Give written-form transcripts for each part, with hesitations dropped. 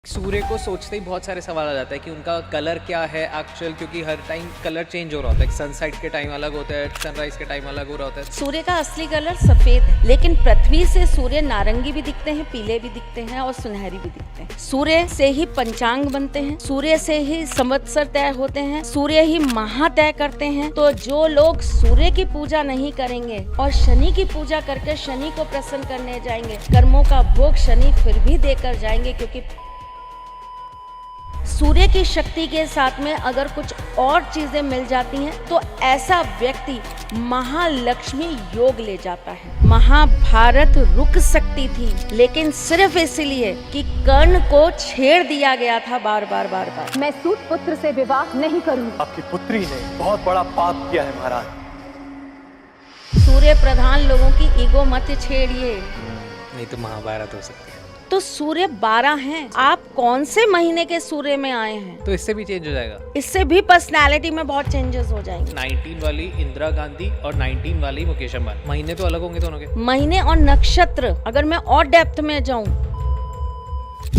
सूर्य को सोचते ही बहुत सारे सवाल आ जाता है कि उनका कलर क्या है एक्चुअल, क्योंकि हर टाइम कलर चेंज हो रहा होता है। सनसेट के टाइम अलग होता है, सनराइज के टाइम अलग हो रहा होता है। सूर्य का असली कलर सफेद है, लेकिन पृथ्वी से सूर्य नारंगी भी दिखते हैं, पीले भी दिखते हैं और सुनहरी भी दिखते हैं। सूर्य से ही पंचांग बनते हैं, सूर्य से ही संवत्सर तय होते हैं, सूर्य ही माह तय करते हैं। तो जो लोग सूर्य की पूजा नहीं करेंगे और शनि की पूजा करके शनि को प्रसन्न करने जाएंगे, कर्मों का भोग शनि फिर भी देकर जाएंगे, क्योंकि सूर्य की शक्ति के साथ में अगर कुछ और चीजें मिल जाती हैं तो ऐसा व्यक्ति महालक्ष्मी योग ले जाता है। महाभारत रुक सकती थी, लेकिन सिर्फ इसलिए कि कर्ण को छेड़ दिया गया था बार बार। मैं सूत पुत्र से विवाह नहीं करूंगी। आपकी पुत्री ने बहुत बड़ा पाप किया है महाराज। सूर्य प्रधान लोगों की ईगो मत छेड़िए। नहीं तो महाभारत हो सकती है। तो सूर्य 12 हैं। आप कौन से महीने के सूर्य में आए हैं? तो इससे भी चेंज हो जाएगा। इससे भी पर्सनालिटी में बहुत चेंजेस हो जाएंगे। 19 वाली इंदिरा गांधी और 19 वाली मुकेश अंबानी, महीने तो अलग होंगे दोनों के। महीने और नक्षत्र अगर मैं और डेप्थ में जाऊं,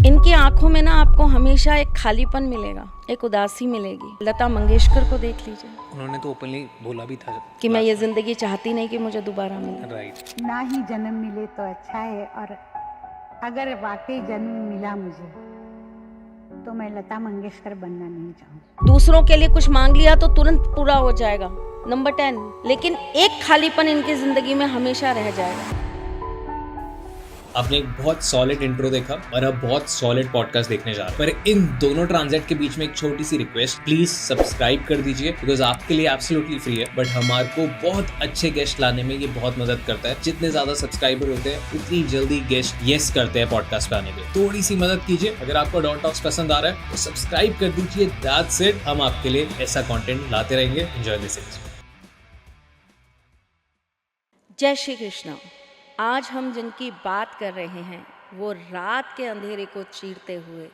इनकी आंखों में ना आपको हमेशा एक खालीपन मिलेगा, एक उदासी मिलेगी। लता मंगेशकर को देख लीजिए, उन्होंने तो ओपनली बोला भी था कि मैं ये जिंदगी चाहती नहीं कि मुझे दोबारा मिले। राइट। ना ही जन्म मिले तो अच्छा है, और अगर वाकई जन्म मिला मुझे तो मैं लता मंगेशकर बनना नहीं चाहूँ। दूसरों के लिए कुछ मांग लिया तो तुरंत पूरा हो जाएगा, नंबर 10, लेकिन एक खालीपन इनकी जिंदगी में हमेशा रह जाएगा। आपने एक बहुत सॉलिड इंट्रो देखा और अब बहुत सॉलिड पॉडकास्ट देखने जा रहे हैं। पर इन दोनों ट्रांजेक्ट के बीच में एक छोटी सी रिक्वेस्ट, प्लीज सब्सक्राइब कर दीजिए, बिकॉज आपके लिए एब्सोल्युटली फ्री है, बट हमारे को बहुत अच्छे गेस्ट लाने में ये बहुत मदद करता है। जितने ज्यादा सब्सक्राइबर होते हैं उतनी जल्दी गेस्ट यस करते हैं पॉडकास्ट पे आने में। थोड़ी सी मदद कीजिए। अगर आपको डॉन टॉक्स पसंद आ रहा है तो सब्सक्राइब कर दीजिए। That's it. हम आपके लिए ऐसा कंटेंट लाते रहेंगे। Enjoy this. जय श्री कृष्ण। आज हम जिनकी बात कर रहे हैं वो रात के अंधेरे को चीरते हुए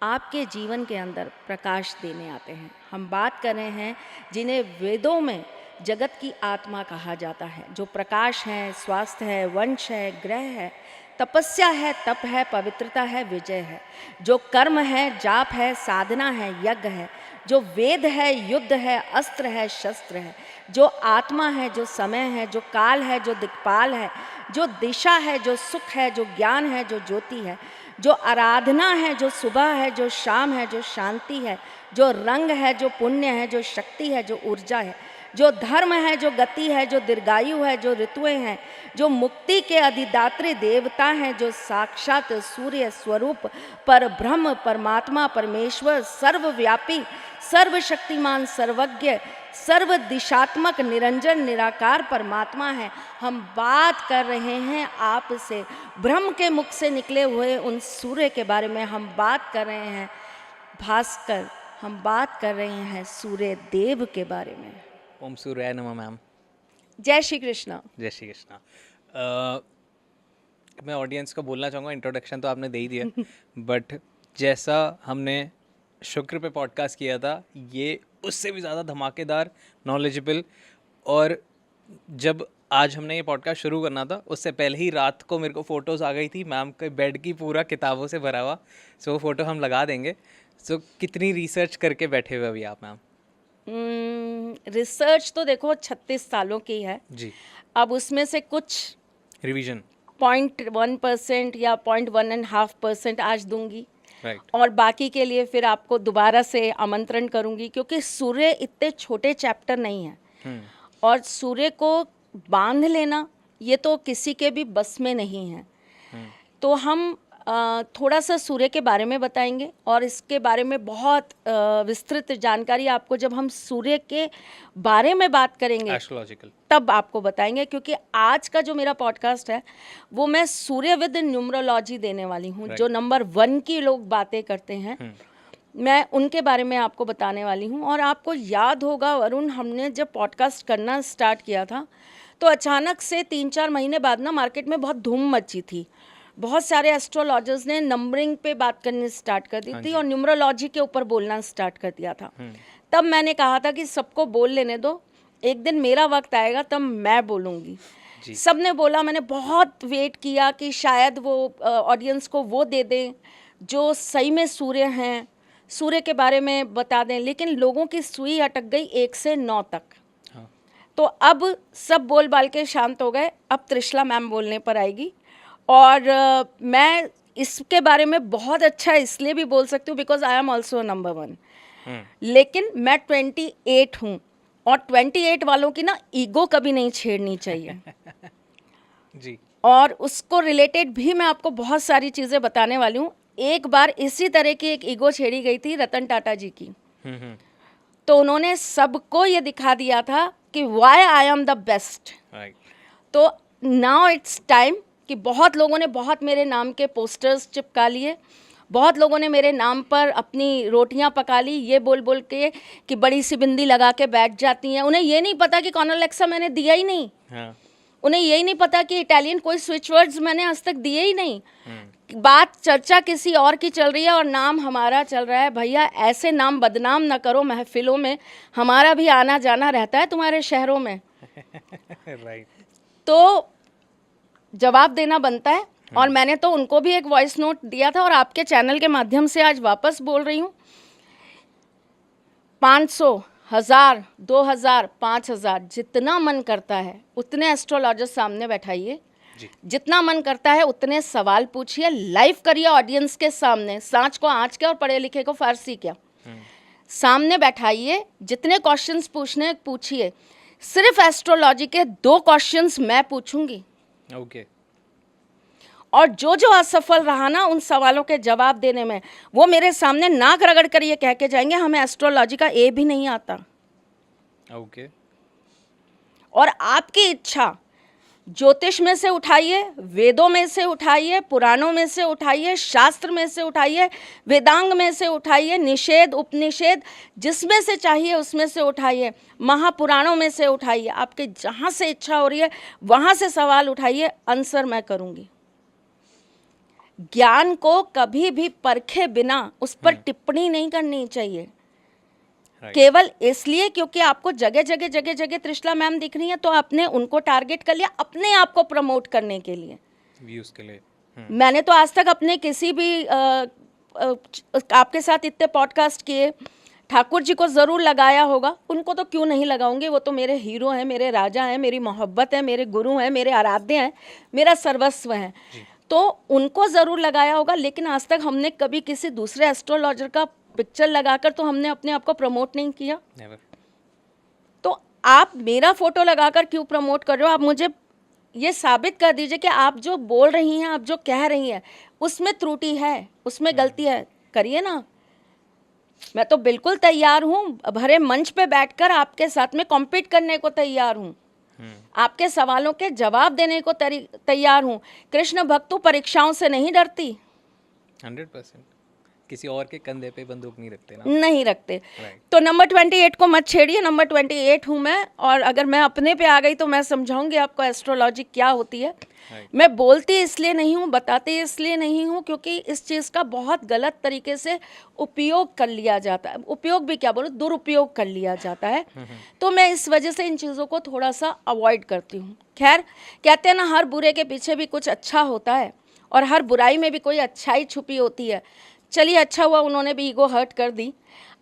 आपके जीवन के अंदर प्रकाश देने आते हैं। हम बात कर रहे हैं जिन्हें वेदों में जगत की आत्मा कहा जाता है, जो प्रकाश है, स्वास्थ्य है, वंश है, ग्रह है, तपस्या है, तप है, पवित्रता है, विजय है, जो कर्म है, जाप है, साधना है, यज्ञ है, जो वेद है, युद्ध है, अस्त्र है, शस्त्र है, जो आत्मा है, जो समय है, जो काल है, जो दिक्पाल है, जो दिशा है, जो सुख है, जो ज्ञान है, जो ज्योति है, जो आराधना है, जो सुबह है, जो शाम है, जो शांति है, जो रंग है, जो पुण्य है, जो शक्ति है, जो ऊर्जा है, जो धर्म है, जो गति है, जो दीर्घायु है, जो ऋतुएं हैं, जो मुक्ति के अधिदात्री देवता हैं, जो साक्षात सूर्य स्वरूप पर ब्रह्म परमात्मा परमेश्वर सर्वव्यापी सर्वशक्तिमान सर्वज्ञ सर्व दिशात्मक निरंजन निराकार परमात्मा है। हम बात कर रहे हैं आपसे ब्रह्म के मुख से निकले हुए उन सूर्य के बारे में। हम बात कर रहे हैं भास्कर, हम बात कर रहे हैं सूर्य देव के बारे में। ओम सूर्याय नमः। मैम जय श्री कृष्ण। जय श्री कृष्ण। मैं ऑडियंस को बोलना चाहूँगा, इंट्रोडक्शन तो आपने दे ही दिया, बट जैसा हमने शुक्र पे पॉडकास्ट किया था, ये उससे भी ज़्यादा धमाकेदार, नॉलेजेबल, और जब आज हमने ये पॉडकास्ट शुरू करना था उससे पहले ही रात को मेरे को फ़ोटोज़ आ गई थी मैम के बेड की, पूरा किताबों से भरा हुआ। सो वो फ़ोटो हम लगा देंगे। सो कितनी रिसर्च करके बैठे हुए अभी आप मैम? रिसर्च तो देखो 36 सालों की है जी। अब उसमें से कुछ रिवीजन 0.1% या 0.1.5% आज दूंगी, राइट, और बाकी के लिए फिर आपको दोबारा से आमंत्रण करूंगी, क्योंकि सूर्य इतने छोटे चैप्टर नहीं है और सूर्य को बांध लेना ये तो किसी के भी बस में नहीं है। तो हम थोड़ा सा सूर्य के बारे में बताएंगे और इसके बारे में बहुत विस्तृत जानकारी आपको जब हम सूर्य के बारे में बात करेंगे एस्ट्रोलॉजिकल तब आपको बताएंगे, क्योंकि आज का जो मेरा पॉडकास्ट है वो मैं सूर्य विद न्यूमरोलॉजी देने वाली हूँ। जो नंबर 1 की लोग बातें करते हैं मैं उनके बारे में आपको बताने वाली हूँ। और आपको याद होगा वरुण, हमने जब पॉडकास्ट करना स्टार्ट किया था तो अचानक से 3-4 महीने बाद ना मार्केट में बहुत धूम मची थी। बहुत सारे एस्ट्रोलॉजर्स ने नंबरिंग पे बात करनी स्टार्ट कर दी थी और न्यूमरोलॉजी के ऊपर बोलना स्टार्ट कर दिया था। तब मैंने कहा था कि सबको बोल लेने दो, एक दिन मेरा वक्त आएगा तब मैं बोलूँगी। सबने बोला, मैंने बहुत वेट किया कि शायद वो ऑडियंस को वो दे दें जो सही में सूर्य हैं, सूर्य के बारे में बता दें, लेकिन लोगों की सुई अटक गई 1 से 9 तक। हाँ। तो अब सब बोल बाल के शांत हो गए, अब त्रिशला मैम बोलने पर आएगी। और मैं इसके बारे में बहुत अच्छा इसलिए भी बोल सकती हूँ because I am also number 1। लेकिन मैं 28 हूँ, और 28 वालों की ना ईगो कभी नहीं छेड़नी चाहिए। जी। और उसको रिलेटेड भी मैं आपको बहुत सारी चीज़ें बताने वाली हूँ। एक बार इसी तरह की एक ईगो छेड़ी गई थी रतन टाटा जी की। तो उन्होंने सबको ये दिखा दिया था कि why I am the best. Right. तो नाउ इट्स टाइम कि बहुत लोगों ने बहुत मेरे नाम के पोस्टर्स चिपका लिए, बहुत लोगों ने मेरे नाम पर अपनी रोटियां पका ली, ये बोल बोल के कि बड़ी सी बिंदी लगा के बैठ जाती हैं। उन्हें ये नहीं पता कि कॉर्नर लेक्सा मैंने दिया ही नहीं। हाँ। उन्हें यही नहीं पता कि इटालियन कोई स्विच वर्ड्स मैंने आज तक दिए ही नहीं। बात चर्चा किसी और की चल रही है और नाम हमारा चल रहा है। भैया ऐसे नाम बदनाम ना करो महफिलों में, हमारा भी आना जाना रहता है तुम्हारे शहरों में। राइट। तो जवाब देना बनता है, और मैंने तो उनको भी एक वॉइस नोट दिया था और आपके चैनल के माध्यम से आज वापस बोल रही हूँ। 500, 1000, 2000, 5000 जितना मन करता है उतने एस्ट्रोलॉजर सामने बैठाइए, जितना मन करता है उतने सवाल पूछिए, लाइव करिए ऑडियंस के सामने। सांच को आँच के और पढ़े लिखे को फारसी क्या, सामने बैठाइए, जितने क्वेश्चंस पूछने पूछिए। सिर्फ एस्ट्रोलॉजी के 2 क्वेश्चंस मैं पूछूंगी, ओके। और जो जो असफल रहा ना उन सवालों के जवाब देने में, वो मेरे सामने नाक रगड़ कर ये कह के जाएंगे हमें एस्ट्रोलॉजी का ए भी नहीं आता। ओके। और आपकी इच्छा ज्योतिष में से उठाइए, वेदों में से उठाइए, पुराणों में से उठाइए, शास्त्र में से उठाइए, वेदांग में से उठाइए, निषेध उपनिषेध जिसमें से चाहिए उसमें से उठाइए, महापुराणों में से उठाइए, आपके जहाँ से इच्छा हो रही है वहाँ से सवाल उठाइए, आंसर मैं करूँगी। ज्ञान को कभी भी परखे बिना उस पर टिप्पणी नहीं करनी चाहिए। केवल इसलिए क्योंकि आपको जगह जगह जगह जगह त्रिशला मैम दिख रही है तो आपने उनको टारगेट कर लिया अपने आप को प्रमोट करने के लिए, व्यूज के लिए। मैंने तो आज तक अपने किसी भी आपके साथ इतने पॉडकास्ट किए, ठाकुर जी को ज़रूर लगाया होगा, उनको तो क्यों नहीं लगाऊंगे, वो तो मेरे हीरो हैं, मेरे राजा हैं, मेरी मोहब्बत है, मेरे गुरु हैं, मेरे आराध्य हैं, मेरा सर्वस्व हैं, तो उनको ज़रूर लगाया होगा। लेकिन आज तक हमने कभी किसी दूसरे एस्ट्रोलॉजर का पिक्चर लगाकर तो हमने अपने आप को प्रमोट नहीं किया। Never. तो आप मेरा फोटो लगाकर क्यों प्रमोट कर रहे हो? आप मुझे ये साबित कर दीजिए कि आप जो बोल रही हैं, आप जो कह रही हैं, उसमें त्रुटि है, उसमें गलती है, करिए ना। मैं तो बिल्कुल तैयार हूँ, भरे मंच पे बैठकर आपके साथ में कॉम्पीट करने को तैयार हूँ, आपके सवालों के जवाब देने को तैयार हूँ। कृष्ण भक्तों परीक्षाओं से नहीं डरती। 100%। किसी और के कंधे पे बंदूक नहीं रखते ना। नहीं रखते। Right. तो नंबर 28 को मत छेड़िए, नंबर 28 हूँ मैं, और अगर मैं अपने पे आ गई तो मैं समझाऊंगी आपको एस्ट्रोलॉजी क्या होती है। Right. मैं बोलती इसलिए नहीं हूँ, बताती इसलिए नहीं हूँ, क्योंकि इस चीज़ का बहुत गलत तरीके से उपयोग कर लिया जाता है। उपयोग भी क्या बोलो, दुरुपयोग कर लिया जाता है। तो मैं इस वजह से इन चीज़ों को थोड़ा सा अवॉइड करती हूँ। खैर, कहते हैं ना हर बुरे के पीछे भी कुछ अच्छा होता है, और हर बुराई में भी कोई अच्छाई छुपी होती है। चलिए, अच्छा हुआ उन्होंने भी ईगो हर्ट कर दी।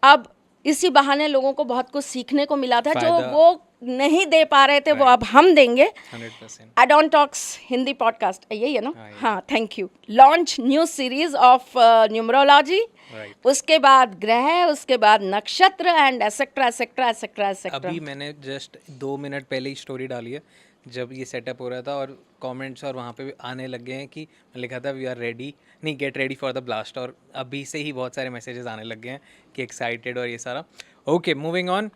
अब इसी बहाने लोगों को बहुत कुछ सीखने को मिला था, जो वो नहीं दे पा रहे थे, वो अब हम देंगे। 100%। एडॉन टॉक्स हिंदी पॉडकास्ट, यही है ना? हाँ, thank you. Launch new series of numerology, उसके बाद ग्रह, उसके बाद नक्षत्र and et cetera et cetera et cetera et cetera. अभी मैंने जस्ट 2 मिनट पहले ही स्टोरी डाली है, जब ये सेटअप हो रहा था, और कमेंट्स और वहाँ पे भी आने लग गए हैं कि मैं लिखा था वी आर रेडी, नहीं get ready for the blast, और अभी से ही बहुत सारे मैसेजेस आने लग गए हैं कि एक्साइटेड और ये सारा। Okay, moving on.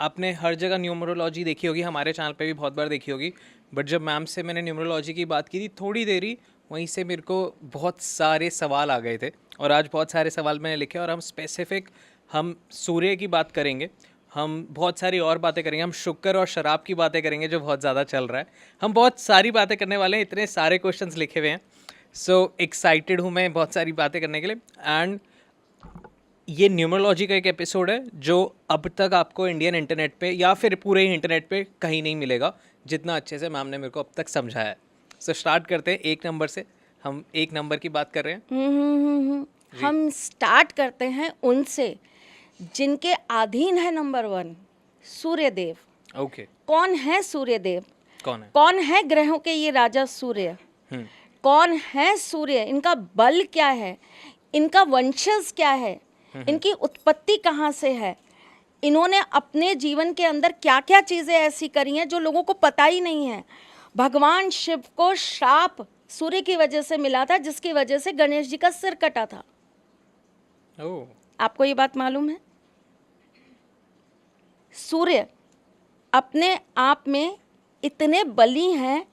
आपने हर जगह न्यूमरोलॉजी देखी होगी, हमारे चैनल पे भी बहुत बार देखी होगी, बट जब मैम से मैंने न्यूमरोलॉजी की बात की थी थोड़ी देरी, वहीं से मेरे को बहुत सारे सवाल आ गए थे, और आज बहुत सारे सवाल मैंने लिखे, और हम स्पेसिफिक हम सूर्य की बात करेंगे, हम बहुत सारी और बातें करेंगे, हम शुक्र और शराब की बातें करेंगे जो बहुत ज़्यादा चल रहा है, हम बहुत सारी बातें करने वाले हैं, इतने सारे क्वेश्चंस लिखे हुए हैं। सो एक्साइटेड हूँ मैं बहुत सारी बातें करने के लिए। एंड ये न्यूमरोलॉजी का एक एपिसोड है जो अब तक आपको इंडियन इंटरनेट पे या फिर पूरे ही इंटरनेट पे कहीं नहीं मिलेगा, जितना अच्छे से मैम ने मेरे को अब तक समझाया है। सो स्टार्ट करते हैं 1 नंबर से। हम एक नंबर की बात कर रहे हैं। हम स्टार्ट करते हैं उनसे जिनके अधीन है नंबर 1 सूर्यदेव। ओके, कौन है सूर्यदेव? कौन है? कौन है ग्रहों के ये राजा सूर्य? कौन है सूर्य? इनका बल क्या है? इनका वंशज क्या है? इनकी उत्पत्ति कहाँ से है? इन्होंने अपने जीवन के अंदर क्या क्या चीज़ें ऐसी करी हैं जो लोगों को पता ही नहीं है। भगवान शिव को श्राप सूर्य की वजह से मिला था, जिसकी वजह से गणेश जी का सिर कटा था। ओह, आपको ये बात मालूम है? सूर्य अपने आप में इतने बली हैं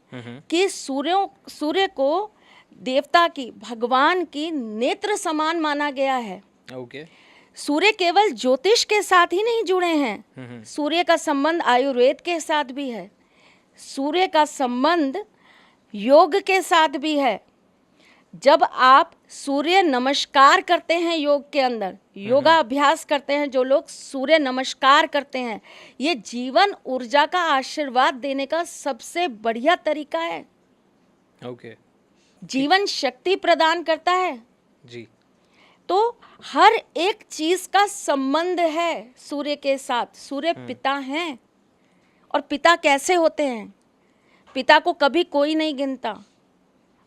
कि सूर्य को देवता की, भगवान की नेत्र समान माना गया है। ओके, सूर्य केवल ज्योतिष के साथ ही नहीं जुड़े हैं, सूर्य का संबंध आयुर्वेद के साथ भी है, सूर्य का संबंध योग के साथ भी है। जब आप सूर्य नमस्कार करते हैं, योग के अंदर योगा अभ्यास करते हैं जो लोग, सूर्य नमस्कार करते हैं, ये जीवन ऊर्जा का आशीर्वाद देने का सबसे बढ़िया तरीका है। ओके, जीवन शक्ति प्रदान करता है। जी, तो हर एक चीज का संबंध है सूर्य के साथ। सूर्य पिता हैं, और पिता कैसे होते हैं? पिता को कभी कोई नहीं गिनता।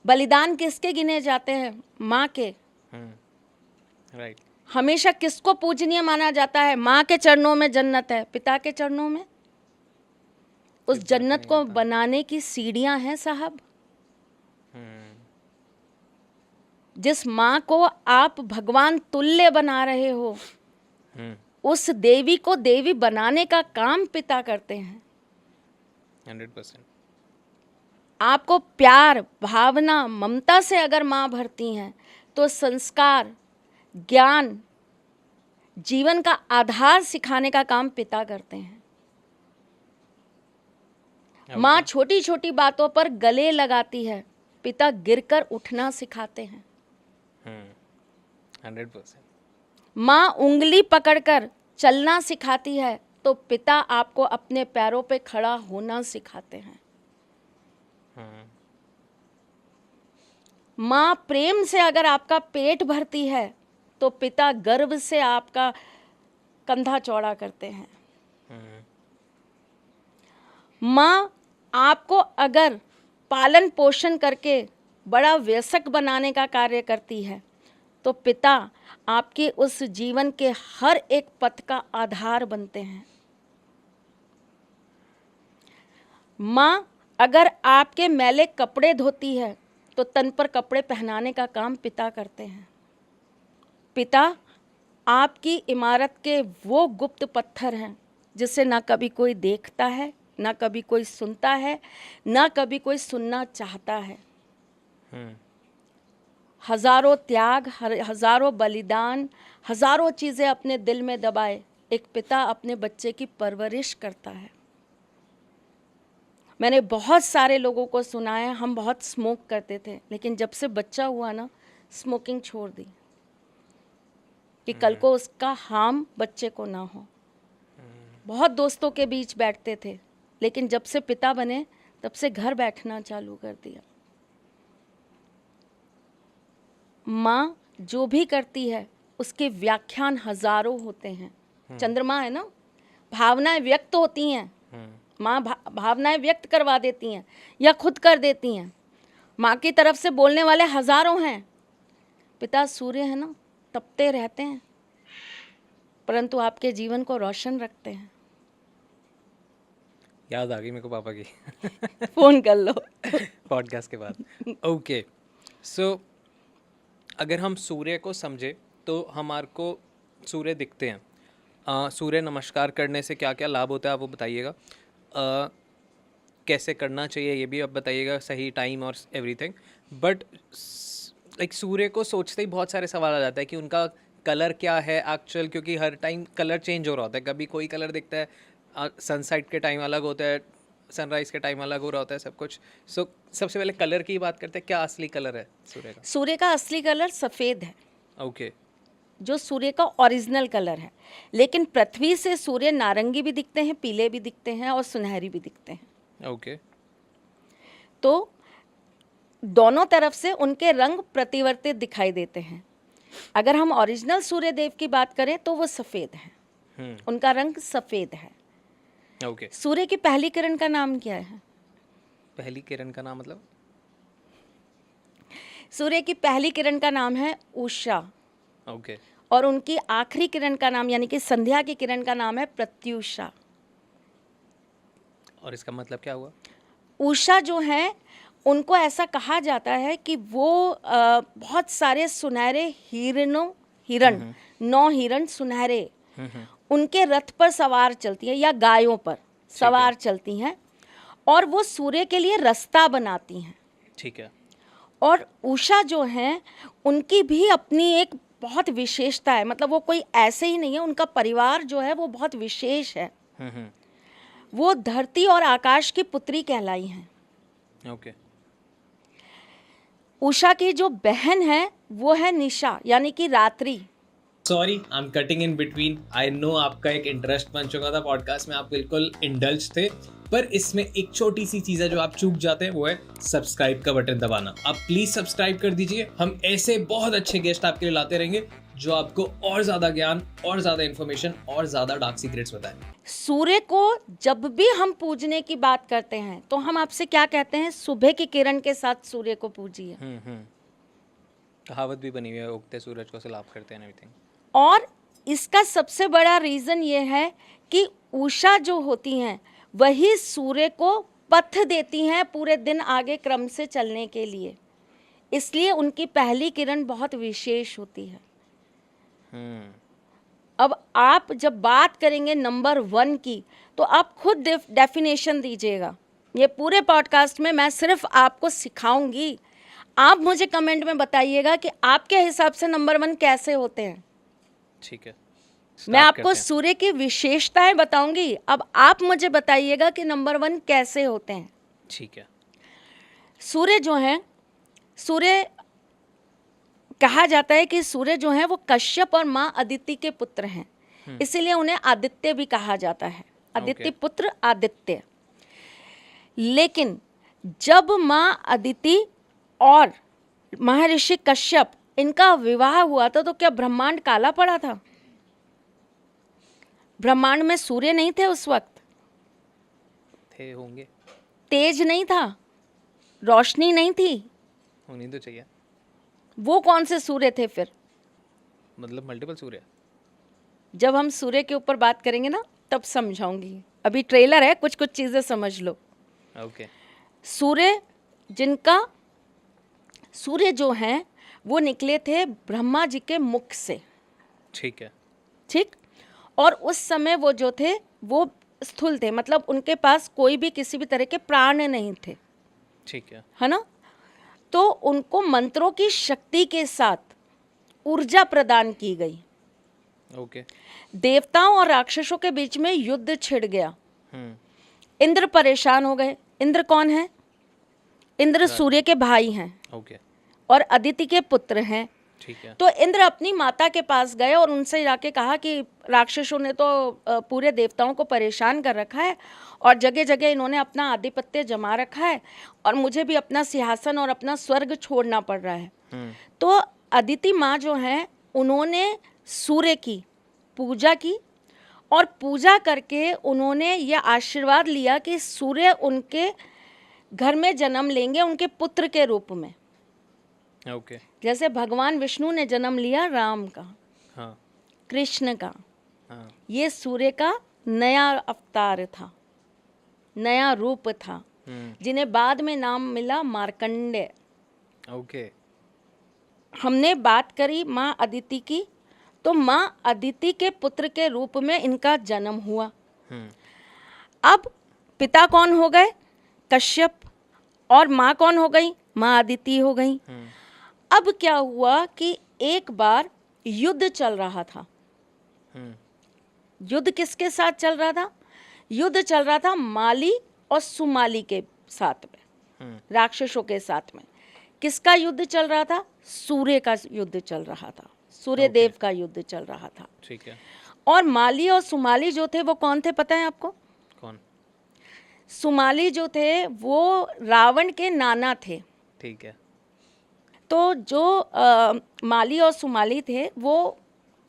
बलिदान किसके गिने जाते हैं? माँ के। राइट। हमेशा किसको पूजनीय माना जाता है? माँ के चरणों में जन्नत है, पिता के चरणों में उस जन्नत को बनाने की सीढ़ियां हैं साहब। जिस माँ को आप भगवान तुल्य बना रहे हो, उस देवी को देवी बनाने का काम पिता करते हैं। 100%। आपको प्यार, भावना, ममता से अगर माँ भरती हैं तो संस्कार, ज्ञान, जीवन का आधार सिखाने का काम पिता करते हैं। माँ छोटी छोटी बातों पर गले लगाती है, पिता गिरकर उठना सिखाते हैं। 100%। माँ उंगली पकड़कर चलना सिखाती है, तो पिता आपको अपने पैरों पे खड़ा होना सिखाते हैं। माँ प्रेम से अगर आपका पेट भरती है, तो पिता गर्व से आपका कंधा चौड़ा करते हैं। माँ आपको अगर पालन पोषण करके बड़ा वयस्क बनाने का कार्य करती है, तो पिता आपके उस जीवन के हर एक पथ का आधार बनते हैं। माँ अगर आपके मैले कपड़े धोती है, तो तन पर कपड़े पहनाने का काम पिता करते हैं। पिता आपकी इमारत के वो गुप्त पत्थर हैं जिसे ना कभी कोई देखता है, ना कभी कोई सुनता है, ना कभी कोई सुनना चाहता है। हजारों त्याग, हजारों बलिदान, हजारों चीज़ें अपने दिल में दबाए एक पिता अपने बच्चे की परवरिश करता है। मैंने बहुत सारे लोगों को सुना है, हम बहुत स्मोक करते थे, लेकिन जब से बच्चा हुआ ना, स्मोकिंग छोड़ दी कि कल को उसका हार्म बच्चे को ना हो। बहुत दोस्तों के बीच बैठते थे, लेकिन जब से पिता बने तब से घर बैठना चालू कर दिया। माँ जो भी करती है उसके व्याख्यान हजारों होते हैं। चंद्रमा है ना, भावनाएं व्यक्त होती हैं। माँ भावनाएं व्यक्त करवा देती हैं या खुद कर देती हैं। माँ की तरफ से बोलने वाले हजारों हैं। पिता सूर्य है ना, तपते रहते हैं, परंतु आपके जीवन को रोशन रखते हैं। याद आ गई मेरे को पापा की। फोन कर लो पॉडकास्ट के बाद। ओके, सो अगर हम सूर्य को समझे तो हमारे को सूर्य दिखते हैं। सूर्य नमस्कार करने से क्या क्या लाभ होता है आप वो बताइएगा। कैसे करना चाहिए ये भी आप बताइएगा, सही टाइम और एवरीथिंग। बट लाइक सूर्य को सोचते ही बहुत सारे सवाल आ जाता है कि उनका कलर क्या है एक्चुअल, क्योंकि हर टाइम कलर चेंज हो रहा होता है। कभी कोई कलर दिखता है, सनसेट के टाइम अलग होता है, सनराइज़ के टाइम अलग हो रहा होता है सब कुछ। सो सबसे पहले कलर की बात करते हैं, क्या असली कलर है सूर्य का? सूर्य का असली कलर सफ़ेद है। ओके, जो सूर्य का ओरिजिनल कलर है। लेकिन पृथ्वी से सूर्य नारंगी भी दिखते हैं, पीले भी दिखते हैं और सुनहरी भी दिखते हैं। ओके। तो दोनों तरफ से उनके रंग प्रतिवर्तित दिखाई देते हैं। अगर हम ओरिजिनल सूर्य देव की बात करें तो वो सफ़ेद है, उनका रंग सफ़ेद है। ओके। सूर्य की पहली किरण का नाम क्या है? पहली किरण का नाम मतलब? सूर्य की पहली किरण का नाम है उषा, ओके। और उनकी आखिरी किरण का नाम यानी कि संध्या की किरण का नाम है प्रत्युषा। और इसका मतलब क्या हुआ? उषा जो है उनको ऐसा कहा जाता है कि वो बहुत सारे सुनहरे हिरण 9 हिरण सुनहरे उनके रथ पर सवार चलती है या गायों पर सवार चलती हैं, और वो सूर्य के लिए रास्ता बनाती हैं। ठीक है। और उषा जो हैं उनकी भी अपनी एक बहुत विशेषता है, मतलब वो कोई ऐसे ही नहीं है, उनका परिवार जो है वो बहुत विशेष है। वो धरती और आकाश की पुत्री कहलाई हैं। ओके। उषा की जो बहन है वो है निशा यानी कि रात्रि। Sorry, I am cutting in between. I know आपका एक इंटरेस्ट बन चुका था पॉडकास्ट में, आप बिल्कुल इंडल्ज थे, पर इसमें एक छोटी सी चीज है जो आप चूक जाते हैं, वो है सब्सक्राइब का बटन दबाना। आप प्लीज सब्सक्राइब कर दीजिए। हम ऐसे बहुत अच्छे गेस्ट आपके लिए लाते रहेंगे जो आपको और ज्यादा ज्ञान और ज्यादा इन्फॉर्मेशन और ज्यादा डार्क सीक्रेट्स बताएं। सूर्य को जब भी हम पूजने की बात करते हैं तो हम आपसे क्या कहते हैं? सुबह की किरण के साथ सूर्य को पूजिए। कहावत भी बनी हुई है, उगते सूरज को सलाम करते हैं एवरीथिंग। और इसका सबसे बड़ा रीज़न ये है कि उषा जो होती हैं वही सूर्य को पथ देती हैं पूरे दिन आगे क्रम से चलने के लिए, इसलिए उनकी पहली किरण बहुत विशेष होती है। अब आप जब बात करेंगे नंबर 1 की तो आप खुद डेफिनेशन दीजिएगा। ये पूरे पॉडकास्ट में मैं सिर्फ आपको सिखाऊंगी, आप मुझे कमेंट में बताइएगा कि आपके हिसाब से नंबर 1 कैसे होते हैं। ठीक है, मैं आपको सूर्य की विशेषताएं बताऊंगी, अब आप मुझे बताइएगा कि नंबर 1 कैसे होते हैं। ठीक है। सूर्य जो है, सूर्य कहा जाता है कि सूर्य जो है वो कश्यप और माँ अदिति के पुत्र हैं, इसीलिए उन्हें आदित्य भी कहा जाता है। आदित्य पुत्र आदित्य। लेकिन जब माँ अदिति और महर्षि कश्यप इनका विवाह हुआ था तो क्या ब्रह्मांड काला पड़ा था? ब्रह्मांड में सूर्य नहीं थे उस वक्त, थे होंगे, तेज नहीं था, रोशनी नहीं थी, होनी तो चाहिए। वो कौन से सूर्य थे फिर? मतलब मल्टीपल सूर्य। जब हम सूर्य के ऊपर बात करेंगे ना तब समझाऊंगी, अभी ट्रेलर है, कुछ कुछ चीजें समझ लो। ओके। सूर्य जो हैं वो निकले थे ब्रह्मा जी के मुख से। ठीक है। ठीक। और उस समय वो जो थे वो स्थूल थे, मतलब उनके पास कोई भी किसी भी तरह के प्राण नहीं थे। ठीक है ना? तो उनको मंत्रों की शक्ति के साथ ऊर्जा प्रदान की गई। ओके। देवताओं और राक्षसों के बीच में युद्ध छिड़ गया। इंद्र परेशान हो गए। इंद्र कौन है? इंद्र सूर्य के भाई हैं। ओके। और अदिति के पुत्र हैं। ठीक है। तो इंद्र अपनी माता के पास गए और उनसे जाके कहा कि राक्षसों ने तो पूरे देवताओं को परेशान कर रखा है और जगह जगह इन्होंने अपना आधिपत्य जमा रखा है और मुझे भी अपना सिंहासन और अपना स्वर्ग छोड़ना पड़ रहा है। तो अदिति माँ जो हैं उन्होंने सूर्य की पूजा की और पूजा करके उन्होंने ये आशीर्वाद लिया कि सूर्य उनके घर में जन्म लेंगे उनके पुत्र के रूप में। ओके। जैसे भगवान विष्णु ने जन्म लिया राम का, हाँ। कृष्ण का, हाँ। ये सूर्य का नया अवतार था, नया रूप था, जिन्हें बाद में नाम मिला मार्कंडेय। ओके। हमने बात करी माँ अदिति की, तो माँ अदिति के पुत्र के रूप में इनका जन्म हुआ। अब पिता कौन हो गए? कश्यप। और माँ कौन हो गई? माँ अदिति हो गई। अब क्या हुआ कि एक बार युद्ध चल रहा था। युद्ध किसके साथ चल रहा था? युद्ध चल रहा था माली और सुमाली के साथ में, राक्षसों के साथ में। किसका युद्ध चल रहा था? सूर्य का युद्ध चल रहा था, सूर्य देव का युद्ध चल रहा था। ठीक है। और माली और सुमाली जो थे वो कौन थे पता है आपको? कौन? सुमाली जो थे वो रावण के नाना थे। ठीक है। तो जो माली और सुमाली थे, वो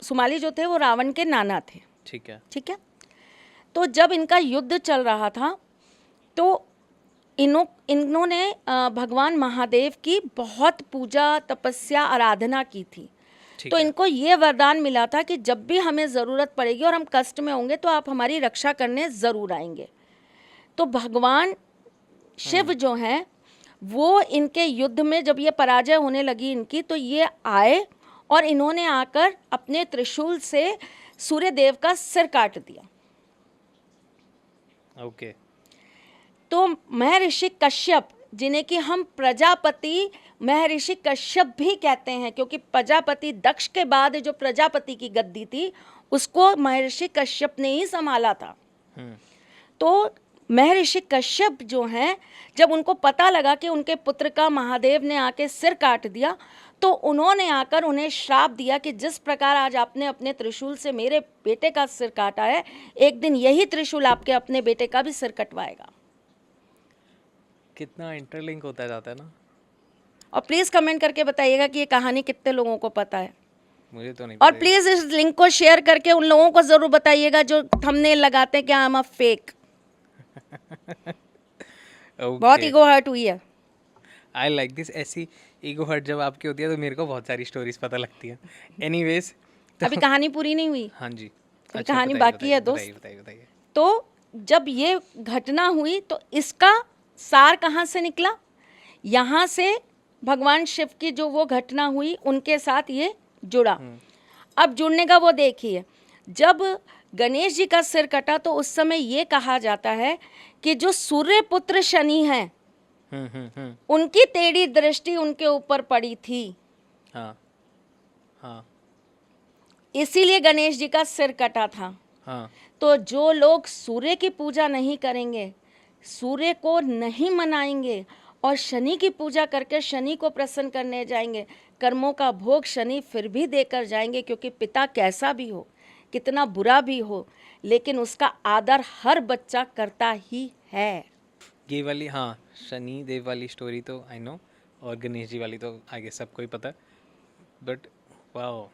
सुमाली जो थे वो रावण के नाना थे, ठीक है। ठीक है। तो जब इनका युद्ध चल रहा था तो इन्होंने भगवान महादेव की बहुत पूजा तपस्या आराधना की थी। ठीक तो है। इनको ये वरदान मिला था कि जब भी हमें ज़रूरत पड़ेगी और हम कष्ट में होंगे तो आप हमारी रक्षा करने ज़रूर आएंगे। तो भगवान शिव जो हैं वो इनके युद्ध में जब ये पराजय होने लगी इनकी, तो ये आए और इन्होंने आकर अपने त्रिशूल से सूर्य देव का सिर काट दिया। ओके। तो महर्षि कश्यप, जिन्हें कि हम प्रजापति महर्षि कश्यप भी कहते हैं, क्योंकि प्रजापति दक्ष के बाद जो प्रजापति की गद्दी थी उसको महर्षि कश्यप ने ही संभाला था। तो महर्षि कश्यप जो हैं, जब उनको पता लगा कि उनके पुत्र का महादेव ने आके सिर काट दिया, तो उन्होंने आकर उन्हें श्राप दिया कि जिस प्रकार आज आपने अपने त्रिशूल से मेरे बेटे का सिर काटा है, एक दिन यही त्रिशूल आपके अपने बेटे का भी सिर कटवाएगा। कितना इंटरलिंक होता जाता है ना। और प्लीज़ कमेंट करके बताइएगा कि ये कहानी कितने लोगों को पता है। मुझे तो नहीं और पता। प्लीज़ इस लिंक को शेयर करके उन लोगों को ज़रूर बताइएगा जो थंबनेल लगाते हैं कि आई एम अ फेक। बहुत ईगो हर्ट हुई है। I like this. ऐसी ईगो हर्ट जब आपकी होती है तो मेरे को बहुत सारी स्टोरीज पता लगती हैं। एनीवेज, अभी कहानी पूरी नहीं हुई, हाँ जी। अभी कहानी बाकी है दोस्त। बताइए। तो जब ये घटना हुई तो इसका सार कहाँ से निकला? यहाँ से भगवान शिव की जो वो घटना हुई उनके साथ ये जुड़ा। अब जुड़ने का वो देखिए, जब गणेश जी का सिर कटा तो उस समय ये कहा जाता है कि जो सूर्य पुत्र शनि हैं उनकी टेढ़ी दृष्टि उनके ऊपर पड़ी थी, हाँ हाँ इसीलिए गणेश जी का सिर कटा था। हाँ। तो जो लोग सूर्य की पूजा नहीं करेंगे, सूर्य को नहीं मनाएंगे और शनि की पूजा करके शनि को प्रसन्न करने जाएंगे, कर्मों का भोग शनि फिर भी देकर जाएंगे, क्योंकि पिता कैसा भी हो, कितना बुरा भी हो, लेकिन उसका आदर हर बच्चा करता ही है। ये वाली, हाँ, शनि देव वाली स्टोरी तो आई नो, और गणेश जी वाली तो आगे सबको ही पता है। बट वाओ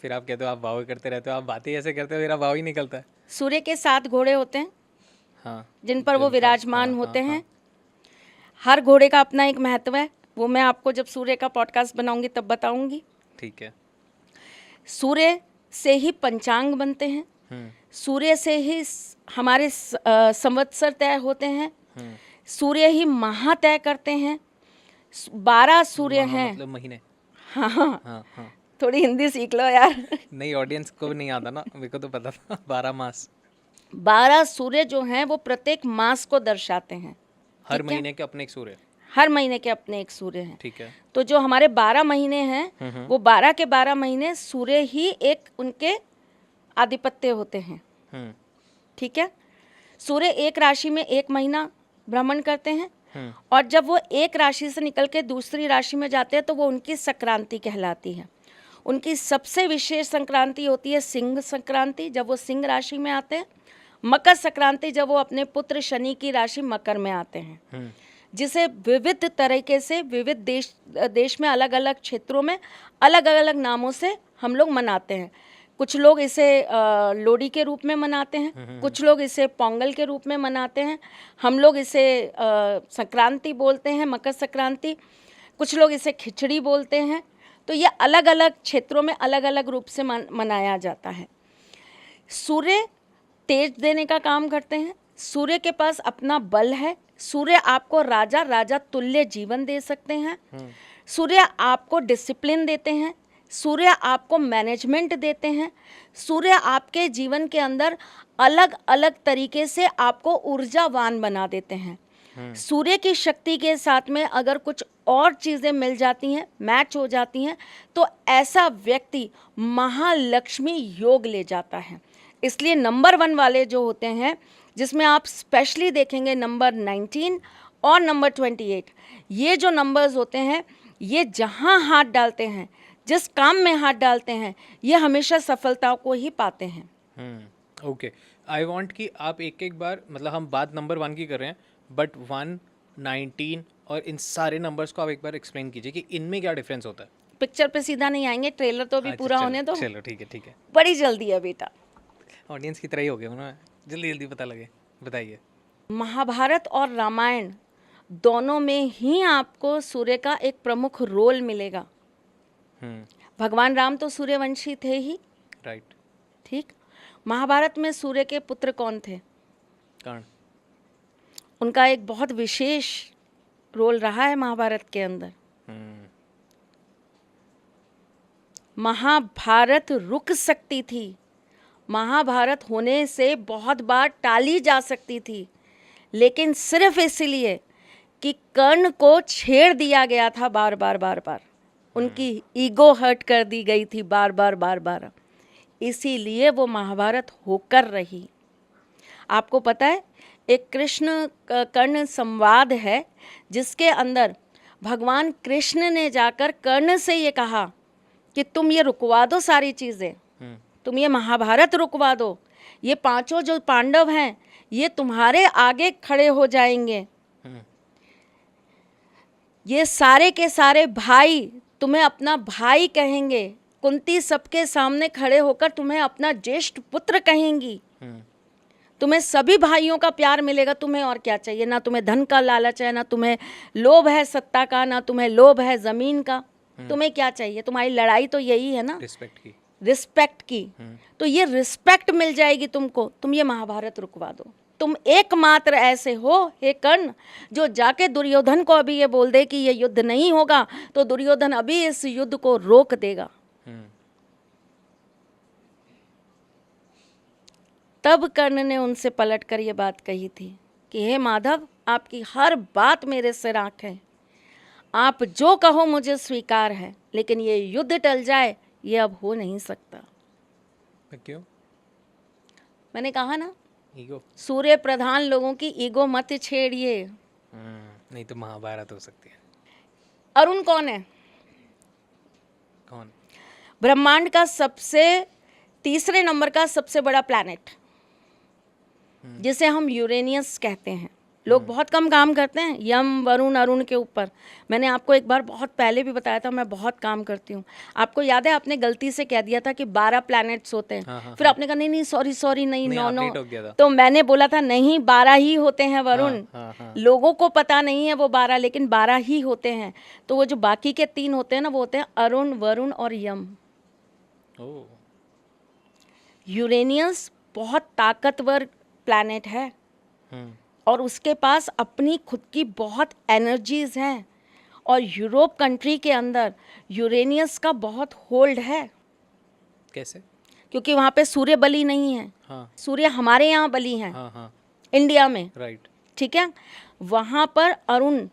फिर आप कहते हो आप वाव करते रहते हो, आप बातें ऐसे करते हो, मेरा वाव ही निकलता है। सूर्य के 7 घोड़े होते हैं, हाँ, जिन पर वो विराजमान हाँ, होते हाँ, हैं। हर घोड़े का अपना एक महत्व है, वो मैं आपको जब सूर्य का पॉडकास्ट बनाऊंगी तब बताऊंगी। ठीक है। सूर्य से ही पंचांग बनते हैं, सूर्य से ही हमारे संवत्सर तय होते हैं, सूर्य ही माह तय करते हैं। 12 सूर्य हैं। मतलब महीने। हाँ हाँ, हाँ। थोड़ी हिंदी सीख लो यार। नहीं, ऑडियंस को भी नहीं आता ना, मेरे को तो पता था। 12 मास। 12 सूर्य जो हैं वो प्रत्येक मास को दर्शाते हैं। हर महीने के अपने एक सूर्य। हर महीने के अपने एक सूर्य हैं। ठीक है। तो जो हमारे 12 महीने हैं वो 12 के 12 महीने सूर्य ही एक उनके आधिपत्य होते हैं। ठीक है। सूर्य एक राशि में एक महीना भ्रमण करते हैं, और जब वो एक राशि से निकल के दूसरी राशि में जाते हैं तो वो उनकी संक्रांति कहलाती है। उनकी सबसे विशेष संक्रांति होती है सिंह संक्रांति, जब वो सिंह राशि में आते हैं। मकर संक्रांति, जब वो अपने पुत्र शनि की राशि मकर में आते हैं, जिसे विविध तरीके से विविध देश में अलग अलग क्षेत्रों में अलग अलग नामों से हम लोग मनाते हैं। कुछ लोग इसे लोहड़ी के रूप में मनाते हैं, कुछ लोग इसे पोंगल के रूप में मनाते हैं, हम लोग इसे संक्रांति बोलते हैं, मकर संक्रांति, कुछ लोग इसे खिचड़ी बोलते हैं। तो ये अलग अलग क्षेत्रों में अलग अलग रूप से मनाया जाता है। सूर्य तेज देने का काम करते हैं, सूर्य के पास अपना बल है, सूर्य आपको राजा तुल्य जीवन दे सकते हैं, सूर्य आपको डिसिप्लिन देते हैं, सूर्य आपको मैनेजमेंट देते हैं, सूर्य आपके जीवन के अंदर अलग अलग तरीके से आपको ऊर्जावान बना देते हैं। सूर्य की शक्ति के साथ में अगर कुछ और चीज़ें मिल जाती हैं, मैच हो जाती हैं, तो ऐसा व्यक्ति महालक्ष्मी योग ले जाता है। इसलिए नंबर 1 वाले जो होते हैं, जिसमें आप स्पेशली देखेंगे नंबर 19 और नंबर 28, ये जो नंबर्स होते हैं, ये जहाँ हाथ डालते हैं, जिस काम में हाथ डालते हैं, ये हमेशा सफलता को ही पाते हैं। ओके, आई वांट कि आप एक एक बार, मतलब हम बात नंबर 1 की कर रहे हैं, बट 1 19 और इन सारे नंबर्स को आप एक बार एक्सप्लेन कीजिए कि इनमें क्या डिफरेंस होता है। पिक्चर पे सीधा नहीं आएंगे, ट्रेलर तो अभी अच्छा, पूरा चलो, होने दो। चलो ठीक है ठीक है, बड़ी जल्दी है बेटा। ऑडियंस की तरह ही हो गया ना, जल्दी जल्दी पता लगे, बताइए। महाभारत और रामायण दोनों में ही आपको सूर्य का एक प्रमुख रोल मिलेगा। भगवान राम तो सूर्यवंशी थे ही, राइट। ठीक। महाभारत में सूर्य के पुत्र कौन थे? कर्ण। उनका एक बहुत विशेष रोल रहा है महाभारत के अंदर। महाभारत रुक सकती थी, महाभारत होने से बहुत बार टाली जा सकती थी, लेकिन सिर्फ इसलिए कि कर्ण को छेड़ दिया गया था बार बार बार बार, उनकी ईगो हर्ट कर दी गई थी बार बार बार बार, इसीलिए वो महाभारत होकर रही। आपको पता है एक कृष्ण कर्ण संवाद है जिसके अंदर भगवान कृष्ण ने जाकर कर्ण से ये कहा कि तुम ये रुकवा दो सारी चीज़ें, तुम ये महाभारत रुकवा दो, ये पांचों जो पांडव हैं ये तुम्हारे आगे खड़े हो जाएंगे, ये सारे के सारे भाई तुम्हें अपना भाई कहेंगे, कुंती सबके सामने खड़े होकर तुम्हें अपना ज्येष्ठ पुत्र कहेंगी, तुम्हें सभी भाइयों का प्यार मिलेगा, तुम्हें और क्या चाहिए? ना तुम्हें धन का लालच है, ना तुम्हें लोभ है सत्ता का, ना तुम्हें लोभ है जमीन का, तुम्हें क्या चाहिए? तुम्हारी लड़ाई तो यही है ना, रिस्पेक्ट की। रिस्पेक्ट की। तो ये रिस्पेक्ट मिल जाएगी तुमको, तुम ये महाभारत रुकवा दो। तुम एकमात्र ऐसे हो हे कर्ण जो जाके दुर्योधन को अभी ये बोल दे कि ये युद्ध नहीं होगा, तो दुर्योधन अभी इस युद्ध को रोक देगा। तब कर्ण ने उनसे पलटकर ये बात कही थी कि हे माधव, आपकी हर बात मेरे सिर आँख है, आप जो कहो मुझे स्वीकार है, लेकिन ये युद्ध टल जाए ये अब हो नहीं सकता। क्यों? मैंने कहा ना, ईगो। सूर्य प्रधान लोगों की ईगो मत छेड़िए। नहीं तो महाभारत हो सकती है। अरुण कौन है? कौन? ब्रह्मांड का सबसे तीसरे नंबर का सबसे बड़ा प्लैनेट, जिसे हम यूरेनियस कहते हैं। लोग बहुत कम काम करते हैं यम वरुण अरुण के ऊपर। मैंने आपको एक बार बहुत पहले भी बताया था मैं बहुत काम करती हूँ। आपको याद है आपने गलती से कह दिया था कि 12 प्लैनेट्स होते हैं। हाँ, फिर आपने कहा नहीं नहीं सॉरी नहीं नहीं, नो आप नो, late हो गया था। तो मैंने बोला था नहीं 12 ही होते हैं वरुण। हाँ। लोगों को पता नहीं है वो 12, लेकिन 12 ही होते हैं। तो वो जो बाकी के 3 होते हैं ना, वो होते हैं अरुण वरुण और यम। ओह। यूरेनियस बहुत ताकतवर प्लैनेट है और उसके पास अपनी खुद की बहुत एनर्जीज हैं, और यूरोप कंट्री के अंदर यूरेनियस का बहुत होल्ड है। कैसे? क्योंकि वहाँ पे सूर्य बलि नहीं है। हाँ सूर्य हमारे यहाँ बलि है, हाँ इंडिया में, राइट। ठीक है। वहाँ पर अरुण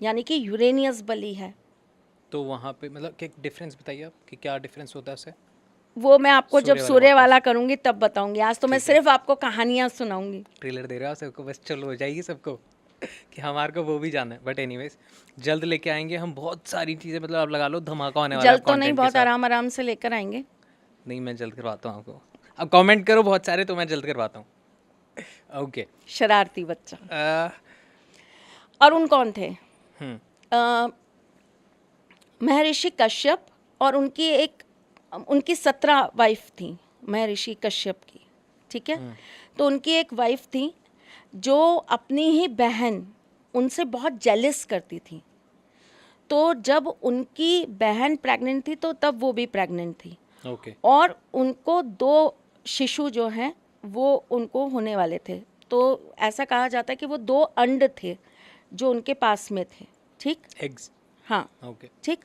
यानी कि यूरेनियस बलि है। तो वहाँ पे मतलब क्या डिफरेंस बताइए आप कि क्या डिफरेंस होता है उससे? वो मैं आपको जब सूर्य वाला सूर्य वाला करूँगी तब बताऊंगी। आज तो मैं सिर्फ आपको कहानियाँ सुनाऊंगी। ट्रेलर दे रहा हो सबको, बस चलो हो जाएगी सबको कि हमारे को वो भी जाना है। बट एनीवेज जल्द लेके आएंगे हम बहुत सारी चीज़ें, मतलब आप लगा लो धमाका होने वाला है जल्द तो नहीं, content के बहुत साथ। आराम आराम से लेकर आएंगे। नहीं मैं जल्द करवाता हूँ आपको, अब कमेंट करो बहुत सारे तो मैं जल्द करवाता हूँ। ओके। शरारती बच्चा। अरुण कौन थे? महर्षि कश्यप, और उनकी 17 वाइफ थी महर्षि कश्यप की, ठीक है। तो उनकी एक वाइफ थी जो अपनी ही बहन उनसे बहुत जेलस करती थी। तो जब उनकी बहन प्रेग्नेंट थी तो तब वो भी प्रेग्नेंट थी। ओके। और उनको 2 शिशु जो हैं वो उनको होने वाले थे। तो ऐसा कहा जाता है कि वो 2 अंड थे जो उनके पास में थे, ठीक। एग्स। हाँ ओके। ठीक।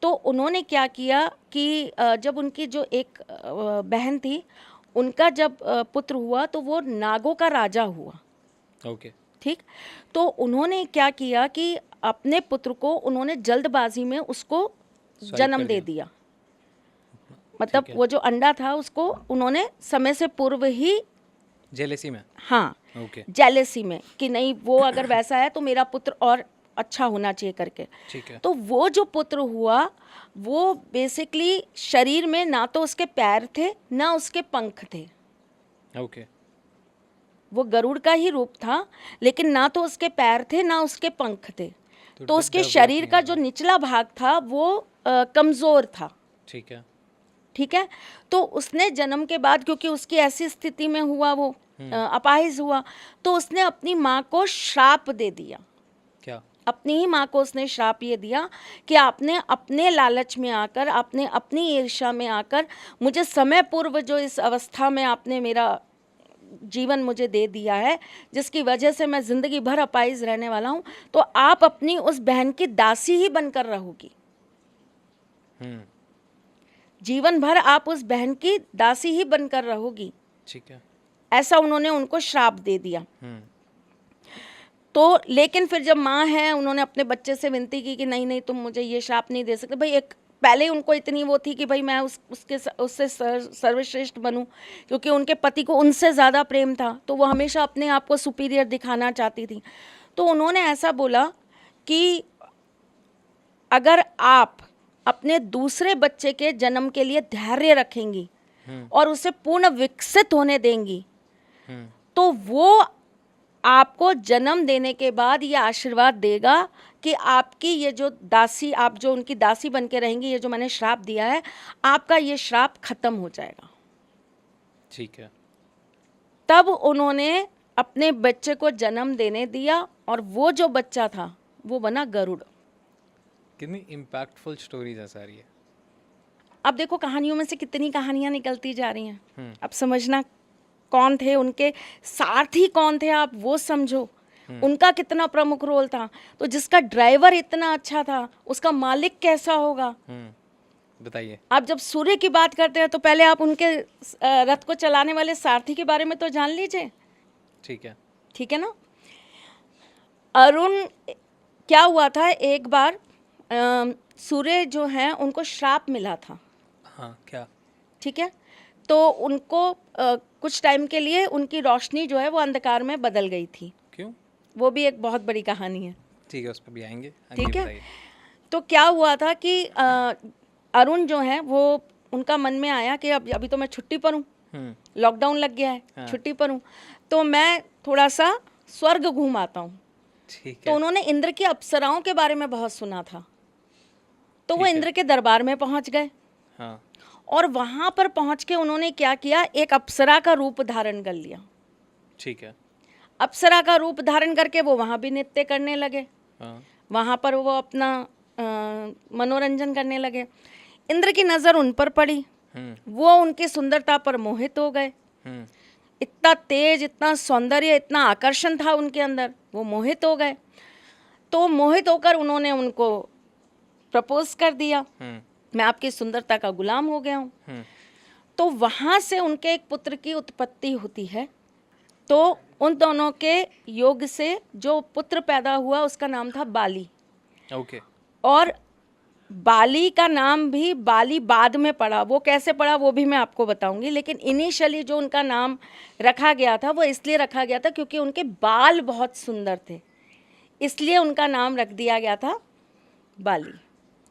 तो उन्होंने क्या किया कि जब उनकी जो एक बहन थी उनका जब पुत्र हुआ तो वो नागों का राजा हुआ, ओके। ठीक। तो उन्होंने क्या किया कि अपने पुत्र को उन्होंने जल्दबाजी में उसको जन्म दे दिया। मतलब वो जो अंडा था उसको उन्होंने समय से पूर्व ही, जेलेसी में। हाँ ओके। जेलेसी में, कि नहीं वो अगर वैसा है तो मेरा पुत्र और अच्छा होना चाहिए करके। ठीक है। तो वो जो पुत्र हुआ वो बेसिकली शरीर में ना तो उसके पैर थे ना उसके पंख थे। ओके। वो गरुड़ का ही रूप था, लेकिन ना तो उसके पैर थे ना उसके पंख थे। तो उसके शरीर का जो निचला भाग था वो कमज़ोर था। ठीक है। ठीक है। तो उसने जन्म के बाद, क्योंकि उसकी ऐसी स्थिति में हुआ, वो अपाहिज हुआ, तो उसने अपनी माँ को श्राप दे दिया। क्या? अपनी ही माँ को उसने श्राप ये दिया कि आपने अपने लालच में आकर, आपने अपनी ईर्ष्या में आकर मुझे समय पूर्व जो इस अवस्था में आपने मेरा जीवन मुझे दे दिया है, जिसकी वजह से मैं ज़िंदगी भर अपाहिज रहने वाला हूँ, तो आप अपनी उस बहन की दासी ही बनकर रहोगी। जीवन भर आप उस बहन की दासी ही बनकर रहोगी। ठीक है। ऐसा उन्होंने उनको श्राप दे दिया। तो लेकिन फिर जब माँ है, उन्होंने अपने बच्चे से विनती की कि नहीं नहीं, तुम मुझे ये श्राप नहीं दे सकते। भाई एक पहले उनको इतनी वो थी कि भाई मैं उससे सर्वश्रेष्ठ बनूं, क्योंकि उनके पति को उनसे ज़्यादा प्रेम था, तो वो हमेशा अपने आप को सुपीरियर दिखाना चाहती थी। तो उन्होंने ऐसा बोला कि अगर आप अपने दूसरे बच्चे के जन्म के लिए धैर्य रखेंगी और उसे पूर्ण विकसित होने देंगी, तो वो आपको जन्म देने के बाद ये आशीर्वाद देगा कि आपकी ये जो दासी, आप जो उनकी दासी बन के रहेंगी, ये जो मैंने श्राप दिया है, आपका ये श्राप खत्म हो जाएगा। ठीक है। तब उन्होंने अपने बच्चे को जन्म देने दिया और वो जो बच्चा था वो बना गरुड़। कितनी इम्पैक्टफुल स्टोरीज है सारी। अब देखो कहानियों में से कितनी कहानियां निकलती जा रही हैं। अब समझना कौन थे उनके सारथी, कौन थे आप वो समझो, उनका कितना प्रमुख रोल था। तो जिसका ड्राइवर इतना अच्छा था, उसका मालिक कैसा होगा। बताइए। आप जब सूर्य की बात करते हैं तो पहले आप उनके रथ को चलाने वाले सारथी के बारे में तो जान लीजिए। ठीक है। ठीक है ना। अरुण, क्या हुआ था, एक बार सूर्य जो हैं उनको श्राप मिला था। हाँ, क्या? ठीक है। तो उनको कुछ टाइम के लिए उनकी रोशनी जो है वो अंधकार में बदल गई थी। क्यों? वो भी एक बहुत बड़ी कहानी है। ठीक है, उस पर भी आएंगे। ठीक है। तो क्या हुआ था कि अरुण जो है वो, उनका मन में आया कि अभी तो मैं छुट्टी पर हूँ, लॉकडाउन लग गया है। हाँ। छुट्टी पर हूँ, तो मैं थोड़ा सा स्वर्ग घूम आता हूँ। ठीक है। तो उन्होंने इंद्र की अप्सराओं के बारे में बहुत सुना था, तो वो इंद्र के दरबार में पहुँच गए। हाँ। और वहाँ पर पहुँच के उन्होंने क्या किया, एक अप्सरा का रूप धारण कर लिया। ठीक है। अप्सरा का रूप धारण करके वो वहाँ भी नृत्य करने लगे। हाँ। वहाँ पर वो अपना मनोरंजन करने लगे। इंद्र की नज़र उन पर पड़ी, वो उनकी सुंदरता पर मोहित हो गए। इतना तेज, इतना सौंदर्य, इतना आकर्षण था उनके अंदर, वो मोहित हो गए। तो मोहित होकर उन्होंने उनको प्रपोज कर दिया, मैं आपकी सुंदरता का गुलाम हो गया हूँ। तो वहाँ से उनके एक पुत्र की उत्पत्ति होती है। तो उन दोनों के योग से जो पुत्र पैदा हुआ उसका नाम था बाली। ओके। और बाली का नाम भी बाली बाद में पड़ा, वो कैसे पड़ा वो भी मैं आपको बताऊंगी, लेकिन इनिशियली जो उनका नाम रखा गया था वो इसलिए रखा गया था क्योंकि उनके बाल बहुत सुंदर थे, इसलिए उनका नाम रख दिया गया था बाली।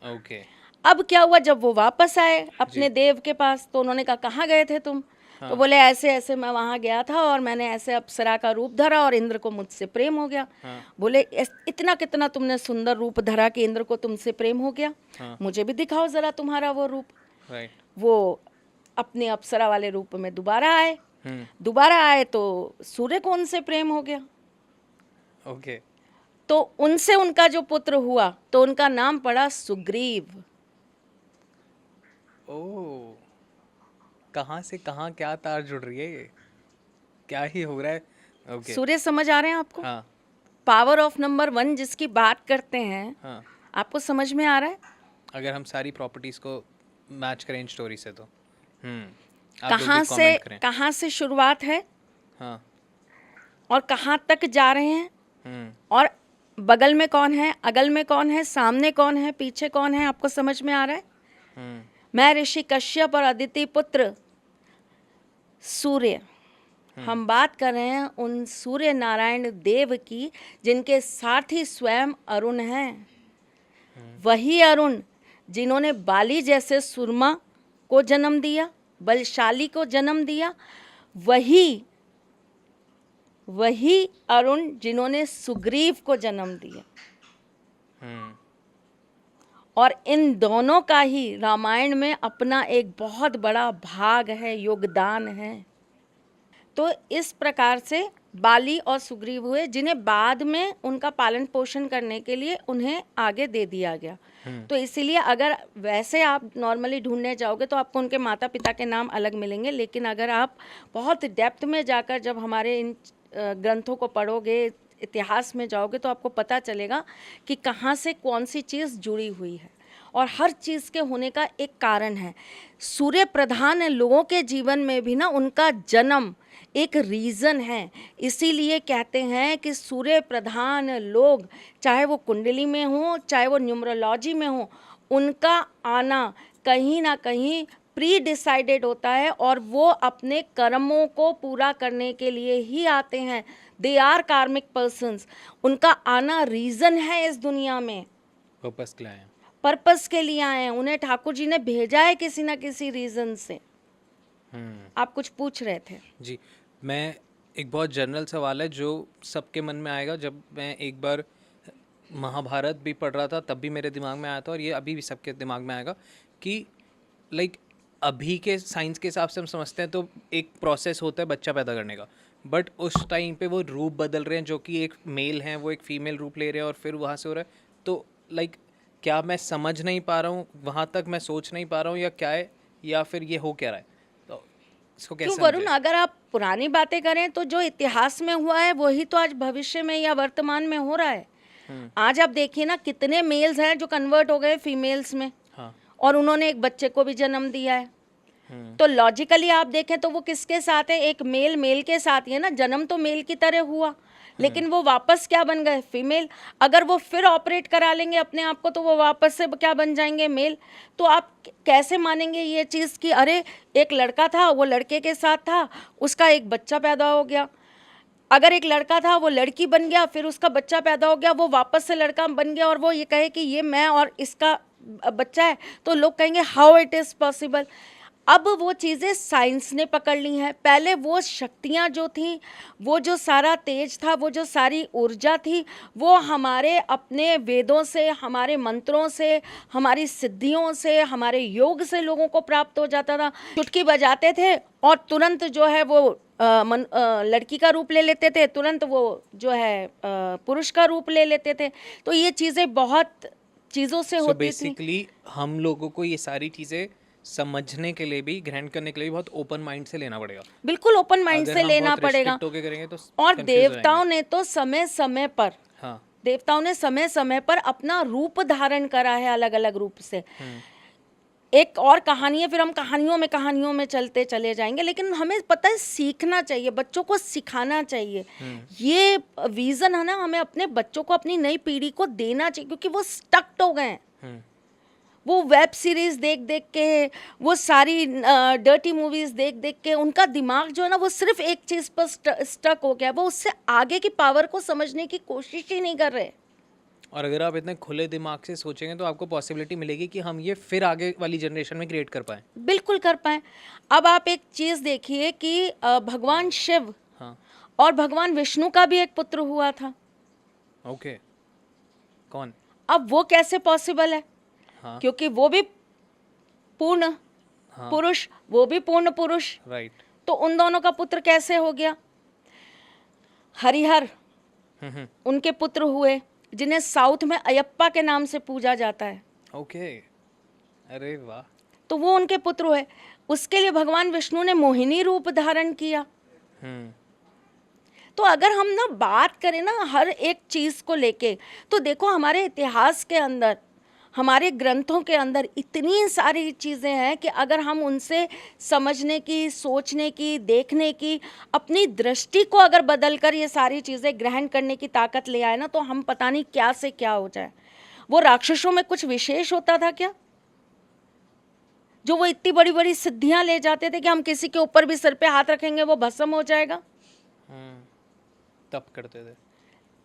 ओके। अब क्या हुआ, जब वो वापस आए अपने देव के पास तो उन्होंने कहा कहाँ गए थे तुम? हाँ। तो बोले ऐसे ऐसे मैं वहाँ गया था और मैंने ऐसे अप्सरा का रूप धरा और इंद्र को मुझसे प्रेम हो गया। हाँ। बोले इतना कितना तुमने सुंदर रूप धरा कि इंद्र को तुमसे प्रेम हो गया। हाँ। मुझे भी दिखाओ जरा तुम्हारा वो रूप। राइट। वो अपने अप्सरा वाले रूप में दोबारा आए। दोबारा आए तो सूर्य को उनसे प्रेम हो गया। ओके। तो उनसे उनका जो पुत्र हुआ तो उनका नाम पड़ा सुग्रीव। ओह, कहाँ से कहाँ क्या तार जुड़ रही है, ये क्या ही हो रहा है। ओके। सूर्य समझ आ रहे हैं आपको? हाँ। पावर ऑफ नंबर 1 जिसकी बात करते हैं। हाँ। आपको समझ में आ रहा है? अगर हम सारी प्रॉपर्टीज को मैच करें स्टोरी से तो कहाँ से शुरुआत है। हाँ। और कहाँ तक जा रहे हैं, और बगल में कौन है, अगल में कौन है, सामने कौन है, पीछे कौन है, आपको समझ में आ रहा है? मैं ऋषि कश्यप और अदिति पुत्र सूर्य, हम बात कर रहे हैं उन सूर्य नारायण देव की जिनके सारथी स्वयं अरुण हैं। वही अरुण जिन्होंने बाली जैसे सुरमा को जन्म दिया, बलशाली को जन्म दिया, वही वही अरुण जिन्होंने सुग्रीव को जन्म दिया। और इन दोनों का ही रामायण में अपना एक बहुत बड़ा भाग है, योगदान है। तो इस प्रकार से बाली और सुग्रीव हुए, जिन्हें बाद में उनका पालन पोषण करने के लिए उन्हें आगे दे दिया गया। तो इसीलिए अगर वैसे आप नॉर्मली ढूंढने जाओगे तो आपको उनके माता पिता के नाम अलग मिलेंगे, लेकिन अगर आप बहुत डेप्थ में जाकर जब हमारे इन ग्रंथों को पढ़ोगे, इतिहास में जाओगे, तो आपको पता चलेगा कि कहाँ से कौन सी चीज़ जुड़ी हुई है। और हर चीज़ के होने का एक कारण है। सूर्य प्रधान लोगों के जीवन में भी ना उनका जन्म एक रीज़न है। इसीलिए कहते हैं कि सूर्य प्रधान लोग, चाहे वो कुंडली में हो, चाहे वो न्यूमरोलॉजी में हो, उनका आना कहीं ना कहीं प्री डिसाइडेड होता है और वो अपने कर्मों को पूरा करने के लिए ही आते हैं। दे आर कार्मिक पर्सन्स। उनका आना रीज़न है इस दुनिया में, पर्पस के लिए आए हैं। पर्पस के लिए आए हैं। उन्हें ठाकुर जी ने भेजा है किसी ना किसी रीज़न से। आप कुछ पूछ रहे थे? जी, मैं एक बहुत जनरल सवाल है जो सबके मन में आएगा। जब मैं एक बार महाभारत भी पढ़ रहा था तब भी मेरे दिमाग में आया था, और ये अभी भी सबके दिमाग में आएगा कि लाइक अभी के साइंस के हिसाब से हम समझते हैं तो एक प्रोसेस होता है बच्चा पैदा करने का, बट उस टाइम पे वो रूप बदल रहे हैं, जो कि एक मेल है वो एक फीमेल रूप ले रहे हैं और फिर वहाँ से हो रहा है। तो लाइक क्या मैं समझ नहीं पा रहा हूँ, वहाँ तक मैं सोच नहीं पा रहा हूँ, या क्या है, या फिर ये हो क्या रहा है? तो इसको कैसे क्यों वरुण, अगर आप पुरानी बातें करें तो जो इतिहास में हुआ है वही तो आज भविष्य में या वर्तमान में हो रहा है। आज आप देखिए ना, कितने मेल्स हैं जो कन्वर्ट हो गए फीमेल्स में। हाँ। और उन्होंने एक बच्चे को भी जन्म दिया है। तो लॉजिकली आप देखें तो वो किसके साथ है? एक मेल मेल के साथ ही है ना। जन्म तो मेल की तरह हुआ, लेकिन वो वापस क्या बन गए? फीमेल। अगर वो फिर ऑपरेट करा लेंगे अपने आप को तो वो वापस से क्या बन जाएंगे? मेल। तो आप कैसे मानेंगे ये चीज़ कि अरे एक लड़का था, वो लड़के के साथ था, उसका एक बच्चा पैदा हो गया। अगर एक लड़का था, वो लड़की बन गया, फिर उसका बच्चा पैदा हो गया, वो वापस से लड़का बन गया, और वो ये कहे कि ये मैं और इसका बच्चा है, तो लोग कहेंगे हाउ इट इज़ पॉसिबल। अब वो चीज़ें साइंस ने पकड़ ली हैं। पहले वो शक्तियाँ जो थी, वो जो सारा तेज था, वो जो सारी ऊर्जा थी, वो हमारे अपने वेदों से, हमारे मंत्रों से, हमारी सिद्धियों से, हमारे योग से लोगों को प्राप्त हो जाता था। चुटकी बजाते थे और तुरंत जो है वो लड़की का रूप ले लेते थे, तुरंत वो जो है पुरुष का रूप ले लेते थे। तो ये चीज़ें बहुत चीज़ों से होती थी। बेसिकली हम लोगों को ये सारी चीज़ें समझने के लिए भी, ग्रहण करने के लिए भी बहुत ओपन माइंड से लेना पड़ेगा। बिल्कुल ओपन माइंड अगर से हम लेना बहुत पड़ेगा। restrict होके करेंगे तो और confuse हो देवताओं जाएंगे। ने तो समय समय पर, हाँ, देवताओं ने समय समय पर अपना रूप धारण करा है, अलग अलग रूप से। एक और कहानी है, फिर हम कहानियों में चलते चले जाएंगे, लेकिन हमें पता है सीखना चाहिए, बच्चों को सिखाना चाहिए। ये विजन है ना, हमें अपने बच्चों को, अपनी नई पीढ़ी को देना चाहिए, क्योंकि वो स्टक्ड हो गए हैं। वो वेब सीरीज देख देख के, वो सारी डर्टी मूवीज देख देख के उनका दिमाग जो है ना, वो सिर्फ एक चीज़ पर स्टक हो गया। वो उससे आगे की पावर को समझने की कोशिश ही नहीं कर रहे। और अगर आप इतने खुले दिमाग से सोचेंगे तो आपको पॉसिबिलिटी मिलेगी कि हम ये फिर आगे वाली जनरेशन में क्रिएट कर पाएँ। बिल्कुल कर पाए। अब आप एक चीज़ देखिए कि भगवान शिव हाँ, और भगवान विष्णु का भी एक पुत्र हुआ था। ओके, कौन? अब वो कैसे पॉसिबल है? हाँ, क्योंकि वो भी पूर्ण हाँ, पुरुष, वो भी पूर्ण पुरुष, राइट। तो उन दोनों का पुत्र कैसे हो गया? हरिहर उनके पुत्र हुए, जिन्हें साउथ में अयप्पा के नाम से पूजा जाता है। ओके, अरे वाह। तो वो उनके पुत्र हुए। उसके लिए भगवान विष्णु ने मोहिनी रूप धारण किया। तो अगर हम ना बात करें ना हर एक चीज़ को लेके, तो देखो हमारे इतिहास के अंदर, हमारे ग्रंथों के अंदर इतनी सारी चीज़ें हैं कि अगर हम उनसे समझने की, सोचने की, देखने की, अपनी दृष्टि को अगर बदल कर ये सारी चीज़ें ग्रहण करने की ताकत ले आए ना, तो हम पता नहीं क्या से क्या हो जाए। वो राक्षसों में कुछ विशेष होता था क्या, जो वो इतनी बड़ी बड़ी सिद्धियां ले जाते थे कि हम किसी के ऊपर भी सिर पे हाथ रखेंगे वो भस्म हो जाएगा? तप करते थे।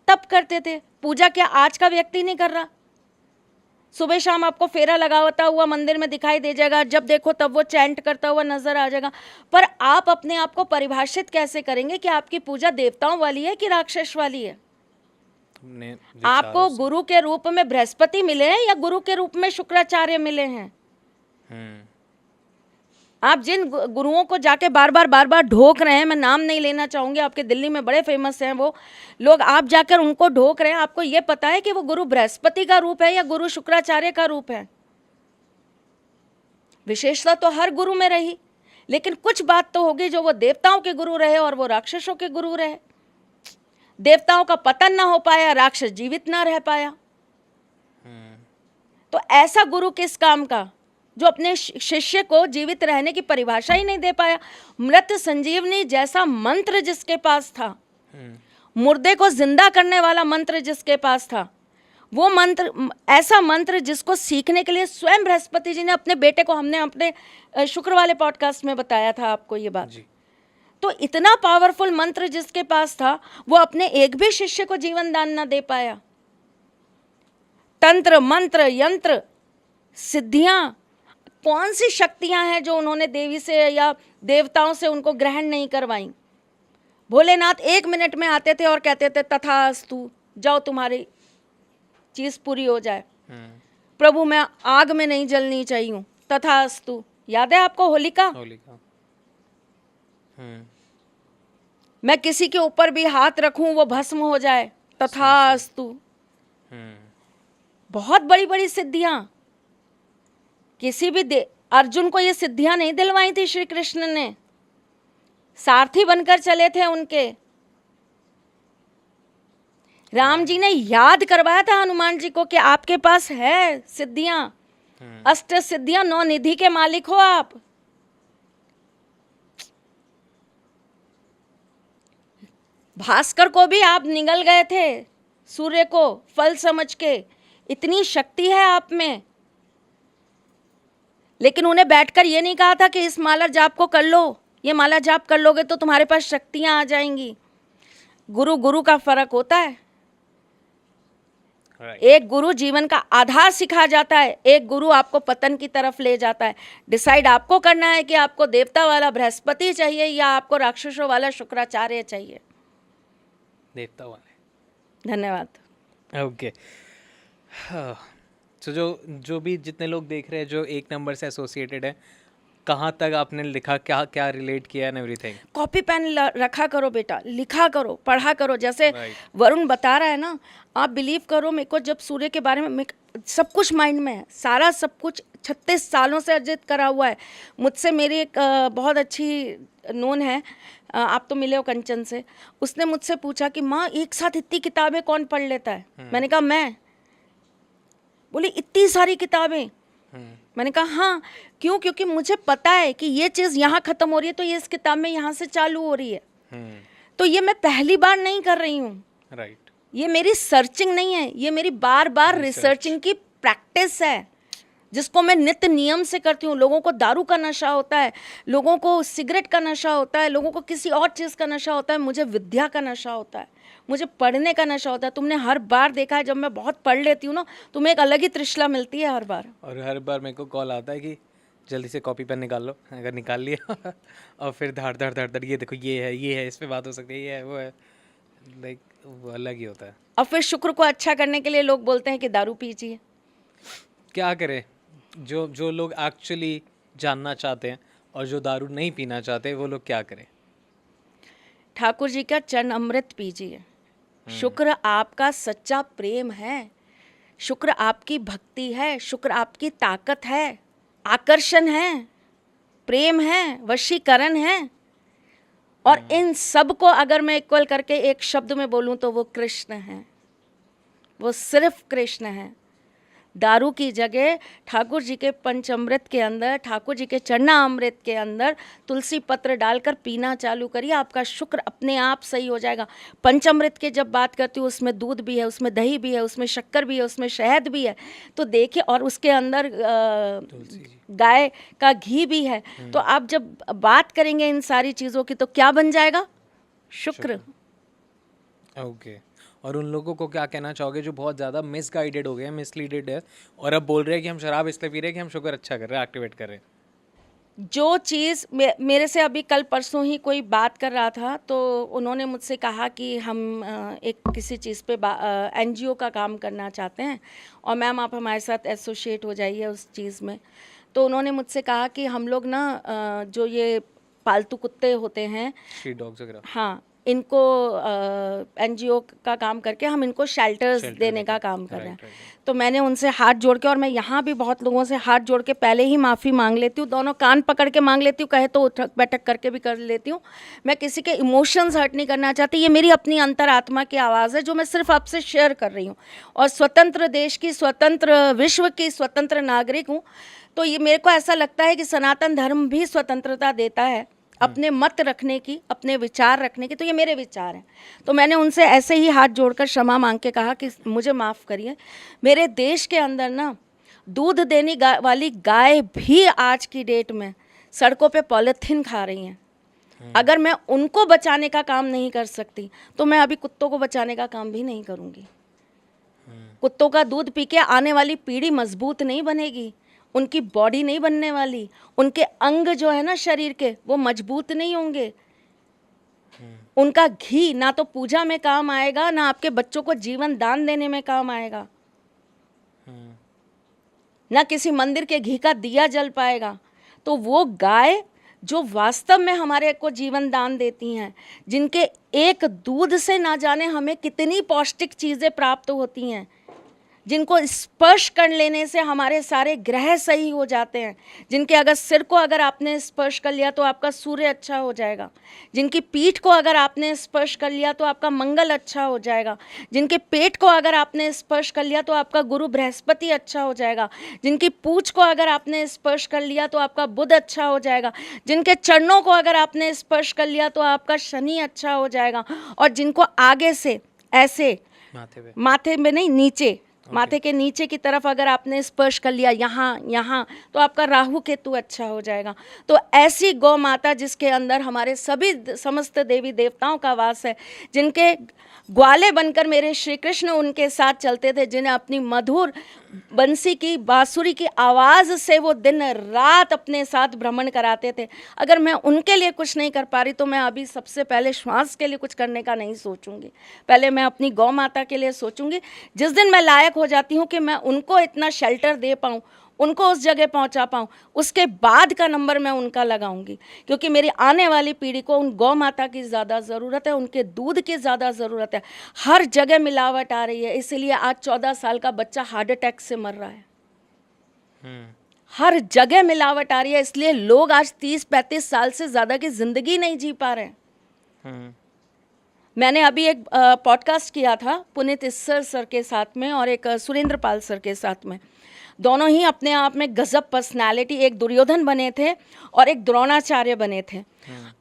तप करते थे। पूजा क्या आज का व्यक्ति नहीं कर रहा? सुबह शाम आपको फेरा लगाता हुआ मंदिर में दिखाई दे जाएगा, जब देखो तब वो चैंट करता हुआ नजर आ जाएगा। पर आप अपने आप को परिभाषित कैसे करेंगे कि आपकी पूजा देवताओं वाली है कि राक्षस वाली है? हमने आपको विचारों से- गुरु के रूप में बृहस्पति मिले हैं या गुरु के रूप में शुक्राचार्य मिले हैं? हम्म, आप जिन गुरुओं को जाके बार बार ढोक रहे हैं, मैं नाम नहीं लेना चाहूंगी, आपके दिल्ली में बड़े फेमस हैं वो लोग, आप जाकर उनको ढोक रहे हैं, आपको ये पता है कि वो गुरु बृहस्पति का रूप है या गुरु शुक्राचार्य का रूप है? विशेषता तो हर गुरु में रही, लेकिन कुछ बात तो होगी जो वो देवताओं के गुरु रहे और वो राक्षसों के गुरु रहे। देवताओं का पतन ना हो पाया, राक्षस जीवित ना रह पाया। तो ऐसा गुरु किस काम का जो अपने शिष्य को जीवित रहने की परिभाषा ही नहीं दे पाया? मृत संजीवनी जैसा मंत्र जिसके पास था, मुर्दे को जिंदा करने वाला मंत्र जिसके पास था, वो मंत्र, ऐसा मंत्र जिसको सीखने के लिए स्वयं बृहस्पति जी ने अपने बेटे को, हमने अपने शुक्र वाले पॉडकास्ट में बताया था आपको ये बात। जी। तो इतना पावरफुल मंत्र जिसके पास था, वो अपने एक भी शिष्य को जीवन दान ना दे पाया। तंत्र मंत्र यंत्र सिद्धियां, कौन सी शक्तियां हैं जो उन्होंने देवी से या देवताओं से उनको ग्रहण नहीं करवाई? भोलेनाथ 1 मिनट में आते थे और कहते थे तथास्तु, जाओ तुम्हारी चीज पूरी हो जाए। प्रभु मैं आग में नहीं जलनी चाहिए, तथास्तु। याद है आपको होलिका? होलिका। मैं किसी के ऊपर भी हाथ रखूं वो भस्म हो जाए, तथास्तु। बहुत बड़ी बड़ी सिद्धियां, किसी भी अर्जुन को ये सिद्धियां नहीं दिलवाई थी श्री कृष्ण ने, सारथी बनकर चले थे उनके। राम जी ने याद करवाया था हनुमान जी को कि आपके पास है सिद्धियां, अष्ट सिद्धियां, 9 निधि के मालिक हो आप। भास्कर को भी आप निगल गए थे सूर्य को फल समझ के, इतनी शक्ति है आप में। लेकिन उन्हें बैठकर ये नहीं कहा था कि इस माला जाप को कर लो, ये माला जाप कर लोगे तो तुम्हारे पास शक्तियां आ जाएंगी। गुरु गुरु का फर्क होता है। एक गुरु जीवन का आधार सिखा जाता है, एक गुरु आपको पतन की तरफ ले जाता है। डिसाइड आपको करना है कि आपको देवता वाला बृहस्पति चाहिए या आपको राक्षसों वाला शुक्राचार्य चाहिए। देवता वाले। धन्यवाद। ओके। तो जो भी जितने लोग देख रहे हैं जो 1 नंबर से एसोसिएटेड है, कहाँ तक आपने लिखा, क्या क्या रिलेट किया एंड एवरीथिंग? कॉपी पेन रखा करो बेटा, लिखा करो, पढ़ा करो। जैसे Right. वरुण बता रहा है ना, आप बिलीव करो, मेरे को जब सूर्य के बारे में सब कुछ माइंड में है, सारा सब कुछ 36 सालों से अर्जित करा हुआ है। मुझसे मेरी एक बहुत अच्छी नोन है, आप तो मिले हो कंचन से, उसने मुझसे पूछा कि माँ एक साथ इतनी किताबें कौन पढ़ लेता है? मैंने कहा मैं। बोली इतनी सारी किताबें? मैंने कहा हाँ। क्यों? क्योंकि मुझे पता है कि ये चीज़ यहाँ ख़त्म हो रही है तो ये इस किताब में यहाँ से चालू हो रही है। तो ये मैं पहली बार नहीं कर रही हूँ, राइट। ये मेरी सर्चिंग नहीं है, ये मेरी बार बार रिसर्चिंग की प्रैक्टिस है, जिसको मैं नित्य नियम से करती हूँ। लोगों को दारू का नशा होता है, लोगों को सिगरेट का नशा होता है, लोगों को किसी और चीज़ का नशा होता है, मुझे विद्या का नशा होता है, मुझे पढ़ने का नशा होता है। तुमने हर बार देखा है जब मैं बहुत पढ़ लेती हूँ ना, तुम्हें एक अलग ही तृष्णा मिलती है हर बार। और हर बार मेरे को कॉल आता है कि जल्दी से कॉपी पेन निकाल लो, अगर निकाल लिया और फिर धाड़ धाड़ धाड़ धाड़, ये देखो ये है, इस पे बात हो सकती है, ये है वो है, लाइक वो अलग ही होता है। और फिर शुक्र को अच्छा करने के लिए लोग बोलते हैं कि दारू पीजिए। क्या करें, जो लोग एक्चुअली जानना चाहते हैं और जो दारू नहीं पीना चाहते, वो लोग क्या करें? ठाकुर जी का चरण अमृत पीजिए। शुक्र आपका सच्चा प्रेम है, शुक्र आपकी भक्ति है, शुक्र आपकी ताकत है, आकर्षण है, प्रेम है, वशीकरण है। और इन सब को अगर मैं इक्वल करके एक शब्द में बोलूं तो वो कृष्ण है, वो सिर्फ कृष्ण है। दारू की जगह ठाकुर जी के पंचामृत के अंदर, ठाकुर जी के चरणामृत के अंदर तुलसी पत्र डालकर पीना चालू करिए, आपका शुक्र अपने आप सही हो जाएगा। पंचामृत के जब बात करती हूँ, उसमें दूध भी है, उसमें दही भी है, उसमें शक्कर भी है, उसमें शहद भी है, तो देखिए, और उसके अंदर गाय का घी भी है। तो आप जब बात करेंगे इन सारी चीज़ों की तो क्या बन जाएगा? शुक्र। ओके। और उन लोगों को क्या कहना चाहोगे जो बहुत ज़्यादा मिसगाइडेड हो गए हैं, मिसलीडेड है और अब बोल रहे हैं कि हम शराब इसलिए पी रहे हैं कि हम शुगर अच्छा कर रहे हैं, एक्टिवेट कर रहे हैं? जो चीज़ मेरे से अभी कल परसों ही कोई बात कर रहा था, तो उन्होंने मुझसे कहा कि हम एक किसी चीज़ पे एनजीओ का काम करना चाहते हैं और मैम आप हमारे साथ एसोसिएट हो जाइए उस चीज़ में। तो उन्होंने मुझसे कहा कि हम लोग ना जो ये पालतू कुत्ते होते हैं, स्ट्रीट डॉग्स वगैरह, हाँ, इनको एनजीओ का काम करके हम इनको शेल्टर्स देने का काम कर रहे हैं। तो मैंने उनसे हाथ जोड़ के, और मैं यहाँ भी बहुत लोगों से हाथ जोड़ के पहले ही माफ़ी मांग लेती हूँ, दोनों कान पकड़ के मांग लेती हूँ, कहे तो उठक बैठक करके भी कर लेती हूँ। मैं किसी के इमोशंस हर्ट नहीं करना चाहती, ये मेरी अपनी अंतरात्मा की आवाज़ है जो मैं सिर्फ आपसे शेयर कर रही हूँ। और स्वतंत्र देश की, स्वतंत्र विश्व की स्वतंत्र नागरिक हूँ। तो ये मेरे को ऐसा लगता है कि सनातन धर्म भी स्वतंत्रता देता है अपने मत रखने की, अपने विचार रखने की। तो ये मेरे विचार हैं। तो मैंने उनसे ऐसे ही हाथ जोड़कर क्षमा मांग के कहा कि मुझे माफ़ करिए। मेरे देश के अंदर ना दूध देने वाली गाय भी आज की डेट में सड़कों पे पॉलीथीन खा रही हैं। अगर मैं उनको बचाने का काम नहीं कर सकती तो मैं अभी कुत्तों को बचाने का काम भी नहीं करूँगी। कुत्तों का दूध पी के आने वाली पीढ़ी मजबूत नहीं बनेगी, उनकी बॉडी नहीं बनने वाली, उनके अंग जो है ना शरीर के वो मजबूत नहीं होंगे। उनका घी ना तो पूजा में काम आएगा, ना आपके बच्चों को जीवन दान देने में काम आएगा, ना किसी मंदिर के घी का दिया जल पाएगा। तो वो गाय जो वास्तव में हमारे को जीवन दान देती हैं, जिनके एक दूध से ना जाने हमें कितनी पौष्टिक चीज़ें प्राप्त होती हैं, जिनको स्पर्श कर लेने से हमारे सारे ग्रह सही हो जाते हैं, जिनके अगर सिर को अगर आपने स्पर्श कर लिया तो आपका सूर्य अच्छा हो जाएगा, जिनकी पीठ को अगर आपने स्पर्श कर लिया तो आपका मंगल अच्छा हो जाएगा, जिनके पेट को अगर आपने स्पर्श कर लिया तो आपका गुरु बृहस्पति अच्छा हो जाएगा, जिनकी पूंछ को अगर आपने स्पर्श कर लिया तो आपका बुध अच्छा हो जाएगा, जिनके चरणों को अगर आपने स्पर्श कर लिया तो आपका शनि अच्छा हो जाएगा, और जिनको आगे से ऐसे माथे में नहीं, नीचे माथे के नीचे की तरफ अगर आपने स्पर्श कर लिया यहाँ तो आपका राहु केतु अच्छा हो जाएगा। तो ऐसी गौ माता जिसके अंदर हमारे सभी समस्त देवी देवताओं का वास है, जिनके ग्वाले बनकर मेरे श्री कृष्ण उनके साथ चलते थे, जिन्हें अपनी मधुर बंसी की, बांसुरी की आवाज़ से वो दिन रात अपने साथ भ्रमण कराते थे। अगर मैं उनके लिए कुछ नहीं कर पा रही तो मैं अभी सबसे पहले श्वास के लिए कुछ करने का नहीं सोचूंगी, पहले मैं अपनी गौ माता के लिए सोचूंगी। जिस दिन मैं लायक हो जाती हूँ कि मैं उनको इतना शेल्टर दे पाऊँ, उनको उस जगह पहुंचा पाऊँ, उसके बाद का नंबर मैं उनका लगाऊंगी, क्योंकि मेरी आने वाली पीढ़ी को उन गौ माता की ज़्यादा ज़रूरत है, उनके दूध की ज़्यादा ज़रूरत है। हर जगह मिलावट आ रही है, इसीलिए आज 14 साल का बच्चा हार्ट अटैक से मर रहा है। हर जगह मिलावट आ रही है, इसलिए लोग आज 30-35 साल से ज़्यादा की ज़िंदगी नहीं जी पा रहे हैं। मैंने अभी एक पॉडकास्ट किया था पुनीत इस्सर सर के साथ में और एक सुरेंद्र पाल सर के साथ में। दोनों ही अपने आप में गजब पर्सनालिटी, एक दुर्योधन बने थे और एक द्रोणाचार्य बने थे।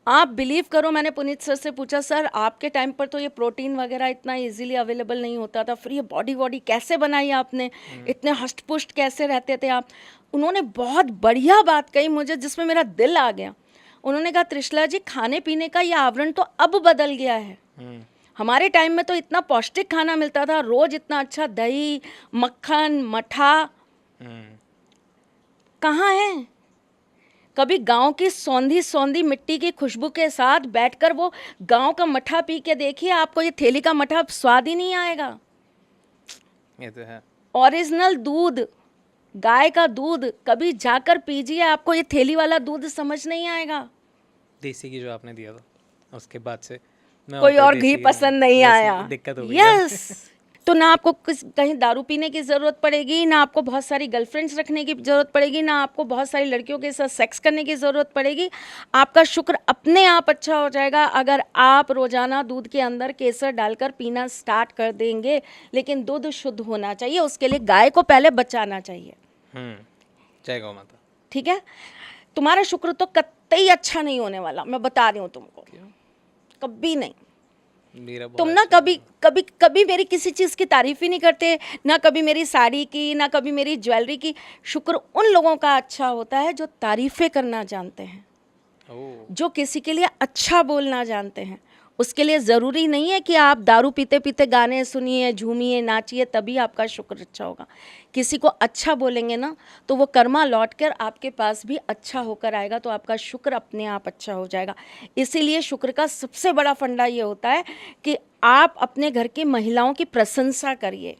आप बिलीव करो, मैंने पुनीत सर से पूछा, सर आपके टाइम पर तो ये प्रोटीन वगैरह इतना इजीली अवेलेबल नहीं होता था, फिर ये बॉडी कैसे बनाई आपने, इतने हष्ट पुष्ट कैसे रहते थे आप? उन्होंने बहुत बढ़िया बात कही मुझे, जिसमें मेरा दिल आ गया। उन्होंने कहा, त्रिशला जी, खाने पीने का ये आवरण तो अब बदल गया है। हमारे टाइम में तो इतना पौष्टिक खाना मिलता था, रोज इतना अच्छा दही, मक्खन, मठा कहाँ है? कभी गांव की सौंधी सौंधी मिट्टी की खुशबू के साथ बैठकर वो गांव का मठा पी के देखिए, आपको ये थैली का मठा स्वाद ही नहीं आएगा। ये तो है। ओरिजिनल दूध, गाय का दूध कभी जाकर पीजिए, आपको ये थैली वाला दूध समझ नहीं आएगा। देसी घी जो आपने दिया था उसके बाद से कोई और घी पसंद नहीं आया। दिक्कत हो गई। यस। तो ना आपको कहीं दारू पीने की ज़रूरत पड़ेगी, ना आपको बहुत सारी गर्लफ्रेंड्स रखने की ज़रूरत पड़ेगी, ना आपको बहुत सारी लड़कियों के साथ सेक्स करने की ज़रूरत पड़ेगी। आपका शुक्र अपने आप अच्छा हो जाएगा अगर आप रोज़ाना दूध के अंदर केसर डालकर पीना स्टार्ट कर देंगे। लेकिन दूध शुद्ध होना चाहिए, उसके लिए गाय को पहले बचाना चाहिए। जय गौ माता। ठीक है, तुम्हारा शुक्र तो कतई अच्छा नहीं होने वाला, मैं बता रही हूँ तुमको, कभी नहीं। तुम ना कभी मेरी किसी चीज़ की तारीफ ही नहीं करते, ना कभी मेरी साड़ी की, ना कभी मेरी ज्वेलरी की। शुक्र उन लोगों का अच्छा होता है जो तारीफ़ें करना जानते हैं, जो किसी के लिए अच्छा बोलना जानते हैं। उसके लिए ज़रूरी नहीं है कि आप दारू पीते पीते गाने सुनिए, झूमिए, नाचिए, तभी आपका शुक्र अच्छा होगा। किसी को अच्छा बोलेंगे ना तो वो कर्मा लौट कर आपके पास भी अच्छा होकर आएगा, तो आपका शुक्र अपने आप अच्छा हो जाएगा। इसीलिए शुक्र का सबसे बड़ा फंडा ये होता है कि आप अपने घर की महिलाओं की प्रशंसा करिए।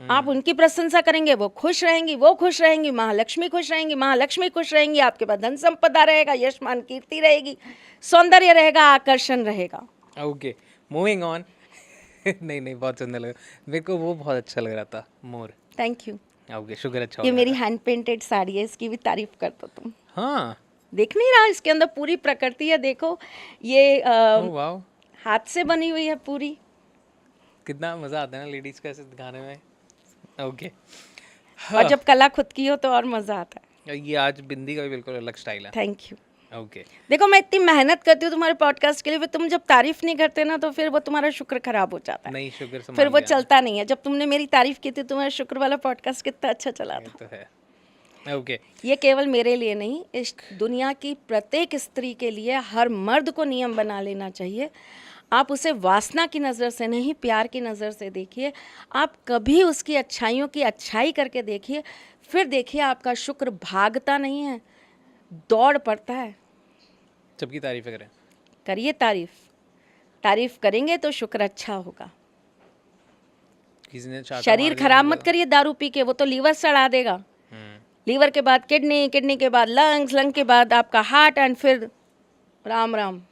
आप उनकी प्रशंसा करेंगे, वो खुश रहेंगी, वो खुश रहेंगी, महालक्ष्मी खुश रहेंगी, महालक्ष्मी खुश रहेंगी, आपके पास धन संपदा रहेगा, यश मान कीर्ति रहेगी, सौंदर्य रहेगा, आकर्षण रहेगा। Okay, moving on. नहीं नहीं, बहुत सुंदर लगा मेरे को, वो बहुत अच्छा लग रहा था, मोर। Thank you. ओके, शुक्र अच्छा ये हो मेरी गया। हैंड पेंटेड साड़ी है, इसकी भी तारीफ कर दो तुम। हाँ, देख नहीं रहा, इसके अंदर पूरी प्रकृति है, देखो ये ओह वाओ, हाथ से बनी हुई है पूरी। कितना मज़ा आता है ना लेडीज़ का ऐसे दिखाने में। ओके, और जब कला खुद की हो तो और मज़ा आता है। ये आज बिंदी का भी बिल्कुल अलग स्टाइल है। Thank you. ओके, देखो मैं इतनी मेहनत करती हूँ तुम्हारे पॉडकास्ट के लिए, फिर तुम जब तारीफ नहीं करते ना तो फिर वो तुम्हारा शुक्र खराब हो जाता है, नहीं शुक्र से फिर मान वो लिया चलता नहीं है। जब तुमने मेरी तारीफ की थी, तुम्हारा शुक्र वाला पॉडकास्ट कितना अच्छा चला ये था। तो है। ओके, ये केवल मेरे लिए नहीं, इस दुनिया की प्रत्येक स्त्री के लिए, हर मर्द को नियम बना लेना चाहिए। आप उसे वासना की नज़र से नहीं, प्यार की नज़र से देखिए। आप कभी उसकी अच्छाइयों की अच्छाई करके देखिए, फिर देखिए आपका शुक्र भागता नहीं है, दौड़ पड़ता है। सबकी तारीफें करें। करिए तारीफ, तारीफ करेंगे तो शुक्र अच्छा होगा। किसी ने छाता शरीर मार दिया खराब तो- मत करिए दारू पी के, वो तो लीवर सड़ा देगा। लीवर के बाद किडनी, किडनी के बाद लंग्स, लंग के बाद आपका हार्ट, एंड फिर राम राम।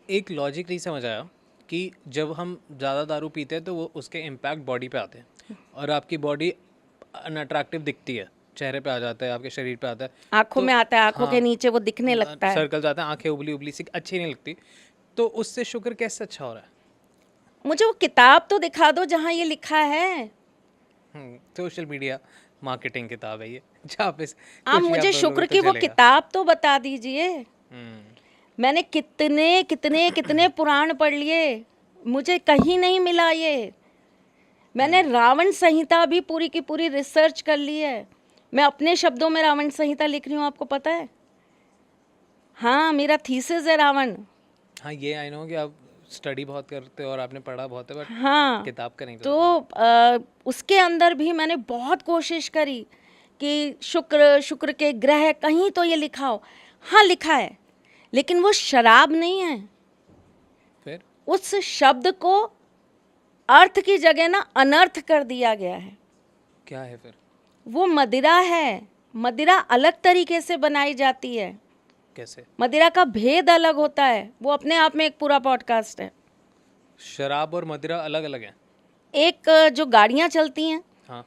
एक लॉजिक नहीं समझ आया कि जब हम ज़्यादा दारू पीते हैं तो वो उसके इम्पैक्ट बॉडी पे आते हैं और आपकी बॉडी अनअट्रैक्टिव दिखती है, चेहरे पे आ जाता है, आपके शरीर पे आता है, आंखों में आता है, आंखों के नीचे वो दिखने लगता है। सर्कल्स आते हैं, आंखें उबली उबली सी अच्छी नहीं लगती, तो उससे शुक्र कैसे अच्छा हो रहा है? मुझे वो किताब तो दिखा दो जहाँ ये लिखा है। सोशल मीडिया मार्केटिंग किताब है ये, जहाँ पे आप मुझे शुक्र की वो किताब तो बता दीजिए। मैंने कितने कितने कितने पुराण पढ़ लिए, मुझे कहीं नहीं मिला ये। मैंने रावण संहिता भी पूरी की पूरी रिसर्च कर ली है। मैं अपने शब्दों में रावण संहिता लिख रही हूँ, आपको पता है? हाँ, मेरा थीसिस है रावण। हाँ, ये आई नो कि आप स्टडी बहुत करते हो और आपने पढ़ा बहुत है, बट हाँ, किताब का नहीं पता। तो उसके अंदर भी मैंने बहुत कोशिश करी कि शुक्र, शुक्र के ग्रह कहीं तो ये लिखा हो। हाँ लिखा है, लेकिन वो शराब नहीं है। फिर उस शब्द को अर्थ की जगह ना अनर्थ कर दिया गया है। क्या है फिर? वो मदिरा है। मदिरा अलग तरीके से बनाई जाती है, कैसे? मदिरा का भेद अलग होता है, वो अपने आप में एक पूरा पॉडकास्ट है। शराब और मदिरा अलग अलग है? एक जो गाड़ियाँ चलती हैं, हाँ।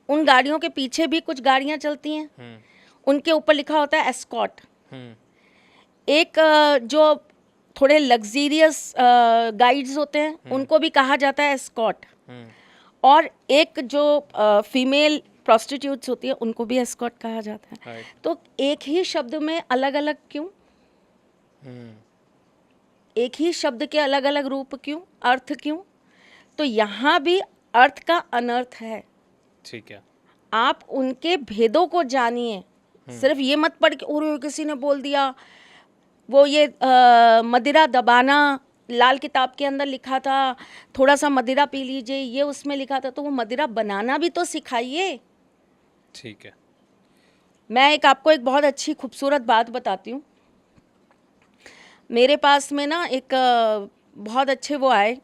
उन गाड़ियों के पीछे भी कुछ गाड़ियाँ चलती हैं, उनके ऊपर लिखा होता है एस्कॉर्ट। एक जो थोड़े लग्जीरियस गाइड्स होते हैं, उनको भी कहा जाता है एस्कॉर्ट। और एक जो फीमेल प्रोस्टिट्यूट्स होती है, उनको भी एस्कॉर्ट कहा जाता है। तो एक ही शब्द में अलग अलग क्यों? एक ही शब्द के अलग अलग रूप क्यों, अर्थ क्यों? तो यहाँ भी अर्थ का अनर्थ है। ठीक है। आप उनके भेदों को जानिए, सिर्फ ये मत पढ़ के और किसी ने बोल दिया वो ये मदिरा दबाना लाल किताब के अंदर लिखा था, थोड़ा सा मदिरा पी लीजिए, ये उसमें लिखा था, तो वो मदिरा बनाना भी तो सिखाइए। ठीक है। मैं आपको एक बहुत अच्छी खूबसूरत बात बताती हूँ। मेरे पास में ना एक बहुत अच्छे वो आए,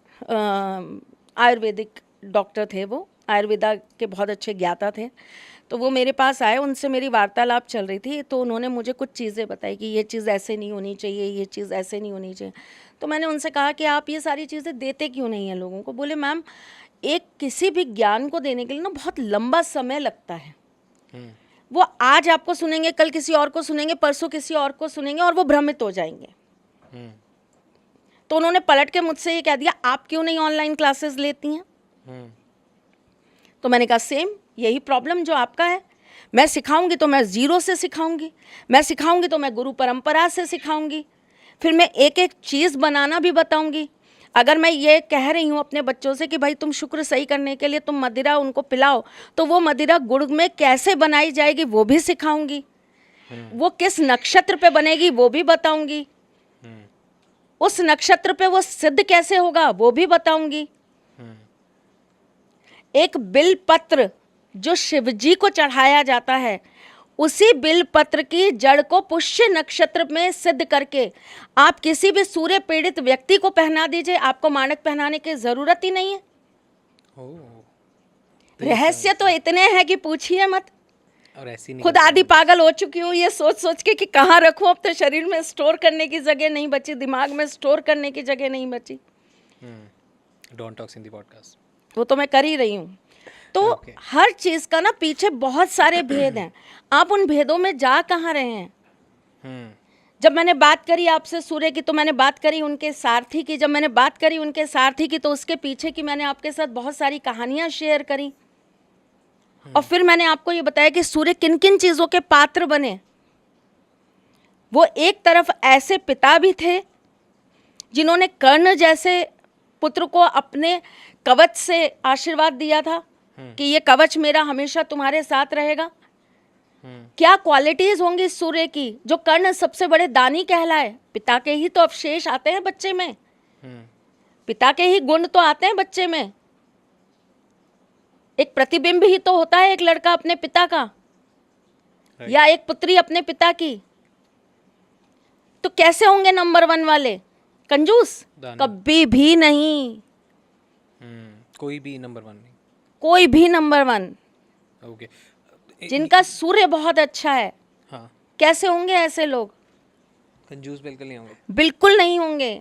आयुर्वेदिक डॉक्टर थे, वो आयुर्वेदा के बहुत अच्छे ज्ञाता थे। तो वो मेरे पास आए, उनसे मेरी वार्तालाप चल रही थी, तो उन्होंने मुझे कुछ चीज़ें बताई कि ये चीज़ ऐसे नहीं होनी चाहिए, ये चीज़ ऐसे नहीं होनी चाहिए। तो मैंने उनसे कहा कि आप ये सारी चीज़ें देते क्यों नहीं हैं लोगों को? बोले मैम, एक किसी भी ज्ञान को देने के लिए ना बहुत लंबा समय लगता है। वो आज आपको सुनेंगे, कल किसी और को सुनेंगे, परसों किसी और को सुनेंगे, और वो भ्रमित हो जाएंगे। तो उन्होंने पलट के मुझसे ये कह दिया, आप क्यों नहीं ऑनलाइन क्लासेस लेती हैं? तो मैंने कहा सेम यही प्रॉब्लम जो आपका है। मैं सिखाऊंगी तो मैं ज़ीरो से सिखाऊंगी, मैं सिखाऊंगी तो मैं गुरु परंपरा से सिखाऊंगी, फिर मैं एक एक चीज़ बनाना भी बताऊंगी। अगर मैं ये कह रही हूँ अपने बच्चों से कि भाई तुम शुक्र सही करने के लिए तुम मदिरा उनको पिलाओ, तो वो मदिरा गुड़ में कैसे बनाई जाएगी वो भी सिखाऊंगी, वो किस नक्षत्र पे बनेगी वो भी बताऊंगी, उस नक्षत्र पे वो सिद्ध कैसे होगा वो भी बताऊंगी। एक बिल पत्र जो शिव जी को चढ़ाया जाता है, उसी बिल पत्र की जड़ को पुष्य नक्षत्र में सिद्ध करके आप किसी भी सूर्य पीड़ित व्यक्ति को पहना दीजिए, आपको मानक पहनाने की जरूरत ही नहीं है। रहस्य तो इतने हैं कि पूछिए मत। और ऐसी नहीं खुद आधी पागल हो चुकी हूँ ये सोच सोच के कि कहाँ रखूं, अब तो शरीर में स्टोर करने की जगह नहीं बची, दिमाग में स्टोर करने की जगह नहीं बची। Don't talks in the podcast. वो तो मैं कर ही रही हूँ। तो हर चीज का ना पीछे बहुत सारे भेद हैं, आप उन भेदों में जा कहाँ रहे हैं। जब मैंने बात करी आपसे सूर्य की, तो मैंने बात करी उनके सारथी की। जब मैंने बात करी उनके सारथी की, तो उसके पीछे की मैंने आपके साथ बहुत सारी कहानियां शेयर करी। और फिर मैंने आपको ये बताया कि सूर्य किन किन चीजों के पात्र बने। वो एक तरफ ऐसे पिता भी थे जिन्होंने कर्ण जैसे पुत्र को अपने कवच से आशीर्वाद दिया था कि ये कवच मेरा हमेशा तुम्हारे साथ रहेगा। क्या क्वालिटीज होंगी सूर्य की जो कर्ण सबसे बड़े दानी कहलाए। पिता के ही तो अवशेष आते हैं बच्चे में, पिता के ही गुण तो आते हैं बच्चे में। एक प्रतिबिंब ही तो होता है एक लड़का अपने पिता का, या एक पुत्री अपने पिता की। तो कैसे होंगे नंबर 1 वाले? कंजूस कभी भी नहीं। कोई भी नंबर 1 नहीं, कोई भी नंबर 1। ओके। जिनका सूर्य बहुत अच्छा है, हाँ, कैसे होंगे ऐसे लोग? कंजूस बिल्कुल नहीं होंगे। बिल्कुल नहीं होंगे।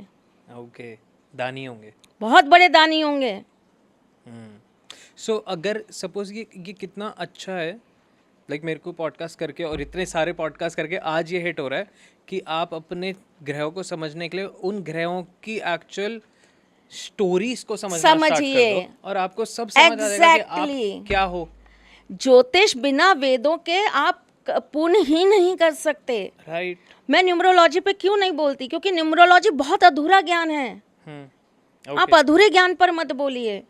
ओके, दानी होंगे, बहुत बड़े दानी होंगे। सो अगर सपोज ये कितना अच्छा है, लाइक मेरे को पॉडकास्ट करके और इतने सारे पॉडकास्ट करके आज ये हिट हो रहा है कि आप अपने ग्रहों को समझने के लिए उन ग्रहों की एक्चुअल स्टोरीज को समझना स्टार्ट कर समझिए। दो और आपको सब समझ आ जाएगा कि Exactly. आप क्या हो। ज्योतिष बिना वेदों के आप पूर्ण ही नहीं कर सकते। राइट। मैं न्यूमरोलॉजी पे क्यों नहीं बोलती, क्योंकि न्यूमरोलॉजी बहुत अधूरा ज्ञान है। आप अधूरे ज्ञान पर मत बोलिए।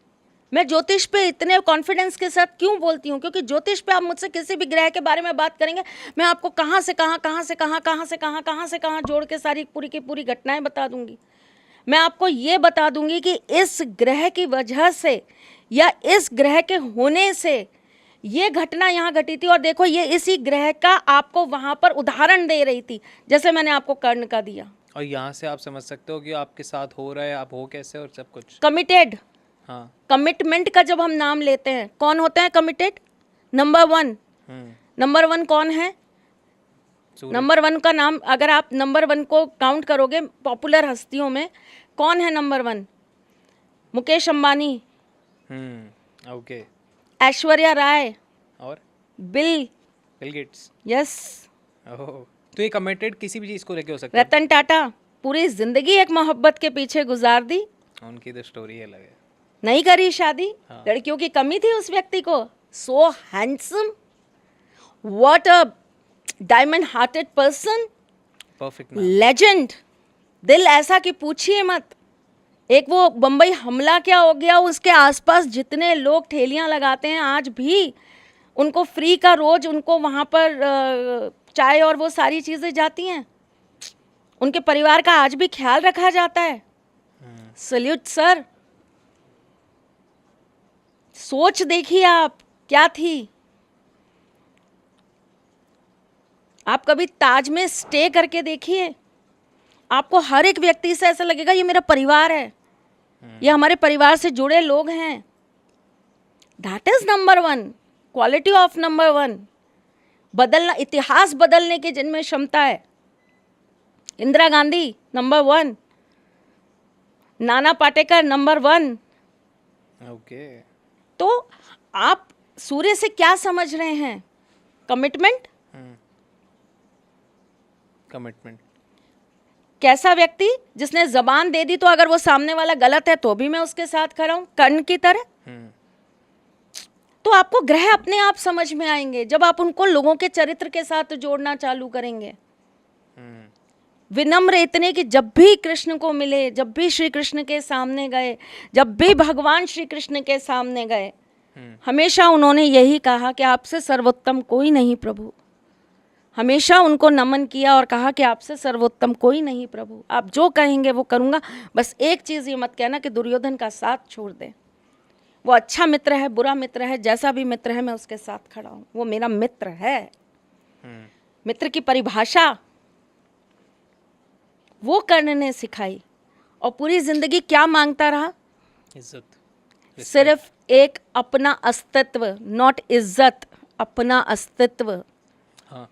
मैं ज्योतिष पे इतने कॉन्फिडेंस के साथ क्यों बोलती हूँ, क्योंकि ज्योतिष पे आप मुझसे किसी भी ग्रह के बारे में बात करेंगे, मैं आपको कहाँ से कहाँ, कहाँ से कहाँ, कहाँ से कहाँ, कहाँ से कहाँ जोड़ के सारी पूरी की पूरी घटनाएं बता दूंगी। मैं आपको ये बता दूंगी कि इस ग्रह की वजह से या इस ग्रह के होने से ये घटना यहाँ घटी थी, और देखो ये इसी ग्रह का आपको वहाँ पर उदाहरण दे रही थी, जैसे मैंने आपको कर्ण का दिया। और यहाँ से आप समझ सकते हो कि आपके साथ हो रहा है, आप हो कैसे और सब कुछ। कमिटेड। हाँ। कमिटमेंट का जब हम नाम लेते हैं, कौन होते हैं कमिटेड? नंबर 1। नंबर 1 कौन है? नंबर 1 का नाम, अगर आप नंबर 1 को काउंट करोगे पॉपुलर हस्तियों में, कौन है नंबर 1? मुकेश अंबानी, ओके। ऐश्वर्या राय और बिल गेट्स। यस, ओह, तो ये कमिटेड किसी भी चीज को लेके हो सकता है। रतन टाटा पूरी जिंदगी एक मोहब्बत के पीछे गुजार दी, उनकी तो स्टोरी अलग है। नहीं करी शादी। हाँ। लड़कियों की कमी थी उस व्यक्ति को। सो handsome, what a diamond hearted person, perfect. Legend. दिल ऐसा कि पूछिए मत। एक वो बम्बई हमला क्या हो गया, उसके आसपास जितने लोग ठेलियां लगाते हैं आज भी उनको फ्री का रोज उनको वहाँ पर चाय और वो सारी चीज़ें जाती हैं, उनके परिवार का आज भी ख्याल रखा जाता है। Salute sir. सोच देखिए आप क्या थी। आप कभी ताज में स्टे करके देखिए, आपको हर एक व्यक्ति से ऐसा लगेगा ये मेरा परिवार है, ये हमारे परिवार से जुड़े लोग हैं। That is number 1, quality of number 1। बदलना, इतिहास बदलने की जिनमें क्षमता है। Indira Gandhi number 1, Nana Patekar number 1। Okay. तो आप सूर्य से क्या समझ रहे हैं? कमिटमेंट। कमिटमेंट। कैसा व्यक्ति जिसने जबान दे दी, तो अगर वो सामने वाला गलत है तो भी मैं उसके साथ खड़ा हूं, कर्ण की तरह। तो आपको ग्रह अपने आप समझ में आएंगे जब आप उनको लोगों के चरित्र के साथ जोड़ना चालू करेंगे। विनम्र इतने कि जब भी कृष्ण को मिले, जब भी श्री कृष्ण के सामने गए, जब भी भगवान श्री कृष्ण के सामने गए, हमेशा उन्होंने यही कहा कि आपसे सर्वोत्तम कोई नहीं प्रभु, हमेशा उनको नमन किया और कहा कि आपसे सर्वोत्तम कोई नहीं प्रभु, आप जो कहेंगे वो करूँगा। बस एक चीज़ ये मत कहना कि दुर्योधन का साथ छोड़ दे। वो अच्छा मित्र है, बुरा मित्र है, जैसा भी मित्र है मैं उसके साथ खड़ा हूँ, वो मेरा मित्र है। मित्र की परिभाषा वो कर्ण ने सिखाई और पूरी जिंदगी क्या मांगता रहा? इज्जत। सिर्फ एक अपना अस्तित्व, नॉट इज्जत, अपना अस्तित्व। हाँ।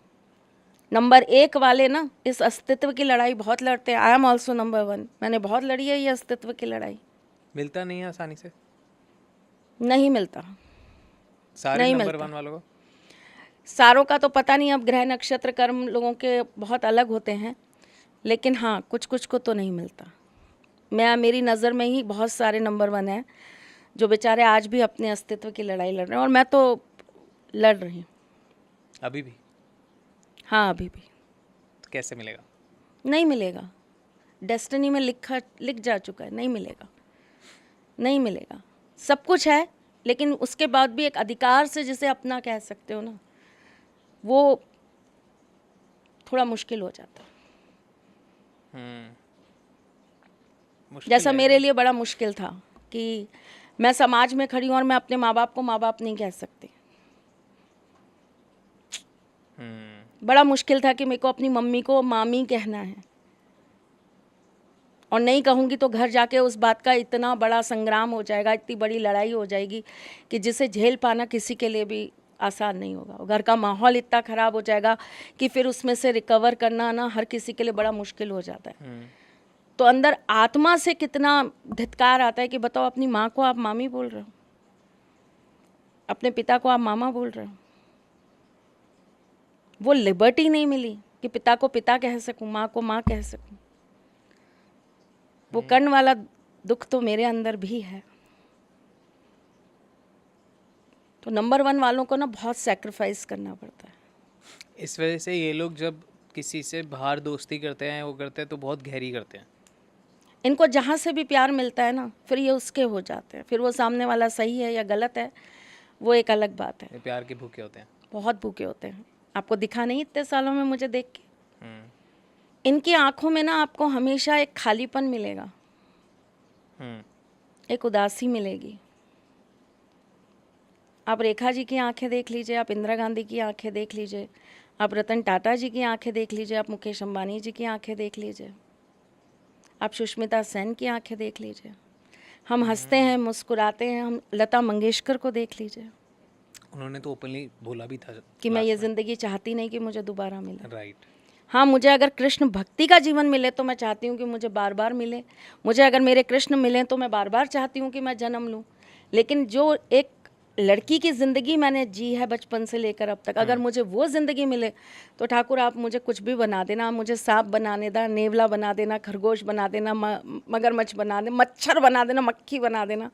नंबर 1 वाले ना इस अस्तित्व की लड़ाई बहुत लड़ते हैं। आई एम ऑल्सो नंबर 1, मैंने बहुत लड़ी है ये अस्तित्व की लड़ाई। मिलता नहीं है आसानी से, नहीं मिलता। सारे नहीं नंबर मिलता। 1 वालों को। सारों का तो पता नहीं, अब ग्रह नक्षत्र कर्म लोगों के बहुत अलग होते हैं, लेकिन हाँ कुछ कुछ को तो नहीं मिलता। मेरी नज़र में ही बहुत सारे नंबर 1 हैं जो बेचारे आज भी अपने अस्तित्व की लड़ाई लड़ रहे हैं, और मैं तो लड़ रही हूँ अभी भी। हाँ अभी भी। तो कैसे मिलेगा? नहीं मिलेगा, डेस्टिनी में लिख जा चुका है, नहीं मिलेगा, नहीं मिलेगा। सब कुछ है लेकिन उसके बाद भी एक अधिकार से जिसे अपना कह सकते हो ना, वो थोड़ा मुश्किल हो जाता है। मुश्किल जैसा है। मेरे लिए बड़ा मुश्किल था कि मैं समाज में खड़ी हूँ और मैं अपने माँ बाप को माँ बाप नहीं कह सकती। बड़ा मुश्किल था कि मेरे को अपनी मम्मी को मामी कहना है, और नहीं कहूँगी तो घर जाके उस बात का इतना बड़ा संग्राम हो जाएगा, इतनी बड़ी लड़ाई हो जाएगी कि जिसे झेल पाना किसी के लिए भी आसान नहीं होगा। घर का माहौल इतना ख़राब हो जाएगा कि फिर उसमें से रिकवर करना ना हर किसी के लिए बड़ा मुश्किल हो जाता है। तो अंदर आत्मा से कितना धिक्कार आता है कि बताओ, अपनी माँ को आप मामी बोल रहे हो, अपने पिता को आप मामा बोल रहे हो। वो लिबर्टी नहीं मिली कि पिता को पिता कह सकूं, माँ को माँ कह सकूं। वो कर्ण वाला दुख तो मेरे अंदर भी है। तो नंबर 1 वालों को ना बहुत सैक्रिफाइस करना पड़ता है। इस वजह से ये लोग जब किसी से बाहर दोस्ती करते हैं, वो करते हैं तो बहुत गहरी करते हैं। इनको जहाँ से भी प्यार मिलता है ना, फिर ये उसके हो जाते हैं। फिर वो सामने वाला सही है या गलत है वो एक अलग बात है। ये प्यार के भूखे होते हैं। बहुत भूखे होते हैं। आपको दिखा नहीं इतने सालों में मुझे देख के। इनकी आंखों में ना आपको हमेशा एक खालीपन मिलेगा, एक उदासी मिलेगी। आप रेखा जी की आंखें देख लीजिए, आप इंदिरा गांधी की आंखें देख लीजिए, आप रतन टाटा जी की आंखें देख लीजिए, आप मुकेश अंबानी जी की आंखें देख लीजिए, आप सुष्मिता सेन की आंखें देख लीजिए। हम हंसते हैं, मुस्कुराते हैं। हम लता मंगेशकर को देख लीजिए, उन्होंने तो ओपनली बोला भी था कि मैं ये ज़िंदगी चाहती नहीं कि मुझे दोबारा मिले। राइट। हाँ, मुझे अगर कृष्ण भक्ति का जीवन मिले तो मैं चाहती हूँ कि मुझे बार बार मिले। मुझे अगर मेरे कृष्ण मिलें तो मैं बार बार चाहती हूँ कि मैं जन्म लूँ। लेकिन जो एक लड़की की ज़िंदगी मैंने जी है बचपन से लेकर अब तक, अगर मुझे वो ज़िंदगी मिले तो ठाकुर आप मुझे कुछ भी बना देना। मुझे सांप बना देना, नेवला बना देना, खरगोश बना देना, मगरमच्छ बना देना, मच्छर बना देना, मक्खी बना देना।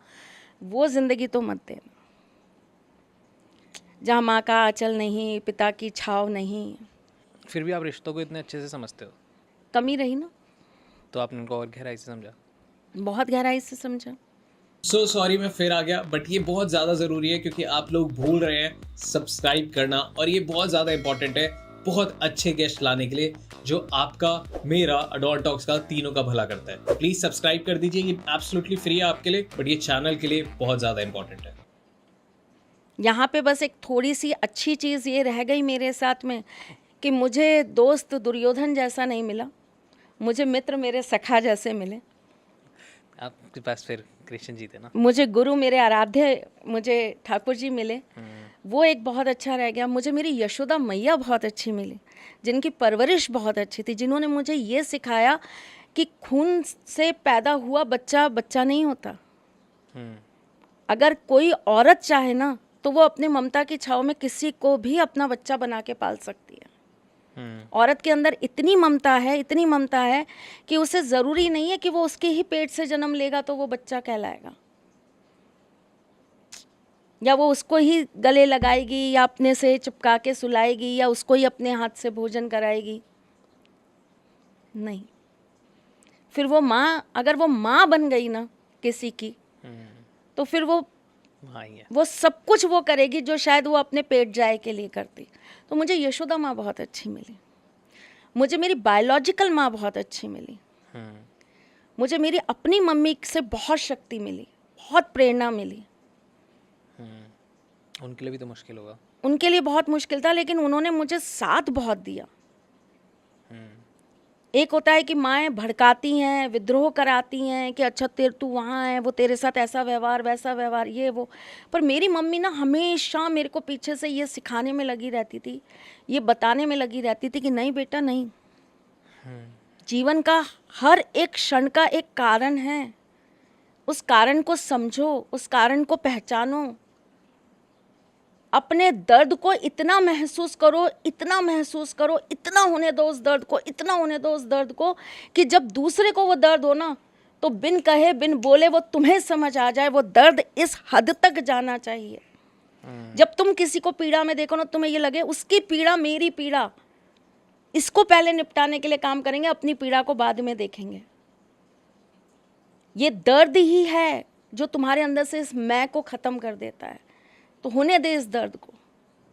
वो ज़िंदगी तो मत देना जहाँ माँ का आंचल नहीं, पिता की छाव नहीं। फिर भी आप रिश्तों को इतने अच्छे से समझते हो, कमी रही ना, तो आपने उनको और गहराई से समझा। बहुत गहराई से समझा। सो सॉरी मैं फिर आ गया, बट ये बहुत ज़्यादा ज़रूरी है क्योंकि आप लोग भूल रहे हैं सब्सक्राइब करना, और ये बहुत ज़्यादा इंपॉर्टेंट है बहुत अच्छे गेस्ट लाने के लिए जो आपका, मेरा, अडॉल टॉक्स का, तीनों का भला करता है। प्लीज़ सब्सक्राइब कर दीजिए, ये एब्सोल्युटली फ्री है आपके लिए, बट ये चैनल के लिए बहुत ज़्यादा इंपॉर्टेंट है। यहाँ पे बस एक थोड़ी सी अच्छी चीज़ ये रह गई मेरे साथ में कि मुझे दोस्त दुर्योधन जैसा नहीं मिला, मुझे मित्र मेरे सखा जैसे मिले। आपके पास फिर कृष्ण जी थे ना। मुझे गुरु मेरे आराध्य, मुझे ठाकुर जी मिले, वो एक बहुत अच्छा रह गया। मुझे मेरी यशोदा मैया बहुत अच्छी मिली, जिनकी परवरिश बहुत अच्छी थी, जिन्होंने मुझे ये सिखाया कि खून से पैदा हुआ बच्चा बच्चा नहीं होता। अगर कोई औरत चाहे ना तो वो अपने ममता की छाव में किसी को भी अपना बच्चा बना के पाल सकती है। औरत के अंदर इतनी ममता है, इतनी ममता है कि उसे ज़रूरी नहीं है कि वो उसके ही पेट से जन्म लेगा तो वो बच्चा कहलाएगा, या वो उसको ही गले लगाएगी, या अपने से चिपका के सुलाएगी, या उसको ही अपने हाथ से भोजन कराएगी। नहीं, फिर वो माँ, अगर वो माँ बन गई ना किसी की, तो फिर वो हाँ ही है। वो सब कुछ वो करेगी जो शायद वो अपने पेट जाए के लिए करती। तो मुझे यशोदा माँ बहुत अच्छी मिली, मुझे मेरी बायोलॉजिकल माँ बहुत अच्छी मिली, मुझे मेरी अपनी मम्मी से बहुत शक्ति मिली, बहुत प्रेरणा मिली। उनके लिए भी तो मुश्किल होगा। उनके लिए बहुत मुश्किल था, लेकिन उन्होंने मुझे साथ बहुत दिया। एक होता है कि माएँ भड़काती हैं, विद्रोह कराती हैं कि अच्छा तू वहाँ है, वो तेरे साथ ऐसा व्यवहार वैसा व्यवहार ये वो। पर मेरी मम्मी ना हमेशा मेरे को पीछे से ये सिखाने में लगी रहती थी, ये बताने में लगी रहती थी कि नहीं बेटा नहीं, जीवन का हर एक क्षण का एक कारण है, उस कारण को समझो, उस कारण को पहचानो, अपने दर्द को इतना महसूस करो, इतना महसूस करो, इतना होने दो उस दर्द को, इतना होने दो उस दर्द को कि जब दूसरे को वो दर्द हो ना तो बिन कहे बिन बोले वो तुम्हें समझ आ जाए। वो दर्द इस हद तक जाना चाहिए, जब तुम किसी को पीड़ा में देखो ना तुम्हें ये लगे उसकी पीड़ा मेरी पीड़ा, इसको पहले निपटाने के लिए काम करेंगे, अपनी पीड़ा को बाद में देखेंगे। ये दर्द ही है जो तुम्हारे अंदर से इस मैं को ख़त्म कर देता है। तो होने दे इस दर्द को,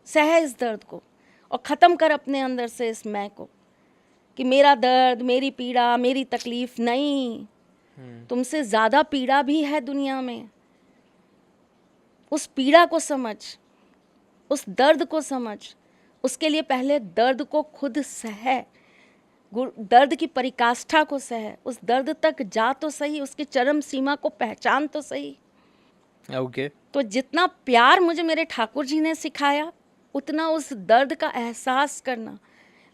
सह इस दर्द को और ख़त्म कर अपने अंदर से इस मैं को कि मेरा दर्द, मेरी पीड़ा, मेरी तकलीफ़ नहीं, तुमसे ज़्यादा पीड़ा भी है दुनिया में। उस पीड़ा को समझ, उस दर्द को समझ, उसके लिए पहले दर्द को खुद सह, दर्द की परिकाष्ठा को सह, उस दर्द तक जा तो सही, उसकी चरम सीमा को पहचान तो सही। ओके। तो जितना प्यार मुझे मेरे ठाकुर जी ने सिखाया, उतना उस दर्द का एहसास करना,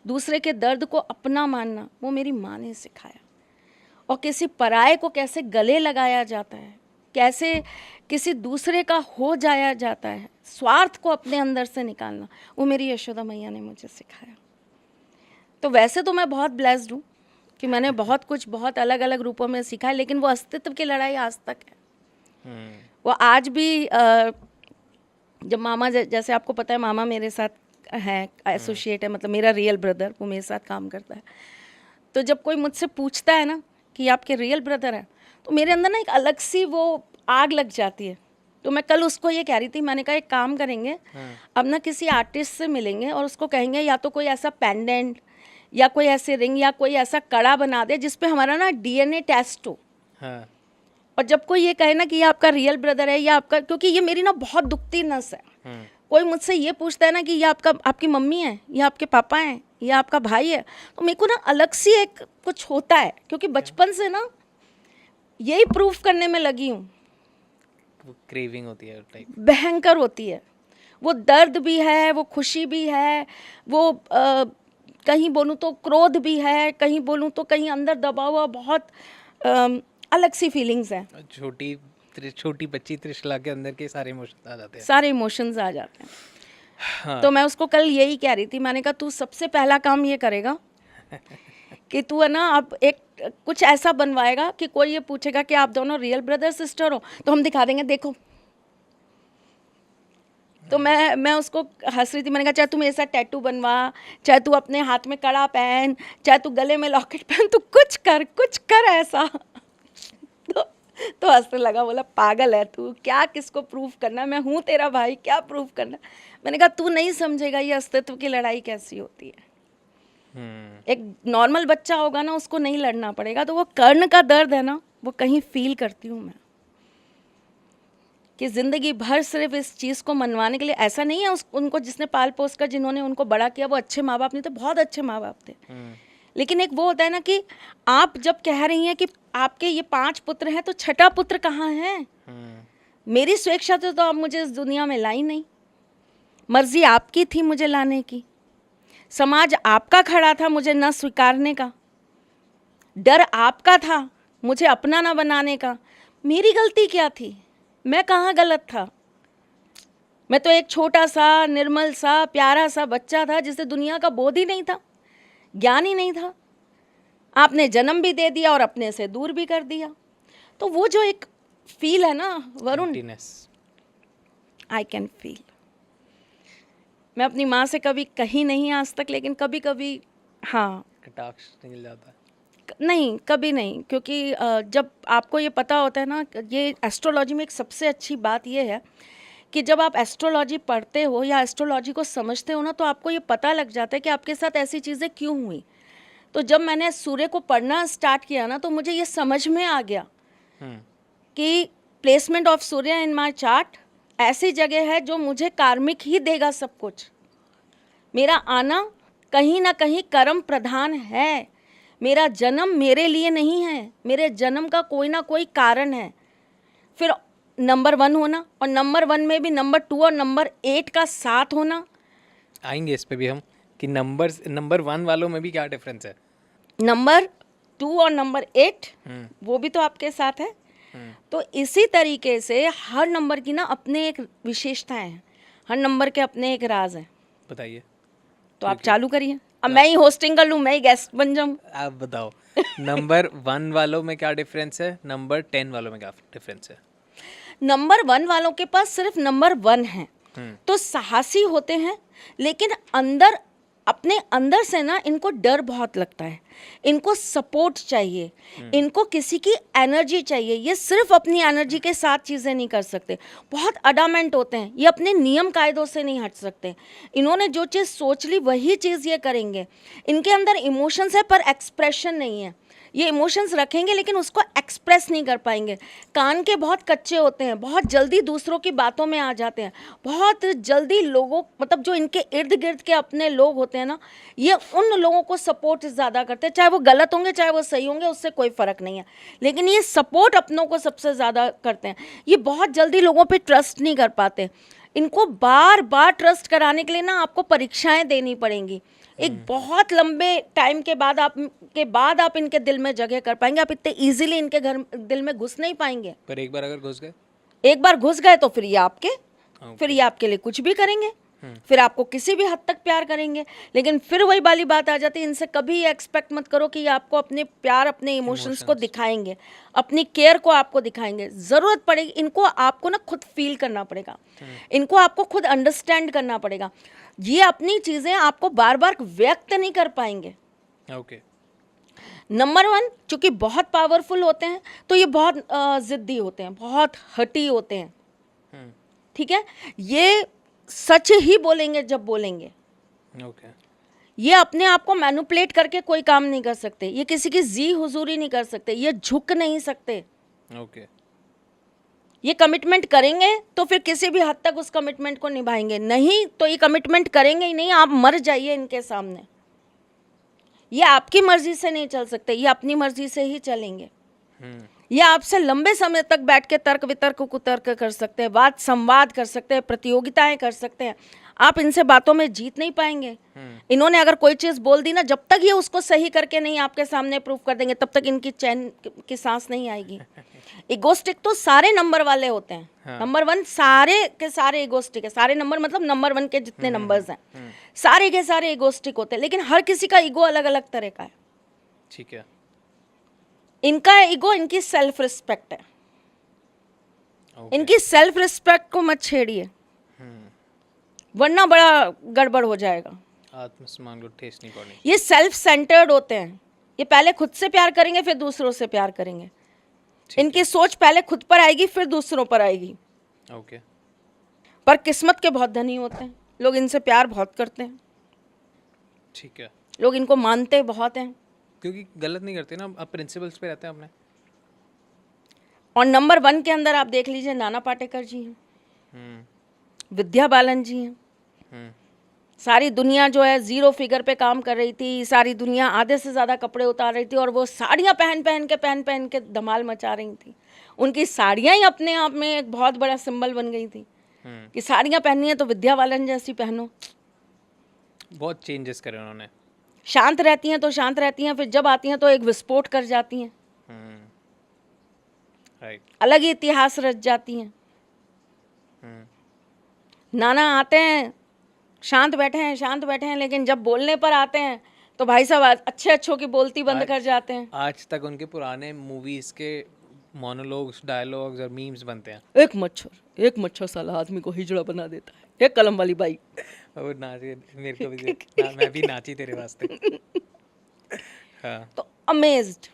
दूसरे के दर्द को अपना मानना, वो मेरी माँ ने सिखाया। और किसी पराये को कैसे गले लगाया जाता है, कैसे किसी दूसरे का हो जाया जाता है, स्वार्थ को अपने अंदर से निकालना, वो मेरी यशोदा मैया ने मुझे सिखाया। तो वैसे तो मैं बहुत ब्लेस्ड हूँ कि मैंने बहुत कुछ बहुत अलग अलग रूपों में सीखा है, लेकिन वो अस्तित्व की लड़ाई आज तक है। वो आज भी जब मामा, जैसे आपको पता है मामा मेरे साथ है, एसोसिएट है, मतलब मेरा रियल ब्रदर, वो मेरे साथ काम करता है। तो जब कोई मुझसे पूछता है ना कि आपके रियल ब्रदर है, तो मेरे अंदर ना एक अलग सी वो आग लग जाती है। तो मैं कल उसको ये कह रही थी, मैंने कहा एक काम करेंगे, अब ना किसी आर्टिस्ट से मिलेंगे और उसको कहेंगे या तो कोई ऐसा पेंडेंट या कोई ऐसे रिंग या कोई ऐसा कड़ा बना दे जिसपे हमारा ना डीएनए टेस्ट हो। हाँ। और जब कोई ये कहे ना कि ये आपका रियल ब्रदर है या आपका, क्योंकि ये मेरी ना बहुत दुखती नस है। कोई मुझसे ये पूछता है ना कि ये आपकी मम्मी है या आपके पापा हैं या आपका भाई है, तो मेरे को ना अलग सी एक कुछ होता है, क्योंकि बचपन से ना यही प्रूफ करने में लगी हूँ। वो क्रेविंग होती है टाइप, भयंकर होती है। वो दर्द भी है, वो खुशी भी है, वो कहीं बोलूँ तो क्रोध भी है, कहीं बोलूँ तो कहीं अंदर दबा हुआ बहुत अलग सी फीलिंग्स हैं। छोटी बच्ची त्रिशला के अंदर के सारे इमोशंस आ जाते हैं। सारे इमोशंस आ जाते हैं। हाँ। तो मैं उसको कल यही कह रही थी, मैंने कहा तू सबसे पहला काम ये करेगा कि तू है ना अब एक कुछ ऐसा बनवाएगा कि कोई ये पूछेगा कि आप दोनों रियल ब्रदर सिस्टर हो, तो हम दिखा देंगे देखो। तो मैं उसको हंस रही थी, मैंने कहा चाहे तू मेरे साथ टैटू बनवा, चाहे तू अपने हाथ में कड़ा पहन, चाहे तू गले में लॉकेट पहन, तू कुछ कर ऐसा। तो हंसने लगा, बोला पागल है तू, क्या किसको प्रूफ करना, मैं हूँ तेरा भाई, क्या प्रूफ करना। मैंने कहा तू नहीं समझेगा ये अस्तित्व की लड़ाई कैसी होती है। एक नॉर्मल बच्चा होगा ना, उसको नहीं लड़ना पड़ेगा। तो वो कर्ण का दर्द है ना, वो कहीं फील करती हूँ मैं कि ज़िंदगी भर सिर्फ इस चीज़ को मनवाने के लिए। ऐसा नहीं है उनको जिसने पाल पोस कर, जिन्होंने उनको बड़ा किया, वो अच्छे माँ बाप नहीं थे, बहुत अच्छे माँ बाप थे। लेकिन एक वो होता है ना कि आप जब कह रही हैं कि आपके ये 5 पुत्र हैं, तो छठा पुत्र कहाँ है? मेरी स्वेच्छा से तो आप मुझे इस दुनिया में लाई नहीं, मर्जी आपकी थी मुझे लाने की, समाज आपका खड़ा था मुझे न स्वीकारने का, डर आपका था मुझे अपना ना बनाने का। मेरी गलती क्या थी? मैं कहाँ गलत था? मैं तो एक छोटा सा निर्मल सा प्यारा सा बच्चा था जिसे दुनिया का बोध ही नहीं था, ज्ञान ही नहीं था। आपने जन्म भी दे दिया और अपने से दूर भी कर दिया। तो वो जो एक फील है ना वरुण, आई कैन फील। मैं अपनी माँ से कभी कही नहीं आज तक, लेकिन कभी कभी हाँ कटाक्ष निकल जाता है। नहीं, कभी नहीं, क्योंकि जब आपको ये पता होता है ना, ये एस्ट्रोलॉजी में एक सबसे अच्छी बात ये है कि जब आप एस्ट्रोलॉजी पढ़ते हो या एस्ट्रोलॉजी को समझते हो ना, तो आपको ये पता लग जाता है कि आपके साथ ऐसी चीज़ें क्यों हुई। तो जब मैंने सूर्य को पढ़ना स्टार्ट किया ना, तो मुझे ये समझ में आ गया कि placement of Surya in my chart ऐसी जगह है जो मुझे कार्मिक ही देगा सब कुछ। मेरा आना कहीं ना कहीं कर्म प्रधान है। मेरा जन्म मेरे लिए नहीं है, मेरे जन्म का कोई ना कोई कारण है। फिर नंबर 1 होना, और नंबर 1 में भी नंबर 2 और नंबर 8 का साथ होना। आएंगे इस पे भी हम कि नंबर 1 वालों में भी क्या डिफरेंस है। नंबर 2 और नंबर 8 वो भी तो आपके साथ है। तो इसी तरीके से हर नंबर की ना अपने एक विशेषताएं हैं, हर नंबर के अपने एक राज हैं। बताइए। तो आप चालू करिए, अब मैं ही होस्टिंग कर लूँ, मैं ही गेस्ट बन जाऊँ। आप बताओ नंबर 1 वालों में क्या डिफरेंस है, नंबर 10 वालों में क्या डिफरेंस है। नंबर 1 वालों के पास सिर्फ नंबर 1 है, तो साहसी होते हैं, लेकिन अंदर अपने अंदर से ना इनको डर बहुत लगता है, इनको सपोर्ट चाहिए, इनको किसी की एनर्जी चाहिए। ये सिर्फ अपनी एनर्जी के साथ चीज़ें नहीं कर सकते, बहुत अडामेंट होते हैं, ये अपने नियम कायदों से नहीं हट सकते। इन्होंने जो चीज़ सोच ली वही चीज़ ये करेंगे। इनके अंदर इमोशंस है पर एक्सप्रेशन नहीं है। ये इमोशंस रखेंगे लेकिन उसको एक्सप्रेस नहीं कर पाएंगे। कान के बहुत कच्चे होते हैं, बहुत जल्दी दूसरों की बातों में आ जाते हैं, बहुत जल्दी लोगों मतलब जो इनके इर्द गिर्द के अपने लोग होते हैं ना, ये उन लोगों को सपोर्ट ज़्यादा करते हैं, चाहे वो गलत होंगे चाहे वो सही होंगे, उससे कोई फ़र्क नहीं है, लेकिन ये सपोर्ट अपनों को सबसे ज़्यादा करते हैं। ये बहुत जल्दी लोगों पर ट्रस्ट नहीं कर पाते। इनको बार बार ट्रस्ट कराने के लिए ना आपको परीक्षाएं देनी पड़ेंगी। एक बहुत लंबे टाइम के बाद आप इनके दिल में जगह कर पाएंगे। आप इतने इजीली इनके घर दिल में घुस नहीं पाएंगे। पर एक बार अगर घुस गए, एक बार घुस गए तो फिर ये आपके लिए कुछ भी करेंगे, फिर आपको किसी भी हद तक प्यार करेंगे। लेकिन फिर वही वाली बात आ जाती है, इनसे कभी एक्सपेक्ट मत करो कि ये आपको अपने प्यार, अपने इमोशंस को दिखाएंगे, अपनी केयर को आपको दिखाएंगे। ज़रूरत पड़ेगी इनको, आपको ना खुद फील करना पड़ेगा, इनको आपको खुद अंडरस्टैंड करना पड़ेगा। ये अपनी चीज़ें आपको बार बार व्यक्त नहीं कर पाएंगे। ओके। नंबर 1 चूँकि बहुत पावरफुल होते हैं, तो ये बहुत ज़िद्दी होते हैं, बहुत हटी होते हैं, ठीक है। ये सच ही बोलेंगे जब बोलेंगे। ओके। ये अपने आप को मैनिपुलेट करके कोई काम नहीं कर सकते, ये किसी की जी हुजूरी नहीं कर सकते, ये झुक नहीं सकते। ओके। ये कमिटमेंट करेंगे तो फिर किसी भी हद तक उस कमिटमेंट को निभाएंगे, नहीं तो ये कमिटमेंट करेंगे ही नहीं। आप मर जाइए इनके सामने। ये आपकी मर्जी से नहीं चल सकते, ये अपनी मर्जी से ही चलेंगे। ये आपसे लंबे समय तक बैठ के तर्क वितर्क कुतर्क कर सकते हैं, वाद संवाद कर सकते हैं, प्रतियोगिताएं कर सकते हैं। आप इनसे बातों में जीत नहीं पाएंगे। इन्होंने अगर कोई चीज़ बोल दी ना, जब तक ये उसको सही करके नहीं आपके सामने प्रूफ कर देंगे, तब तक इनकी चैन की सांस नहीं आएगी। इगोस्टिक तो सारे नंबर वाले होते हैं। हाँ। नंबर 1 सारे के सारे इगोस्टिक है। सारे नंबर मतलब नंबर 1 के जितने नंबर्स हैं सारे के सारे इगोस्टिक होते हैं, लेकिन हर किसी का ईगो अलग अलग तरह का है। ठीक है। इनका ईगो इनकी सेल्फ रिस्पेक्ट है। इनकी सेल्फ रिस्पेक्ट को मत छेड़िए, वरना बड़ा गड़बड़ हो जाएगा। आत्मसम्मान को ठेस नहीं पड़नी। ये सेल्फ सेंटर्ड होते हैं। ये पहले खुद से प्यार करेंगे फिर दूसरों से प्यार करेंगे। इनकी सोच पहले खुद पर आएगी फिर दूसरों पर आएगी। ओके। पर किस्मत के बहुत धनी होते हैं, लोग इनसे प्यार बहुत करते हैं। ठीक है। लोग इनको मानते बहुत हैं, क्योंकि गलत नहीं करते ना, आप प्रिंसिपल्स पे रहते हैं अपने। और नंबर 1 के अंदर आप देख लीजिए, नाना पाटेकर जी हैं, विद्या बालन जी हैं। सारी दुनिया जो है 0 फिगर पे काम कर रही थी, सारी दुनिया आधे से ज़्यादा कपड़े उतार रही थी और वो साड़ियाँ पहन के धमाल मचा रही थी। उनकी साड़ियाँ ही अपने आप में एक बहुत बड़ा सिंबल बन गई थी कि साड़ियाँ पहननी है तो विद्या बालन जैसी पहनो। बहुत चेंजेस करे उन्होंने। शांत रहती हैं तो शांत रहती हैं, फिर जब आती हैं तो एक विस्फोट कर जाती हैं, राइट। अलग ही इतिहास रच जाती हैं। नाना आते हैं शांत बैठे हैं, लेकिन जब बोलने पर आते हैं तो भाई साहब अच्छों की बोलती बंद कर जाते हैं। आज तक उनके पुराने मूवीज के मोनोलॉग्स, डायलॉग्स और मीम्स बनते हैं। एक मच्छर साला आदमी को हिजड़ा बना देता है, एक कलम वाली बाई। और नाच मेरे को भी मैं भी नाची तेरे वास्ते। हाँ। तो अमेज्ड।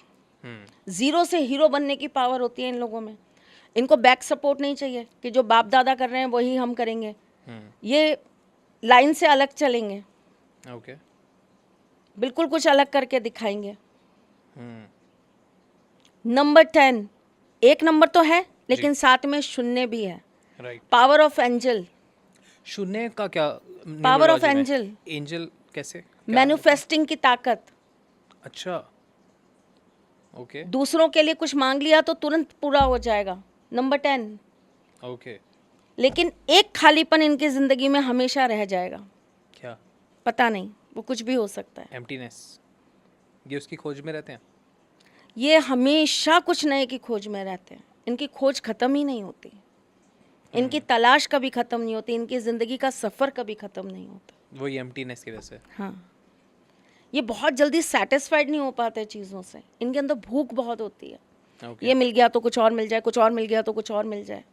जीरो से हीरो बनने की पावर होती है इन लोगों में। इनको बैक सपोर्ट नहीं चाहिए कि जो बाप दादा कर रहे हैं वही हम करेंगे। ये लाइन से अलग चलेंगे, ओके। बिल्कुल कुछ अलग करके दिखाएंगे। नंबर 10, एक नंबर तो है लेकिन साथ में शून्य भी है। राइट। पावर ऑफ एंजल, शून्य का क्या? पावर ऑफ numerology में? एंजल, एंजल कैसे? क्या? मैन्युफेस्टिंग की ताकत। अच्छा, ओके दूसरों के लिए कुछ मांग लिया तो तुरंत पूरा हो जाएगा। Number 10, okay. लेकिन एक खालीपन इनकी जिंदगी में हमेशा रह जाएगा। क्या? पता नहीं, वो कुछ भी हो सकता है। एम्प्टीनेस। ये उसकी खोज में रहते हैं। ये हमेशा कुछ नए की खोज में रहते हैं। इनकी खोज खत्म ही नहीं होती, इनकी तलाश कभी खत्म नहीं होती, इनकी जिंदगी का सफर कभी खत्म नहीं होता। वही एम्प्टीनेस की वजह से। हाँ, ये बहुत जल्दी सेटिस्फाइड नहीं हो पाते चीज़ों से। इनके अंदर भूख बहुत होती है। ओके। ये मिल गया तो कुछ और मिल जाए, कुछ और मिल गया तो कुछ और मिल जाए।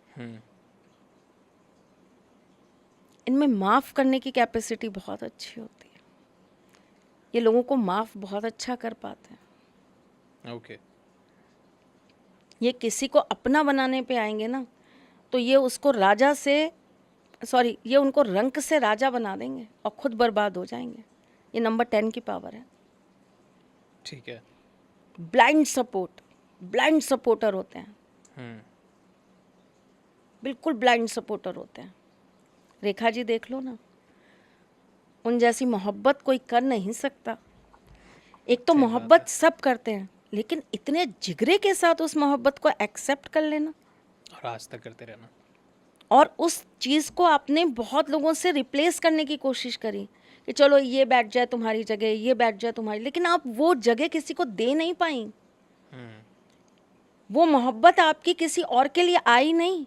इनमें माफ़ करने की कैपेसिटी बहुत अच्छी होती है। ये लोगों को माफ़ बहुत अच्छा कर पाते हैं। ओके। ये किसी को अपना बनाने पे आएंगे ना तो ये उसको राजा से ये उनको रंक से राजा बना देंगे और खुद बर्बाद हो जाएंगे। ये नंबर 10 की पावर है। ठीक है। ब्लाइंड सपोर्ट, ब्लाइंड सपोर्टर होते हैं, बिल्कुल ब्लाइंड सपोर्टर होते हैं। रेखा जी देख लो ना, उन जैसी मोहब्बत कोई कर नहीं सकता। एक तो मोहब्बत सब करते हैं, लेकिन इतने जिगरे के साथ उस मोहब्बत को एक्सेप्ट कर लेना और आज तक करते रहना। और उस चीज़ को आपने बहुत लोगों से रिप्लेस करने की कोशिश करी कि चलो ये बैठ जाए तुम्हारी जगह, ये बैठ जाए तुम्हारी, लेकिन आप वो जगह किसी को दे नहीं पाई। वो मोहब्बत आपकी किसी और के लिए आई नहीं।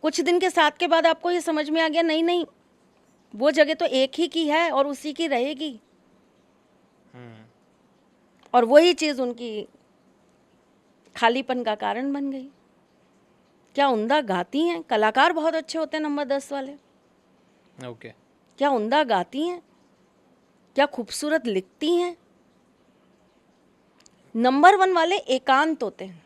कुछ दिन के साथ के बाद आपको ये समझ में आ गया, नहीं नहीं, वो जगह तो एक ही की है और उसी की रहेगी। और वही चीज़ उनकी खालीपन का कारण बन गई। क्या उम्दा गाती हैं, कलाकार बहुत अच्छे होते हैं नंबर 10 वाले। ओके। क्या उम्दा गाती हैं, क्या खूबसूरत लिखती हैं। नंबर 1 वाले एकांत होते हैं,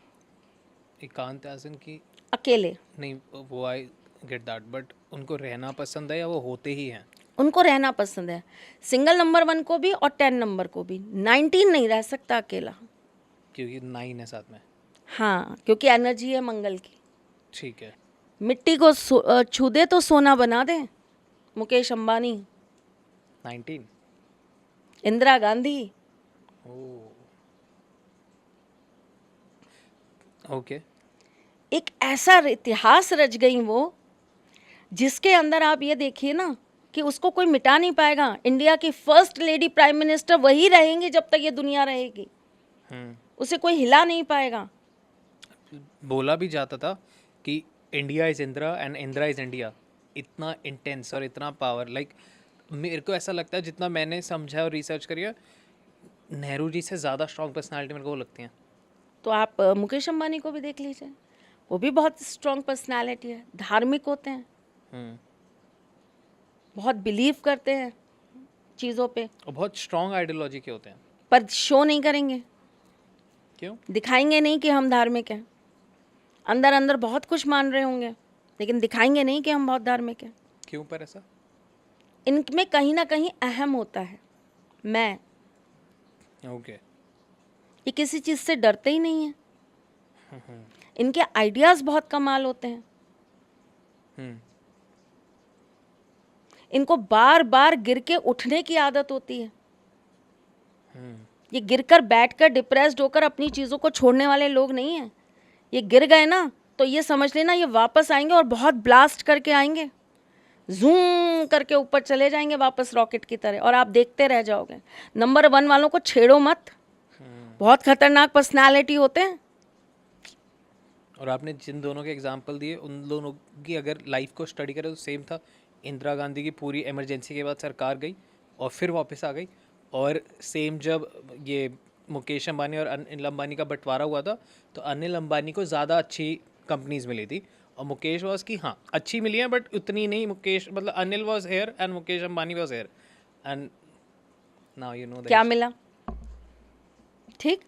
एकांत एज इन की? अकेले। नहीं, वो आई गेट दैट, बट उनको रहना पसंद है या वो होते ही हैं? उनको रहना पसंद है। सिंगल नंबर 1 को भी और 10 नंबर को भी। 19 नहीं रह सकता अकेला। क्योंकि 9 है साथ में। हाँ, क्योंकि एनर्जी है मंगल की। ठीक है। मिट्टी को छू दे तो सोना बना दे। मुकेश अंबानी, 19। इंदिरा गांधी। ओके। एक ऐसा इतिहास रच गई वो, जिसके अंदर आप ये देखिए ना कि उसको कोई मिटा नहीं पाएगा। इंडिया की फर्स्ट लेडी प्राइम मिनिस्टर वही रहेंगी जब तक ये दुनिया रहेगी। उसे कोई हिला नहीं पाएगा। बोला भी जाता था कि India is Indira and Indira is India. इतना इंटेंस और इतना पावर, लाइक मेरे को ऐसा लगता है, जितना मैंने समझा और रिसर्च करी है, नेहरू जी से ज़्यादा स्ट्रॉन्ग पर्सनालिटी मेरे को वो लगती हैं। तो आप मुकेश अंबानी को भी देख लीजिए, वो भी बहुत स्ट्रॉन्ग पर्सनालिटी है। धार्मिक होते हैं, बहुत बिलीव करते हैं चीज़ों पे, और बहुत स्ट्रॉन्ग आइडियोलॉजी के होते हैं। पर शो नहीं करेंगे। क्यों? दिखाएंगे नहीं कि हम धार्मिक हैं। अंदर अंदर बहुत कुछ मान रहे होंगे, लेकिन दिखाएंगे नहीं कि हम बहुत धार्मिक हैं। क्यों पर ऐसा? इनमें कहीं ना कहीं अहम होता है मैं। ओके। ये किसी चीज़ से डरते ही नहीं हैं। इनके आइडियाज़ बहुत कमाल होते हैं। इनको बार बार गिर के उठने की आदत होती है। ये गिरकर बैठकर डिप्रेस्ड होकर अपनी चीज़ों को छोड़ने वाले लोग नहीं हैं। ये गिर गए ना तो ये समझ लेना ये वापस आएंगे और बहुत ब्लास्ट करके आएंगे, जूम करके ऊपर चले जाएंगे वापस रॉकेट की तरह, और आप देखते रह जाओगे। नंबर 1 वालों को छेड़ो मत, बहुत खतरनाक पर्सनालिटी होते हैं। और आपने जिन दोनों के एग्जांपल दिए, उन दोनों की अगर लाइफ को स्टडी करें तो सेम था। इंदिरा गांधी की पूरी इमरजेंसी के बाद सरकार गई और फिर वापस आ गई, और सेम जब ये मुकेश अंबानी और अनिल अंबानी का बंटवारा हुआ था तो अनिल अंबानी को ज़्यादा अच्छी कंपनीज मिली थी, और मुकेश वॉज की हाँ अच्छी मिली है बट उतनी नहीं। मुकेश मतलब Anil was here and Mukesh Ambani was here, and now you know क्या मिला? ठीक।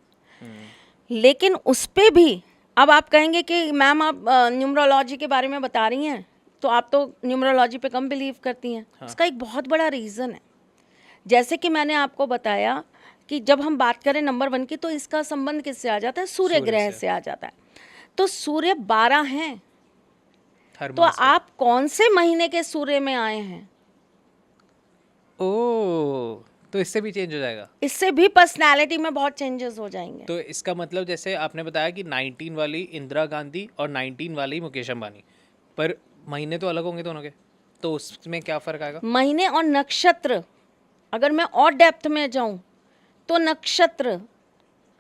लेकिन उस पे भी अब आप कहेंगे कि मैम आप न्यूमरोलॉजी के बारे में बता रही हैं तो आप तो न्यूमरोलॉजी पे कम बिलीव करती हैं। इसका एक बहुत बड़ा रीज़न है। जैसे कि मैंने आपको बताया कि जब हम बात करें नंबर 1 की तो इसका संबंध किससे आ जाता है? सूर्य ग्रह से आ जाता है। तो सूर्य 12 हैं, हर तो मास में। आप कौन से महीने के सूर्य में आए हैं? ओ, तो इससे भी चेंज हो जाएगा। इससे भी पर्सनालिटी में बहुत चेंजेस हो जाएंगे। तो इसका मतलब जैसे आपने बताया कि 19 वाली इंदिरा गांधी और 19 वाली मुकेश अंबानी, पर महीने तो अलग होंगे दोनों के, तो उसमें क्या फर्क आएगा? महीने और नक्षत्र, अगर मैं और डेप्थ में जाऊं तो नक्षत्र,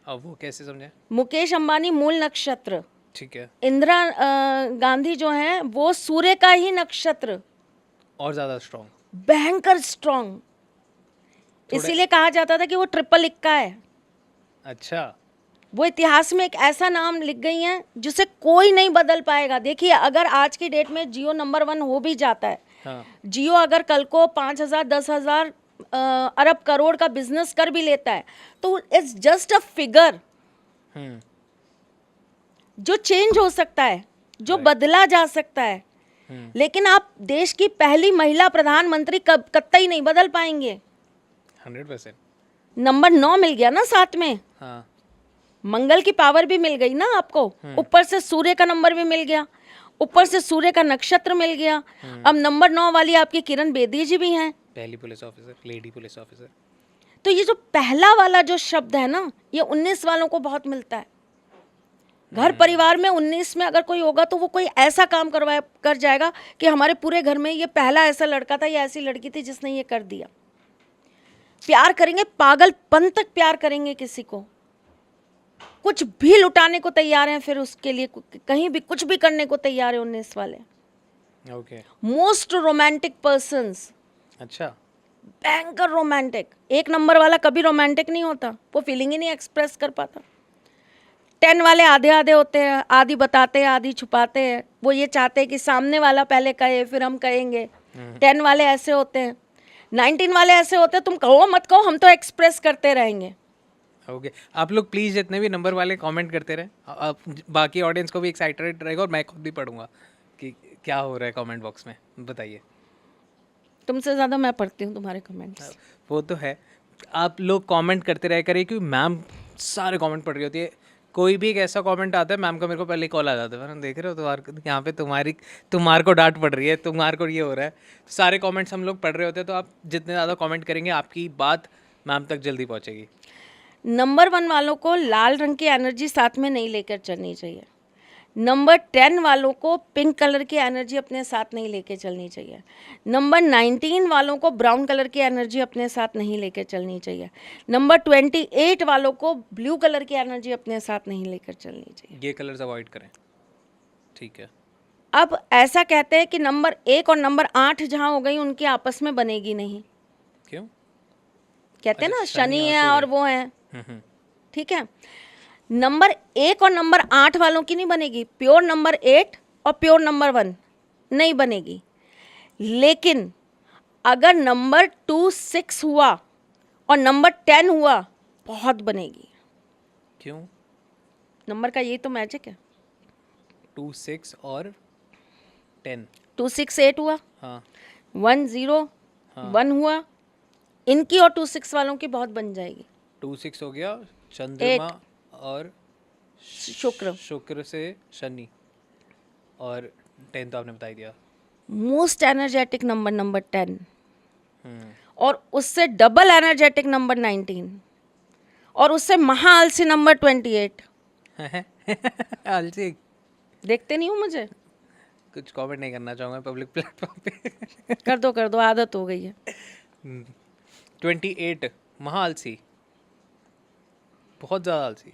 अब वो कैसे समझे? मुकेश अंबानी मूल नक्षत्र, ठीक है, इंदिरा गांधी जो है वो सूर्य का ही नक्षत्र, और ज़्यादा स्ट्रॉन्ग। भयंकर स्ट्रॉन्ग। इसीलिए कहा जाता था कि वो ट्रिपल इक्का है। अच्छा, वो इतिहास में एक ऐसा नाम लिख गई हैं जिसे कोई नहीं बदल पाएगा। देखिए, अगर आज की डेट में जियो नंबर 1 हो भी जाता है, हाँ, जियो अगर कल को 5,000 10,000 अरब करोड़ का बिजनेस कर भी लेता है तो इट्स जस्ट अ फिगर हम्म, जो चेंज हो सकता है, जो बदला जा सकता है। लेकिन आप देश की पहली महिला प्रधानमंत्री कतई नहीं बदल पाएंगे। 100%। नंबर 9 मिल गया ना साथ में, हाँ, मंगल की पावर भी मिल गई ना आपको, ऊपर से सूर्य का नंबर भी मिल गया, ऊपर से सूर्य का नक्षत्र मिल गया। अब नंबर 9 वाली आपकी किरण बेदी जी भी हैं। पहली police officer, lady police officer. तो ये जो पहला वाला जो शब्द है ना, ये 19 वालों को बहुत मिलता है। घर परिवार में 19 में अगर कोई होगा तो वो कोई ऐसा काम कर जाएगा कि हमारे पूरे घर में ये पहला ऐसा लड़का था या ऐसी लड़की थी जिसने ये कर दिया। प्यार करेंगे, पागलपन तक प्यार करेंगे किसी को, कुछ भी लुटाने को तैयार हैं, फिर उसके लिए कहीं भी कुछ भी करने को तैयार है 19 वाले। ओके, मोस्ट रोमांटिक पर्सन्स, अच्छा, भयंकर रोमांटिक। 1 नंबर वाला कभी रोमांटिक नहीं होता, वो फीलिंग ही नहीं एक्सप्रेस कर पाता। 10 वाले आधे आधे होते हैं, आधी बताते हैं आधी छुपाते हैं। वो ये चाहते हैं कि सामने वाला पहले कहे फिर हम कहेंगे। 10 वाले ऐसे होते हैं। 19 वाले ऐसे होते हैं, तुम कहो मत कहो हम तो एक्सप्रेस करते रहेंगे। ओके। आप लोग प्लीज़ जितने भी नंबर वाले कमेंट करते रहें, आप बाकी ऑडियंस को भी एक्साइटेड रहेगा और मैं खुद भी पढ़ूंगा कि क्या हो रहा है कमेंट बॉक्स में। बताइए। तुमसे ज़्यादा मैं पढ़ती हूँ तुम्हारे कमेंट्स। वो तो है, आप लोग कमेंट करते रहे करिए क्योंकि मैम सारे कमेंट पढ़ रही होती है। कोई भी एक ऐसा कमेंट आता है मैम का मेरे को पहले कॉल आ जाता है, मैंने देख रहे हो तुम्हारे यहाँ पे तुम्हारे को डांट पड़ रही है, तुम्हारे को ये हो रहा है। तो सारे कमेंट्स हम लोग पढ़ रहे होते हैं, तो आप जितने ज़्यादा कमेंट करेंगे आपकी बात मैम तक जल्दी पहुँचेगी। नंबर 1 वालों को लाल रंग की एनर्जी साथ में नहीं लेकर चलनी चाहिए। नंबर 10 वालों को पिंक कलर की एनर्जी अपने साथ नहीं लेके चलनी चाहिए। नंबर 19 वालों को ब्राउन कलर की एनर्जी अपने साथ नहीं लेके चलनी चाहिए। नंबर 28 वालों को ब्लू कलर की एनर्जी अपने साथ नहीं लेकर चलनी चाहिए। ये कलर्स अवॉइड करें, ठीक है। अब ऐसा कहते हैं कि नंबर 1 और नंबर 8 जहाँ हो गई उनकी आपस में बनेगी नहीं। क्यों? कहते हैं ना अच्छा, शनि शनि और है सूर्य। और वो है, ठीक है। नंबर 1 और नंबर 8 वालों की नहीं बनेगी। प्योर नंबर 8 और प्योर नंबर 1 नहीं बनेगी। लेकिन अगर नंबर 2 6 हुआ और नंबर 10 हुआ बहुत बनेगी। क्यों? नंबर का यही तो मैजिक है। 2 6 और 10। 2 6 8 हुआ, हाँ, 1 0 1 हुआ, इनकी और 2 6 वालों की बहुत बन जाएगी। 2 6 हो गया चंद्रमा और शुक्र से शनि, और 10 तो आपने बता ही दिया। मोस्ट एनर्जेटिक नंबर नंबर 10 और उससे डबल एनर्जेटिक नंबर 19 और उससे महाआलसी नंबर 28। आलसी। देखते नहीं हो मुझे? कुछ कमेंट नहीं करना चाहूँगा पब्लिक प्लेटफॉर्म पे। कर दो, आदत हो गई है। 28 महाआलसी, बहुत ज़्यादा आलसी,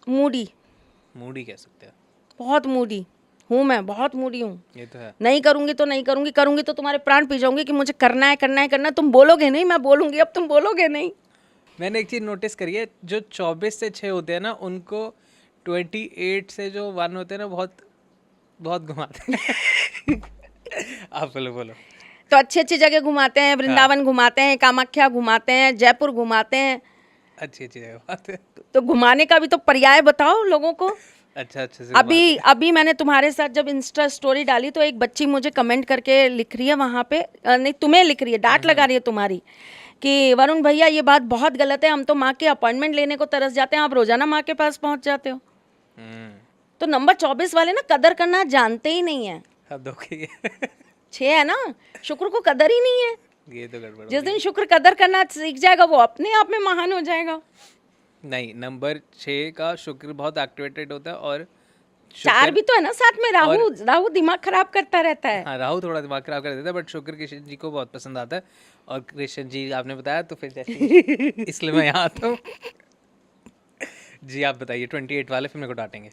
मूडी कह सकते हैं। बहुत मूडी हूँ मैं, बहुत मूडी हूँ। ये तो है। नहीं करूँगी तो नहीं करूँगी, करूँगी तो तुम्हारे प्राण पी जाऊंगी कि मुझे करना है करना है करना है। तुम बोलोगे नहीं, मैं बोलूँगी। अब तुम बोलोगे नहीं। मैंने एक चीज़ नोटिस करी है, जो 24 से 6 होते हैं ना उनको 28 से जो 1 होते हैं ना बहुत बहुत घुमाते हैं। आप बोलो। तो अच्छी अच्छी जगह घुमाते हैं, वृंदावन घुमाते हैं, कामाख्या घुमाते हैं, जयपुर घुमाते हैं। अच्छी अच्छी जगह बात है। तो घुमाने का भी तो पर्याय बताओ लोगों को। अच्छा अच्छा से अभी मैंने तुम्हारे साथ जब इंस्टा स्टोरी डाली तो एक बच्ची मुझे कमेंट करके लिख रही है वहाँ पे, नहीं तुम्हें लिख रही है, डांट लगा रही है तुम्हारी कि वरुण भैया ये बात बहुत गलत है, हम तो माँ के अपॉइंटमेंट लेने को तरस जाते हैं, आप रोजाना माँ के पास पहुँच जाते हो। तो नंबर 24 वाले ना कदर करना जानते ही नहीं है। हद हो गई है। 6 है ना, शुक्र को कदर ही नहीं है। ये तो गड़बड़ हो जिस गई। दिन शुक्र कदर करना सीख जाएगा वो अपने आप में महान हो जाएगा। नहीं, नंबर 6 का शुक्र बहुत एक्टिवेटेड होता है, और 4 भी तो है ना साथ में, राहु दिमाग खराब करता रहता है। हाँ, राहु थोड़ा दिमाग खराब कर देता है, बट शुक्र कृष्ण जी को बहुत पसंद आता है, और कृष्ण जी आपने बताया तो फिर जैसे इसलिए मैं यहाँ आता हूँ। जी आप बताइए, 28 वाले फिर मेरे को डांटेंगे।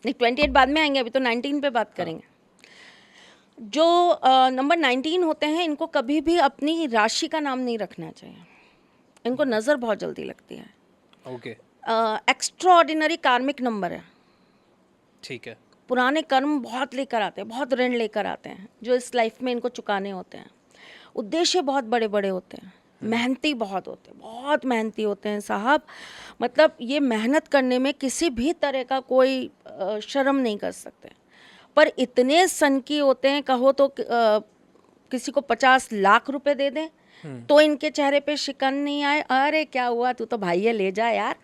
नहीं 28 बाद में आएंगे, अभी तो 19 पे बात करेंगे। जो नंबर 19 होते हैं इनको कभी भी अपनी राशि का नाम नहीं रखना चाहिए, इनको नज़र बहुत जल्दी लगती है। ओके, एक्स्ट्रा ऑर्डिनरी कार्मिक नंबर है, ठीक है। पुराने कर्म बहुत लेकर आते हैं, बहुत ऋण लेकर आते हैं जो इस लाइफ में इनको चुकाने होते हैं। उद्देश्य बहुत बड़े बड़े होते हैं, मेहनती बहुत होते हैं, बहुत मेहनती होते हैं साहब। मतलब ये मेहनत करने में किसी भी तरह का कोई शर्म नहीं कर सकते, पर इतने सनकी होते हैं, कहो तो किसी को 50 लाख रुपए दे दें तो इनके चेहरे पे शिकन नहीं आए, अरे क्या हुआ, तू तो भाई है, ले जा यार,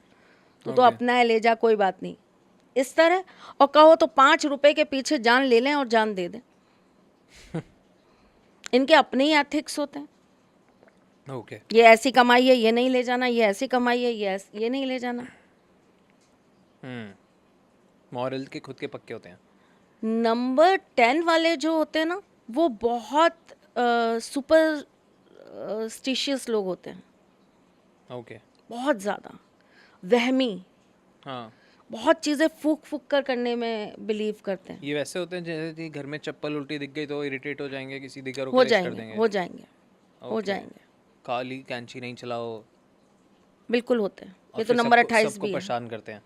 तू तो अपना है, ले जा, कोई बात नहीं, इस तरह। और कहो तो 5 रुपए के पीछे जान ले लें और जान दे दें। इनके अपने ही एथिक्स होते हैं। ओके, ये ऐसी कमाई है, ये नहीं ले जाना, ये ऐसी कमाई है, ये नहीं ले जाना। मॉरल के खुद के पक्के होते हैं। नंबर 10 वाले जो होते हैं ना वो बहुत सुपर स्टिशियस लोग होते हैं, ओके, बहुत ज़्यादा वहमी, हाँ, बहुत चीज़ें फूक फूक कर करने में बिलीव करते हैं। ये वैसे होते हैं जैसे कि घर में चप्पल उल्टी दिख गई तो इरिटेट हो जाएंगे, किसी दिगर को हो क्लेश कर जाएंगे देंगे। हो जाएंगे हो ओके। जाएंगे, काली कैंची नहीं चलाओ, बिल्कुल होते हैं। और ये तो फिर नंबर सबको 28 सबको भी है। परेशान करते हैं।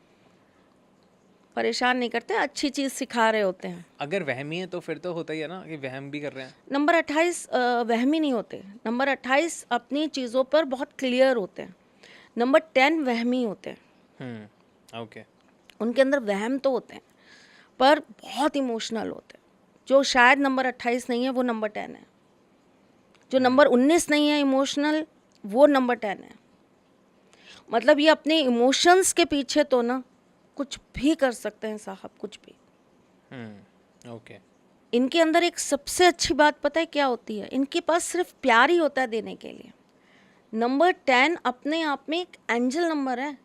परेशान नहीं करते, अच्छी चीज़ सिखा रहे होते हैं। अगर वहमी है तो फिर तो होता ही है ना कि वहम भी कर रहे हैं। नंबर 28 वहमी नहीं होते, नंबर 28 अपनी चीज़ों पर बहुत क्लियर होते हैं। नंबर 10 वहमी होते हैं, ओके, उनके अंदर वहम तो होते हैं पर बहुत इमोशनल होते हैं। जो शायद नंबर 28 नहीं है वो नंबर 10 है, जो नंबर 19 नहीं है इमोशनल वो नंबर 10 है। मतलब ये अपने इमोशंस के पीछे तो ना कुछ भी कर सकते हैं साहब, कुछ भी। ओके, इनके अंदर एक सबसे अच्छी बात पता है क्या होती है, इनके पास सिर्फ प्यार ही होता है देने के लिए। नंबर 10 अपने आप में एक एंजल नंबर है,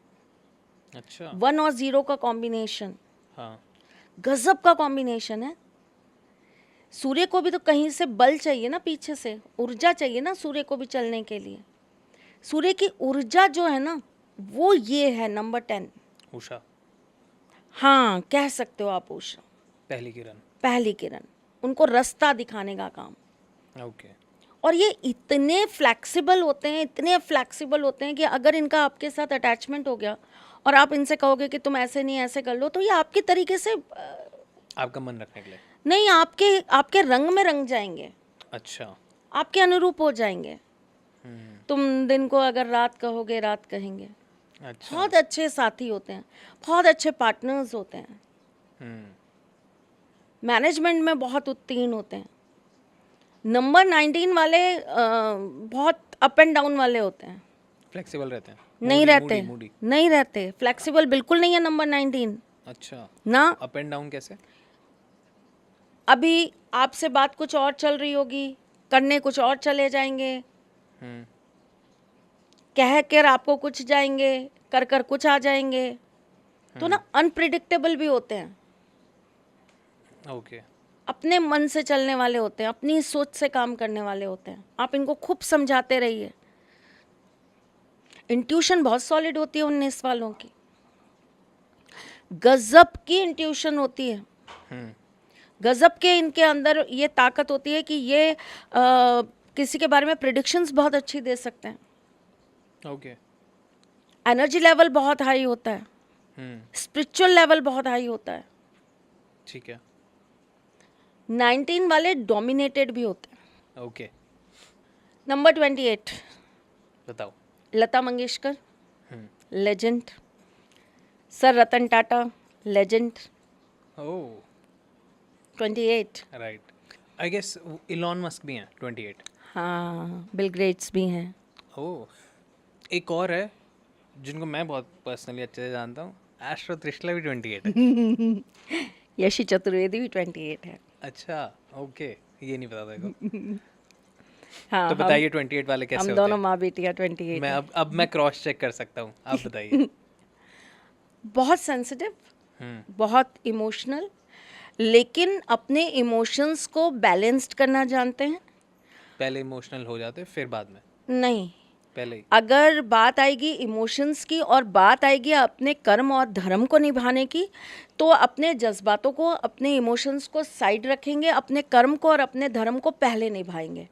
अच्छा, 1 और 0 का कॉम्बिनेशन, हाँ, गजब का कॉम्बिनेशन है। सूर्य को भी तो कहीं से बल चाहिए ना, पीछे से ऊर्जा चाहिए ना सूर्य को भी चलने के लिए। सूर्य की ऊर्जा जो है ना वो ये है नंबर 10। उषा, हाँ कह सकते हो आप उषा, पहली किरण, पहली किरण, उनको रास्ता दिखाने का काम। ओके, और ये इतने फ्लेक्सिबल होते हैं, इतने फ्लेक्सिबल होते हैं कि अगर इनका आपके साथ अटैचमेंट हो गया और आप इनसे कहोगे कि तुम ऐसे नहीं ऐसे कर लो, तो ये आपके तरीके से आपका मन रखने के लिए। नहीं, आपके रंग में रंग जाएंगे, अच्छा, आपके अनुरूप हो जाएंगे। तुम दिन को अगर रात कहोगे रात कहेंगे। अच्छा, बहुत अच्छे साथी होते हैं, बहुत अच्छे पार्टनर्स होते हैं, मैनेजमेंट में बहुत उत्तीर्ण होते हैं। नंबर 19 वाले बहुत अप एंड डाउन वाले होते हैं, फ्लेक्सिबल रहते हैं, नहीं रहते, मूडी। नहीं रहते, फ्लेक्सिबल बिल्कुल नहीं है नंबर 19 अच्छा, ना। अप एंड डाउन कैसे? अभी आपसे बात कुछ और चल रही होगी, करने कुछ और चले जाएंगे, कह कर आपको कुछ जाएंगे, कर कर कुछ आ जाएंगे। तो ना अनप्रिडिक्टेबल भी होते हैं, ओके, अपने मन से चलने वाले होते हैं, अपनी सोच से काम करने वाले होते हैं। आप इनको खूब समझाते रहिए। इंट्यूशन बहुत सॉलिड होती है 19 वालों की, गजब की इंट्यूशन होती है, गजब के इनके अंदर ये ताकत होती है कि ये किसी के बारे में प्रिडिक्शंस बहुत अच्छी दे सकते हैं। ओके, एनर्जी लेवल बहुत हाई होता है, स्पिरिचुअल लेवल बहुत हाई होता है। ठीक है, 19 वाले डोमिनेटेड भी होते हैं। ओके, नंबर 28 बताओ। Lata Mangeshkar, legend. Sir Ratan Tata, legend, oh 28। Right, I guess Elon Musk भी हैं 28। हाँ, बिल गेट्स भी हैं। ओह, एक और है जिनको मैं बहुत पर्सनली अच्छे से जानता हूँ, एस्ट्रो त्रिशला भी 28 है। यशी चतुर्वेदी भी 28 है। अच्छा, ओके, ये नहीं पता था मेरे हाँ, को। तो बताइए 28 वाले कैसे हम होते दोनों हैं? माँ बेटियाँ 28 मैं हैं। अब मैं क्रॉस चेक कर सकता हूँ, आप बताइए। बहुत सेंसिटिव, हम्म, बहुत इमोशनल, लेकिन अपने इमोशंस को बैलेंस्ड करना जानते हैं। पहले इमोशनल हो जाते फिर बाद में? नहीं, पहले ही? अगर बात आएगी इमोशंस की और बात आएगी अपने कर्म और धर्म को निभाने की, तो अपने जज्बातों को, अपने इमोशंस को साइड रखेंगे, अपने कर्म को और अपने धर्म को पहले निभाएंगे।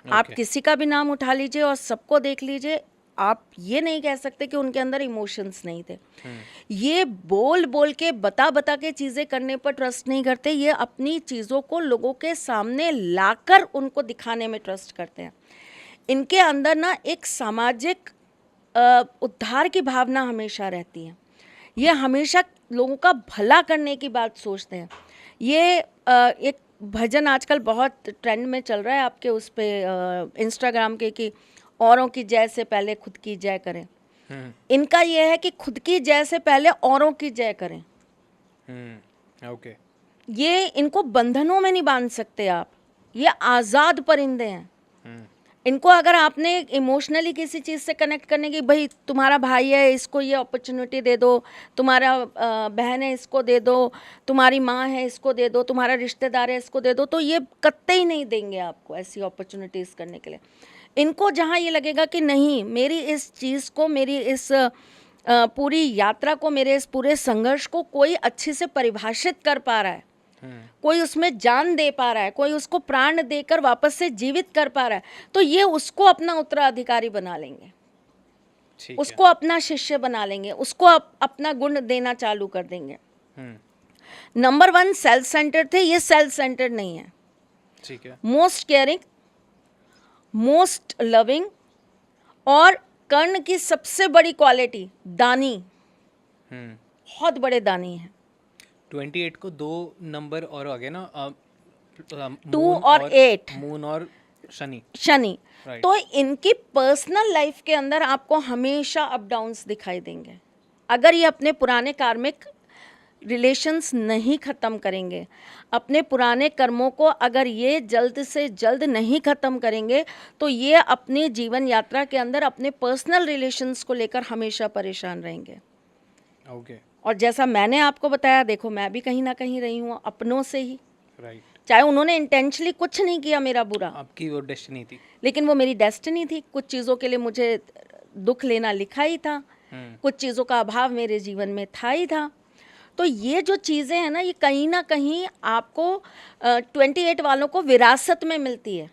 आप Okay. किसी का भी नाम उठा लीजिए और सबको देख लीजिए, आप ये नहीं कह सकते कि उनके अंदर इमोशंस नहीं थे। ये बोल बोल के, बता बता के चीज़ें करने पर ट्रस्ट नहीं करते, ये अपनी चीज़ों को लोगों के सामने लाकर उनको दिखाने में ट्रस्ट करते हैं। इनके अंदर ना एक सामाजिक उद्धार की भावना हमेशा रहती है। ये हमेशा लोगों का भला करने की बात सोचते हैं। ये एक भजन आजकल बहुत ट्रेंड में चल रहा है आपके उस पे इंस्टाग्राम के, कि औरों की जय से पहले खुद की जय करें। इनका ये है कि खुद की जय से पहले औरों की जय करें। ओके। ये इनको बंधनों में नहीं बांध सकते आप, ये आज़ाद परिंदे हैं। इनको अगर आपने इमोशनली किसी चीज़ से कनेक्ट करने की, भाई तुम्हारा भाई है इसको ये अपॉर्चुनिटी दे दो, तुम्हारा बहन है इसको दे दो, तुम्हारी माँ है इसको दे दो, तुम्हारा रिश्तेदार है इसको दे दो, तो ये कतई नहीं देंगे आपको ऐसी अपॉर्चुनिटीज़ करने के लिए। इनको जहाँ ये लगेगा कि नहीं, मेरी इस चीज़ को, मेरी इस पूरी यात्रा को, मेरे इस पूरे संघर्ष को कोई अच्छे से परिभाषित कर पा रहा है, कोई उसमें जान दे पा रहा है, कोई उसको प्राण देकर वापस से जीवित कर पा रहा है, तो ये उसको अपना उत्तराधिकारी बना लेंगे, ठीक उसको अपना शिष्य बना लेंगे, उसको अपना गुण देना चालू कर देंगे। नंबर 1 सेल्फ सेंटर्ड थे, ये सेल्फ सेंटर्ड नहीं है। ठीक है। मोस्ट केयरिंग, मोस्ट लविंग, और कर्ण की सबसे बड़ी क्वालिटी दानी, बहुत बड़े दानी हैं। 28 को 2 नंबर और आगे ना, 2 और 8, मून और शनि। शनि। Right. तो इनकी पर्सनल लाइफ के अंदर आपको हमेशा अप डाउन्स दिखाई देंगे। अगर ये अपने पुराने कार्मिक रिलेशंस नहीं ख़त्म करेंगे, अपने पुराने कर्मों को अगर ये जल्द से जल्द नहीं ख़त्म करेंगे, तो ये अपनी जीवन यात्रा के अंदर अपने पर्सनल रिलेशंस को लेकर हमेशा परेशान रहेंगे। ओके, और जैसा मैंने आपको बताया, देखो मैं भी कहीं ना कहीं रही हूँ अपनों से ही, राइट। चाहे उन्होंने इंटेंशनली कुछ नहीं किया मेरा बुरा, आपकी वो डेस्टिनी थी। लेकिन वो मेरी डेस्टिनी थी। कुछ चीज़ों के लिए मुझे दुख लेना लिखा ही था, कुछ चीज़ों का अभाव मेरे जीवन में था ही था। तो ये जो चीज़ें हैं ना, ये कहीं ना कहीं आपको 28 वालों को विरासत में मिलती है।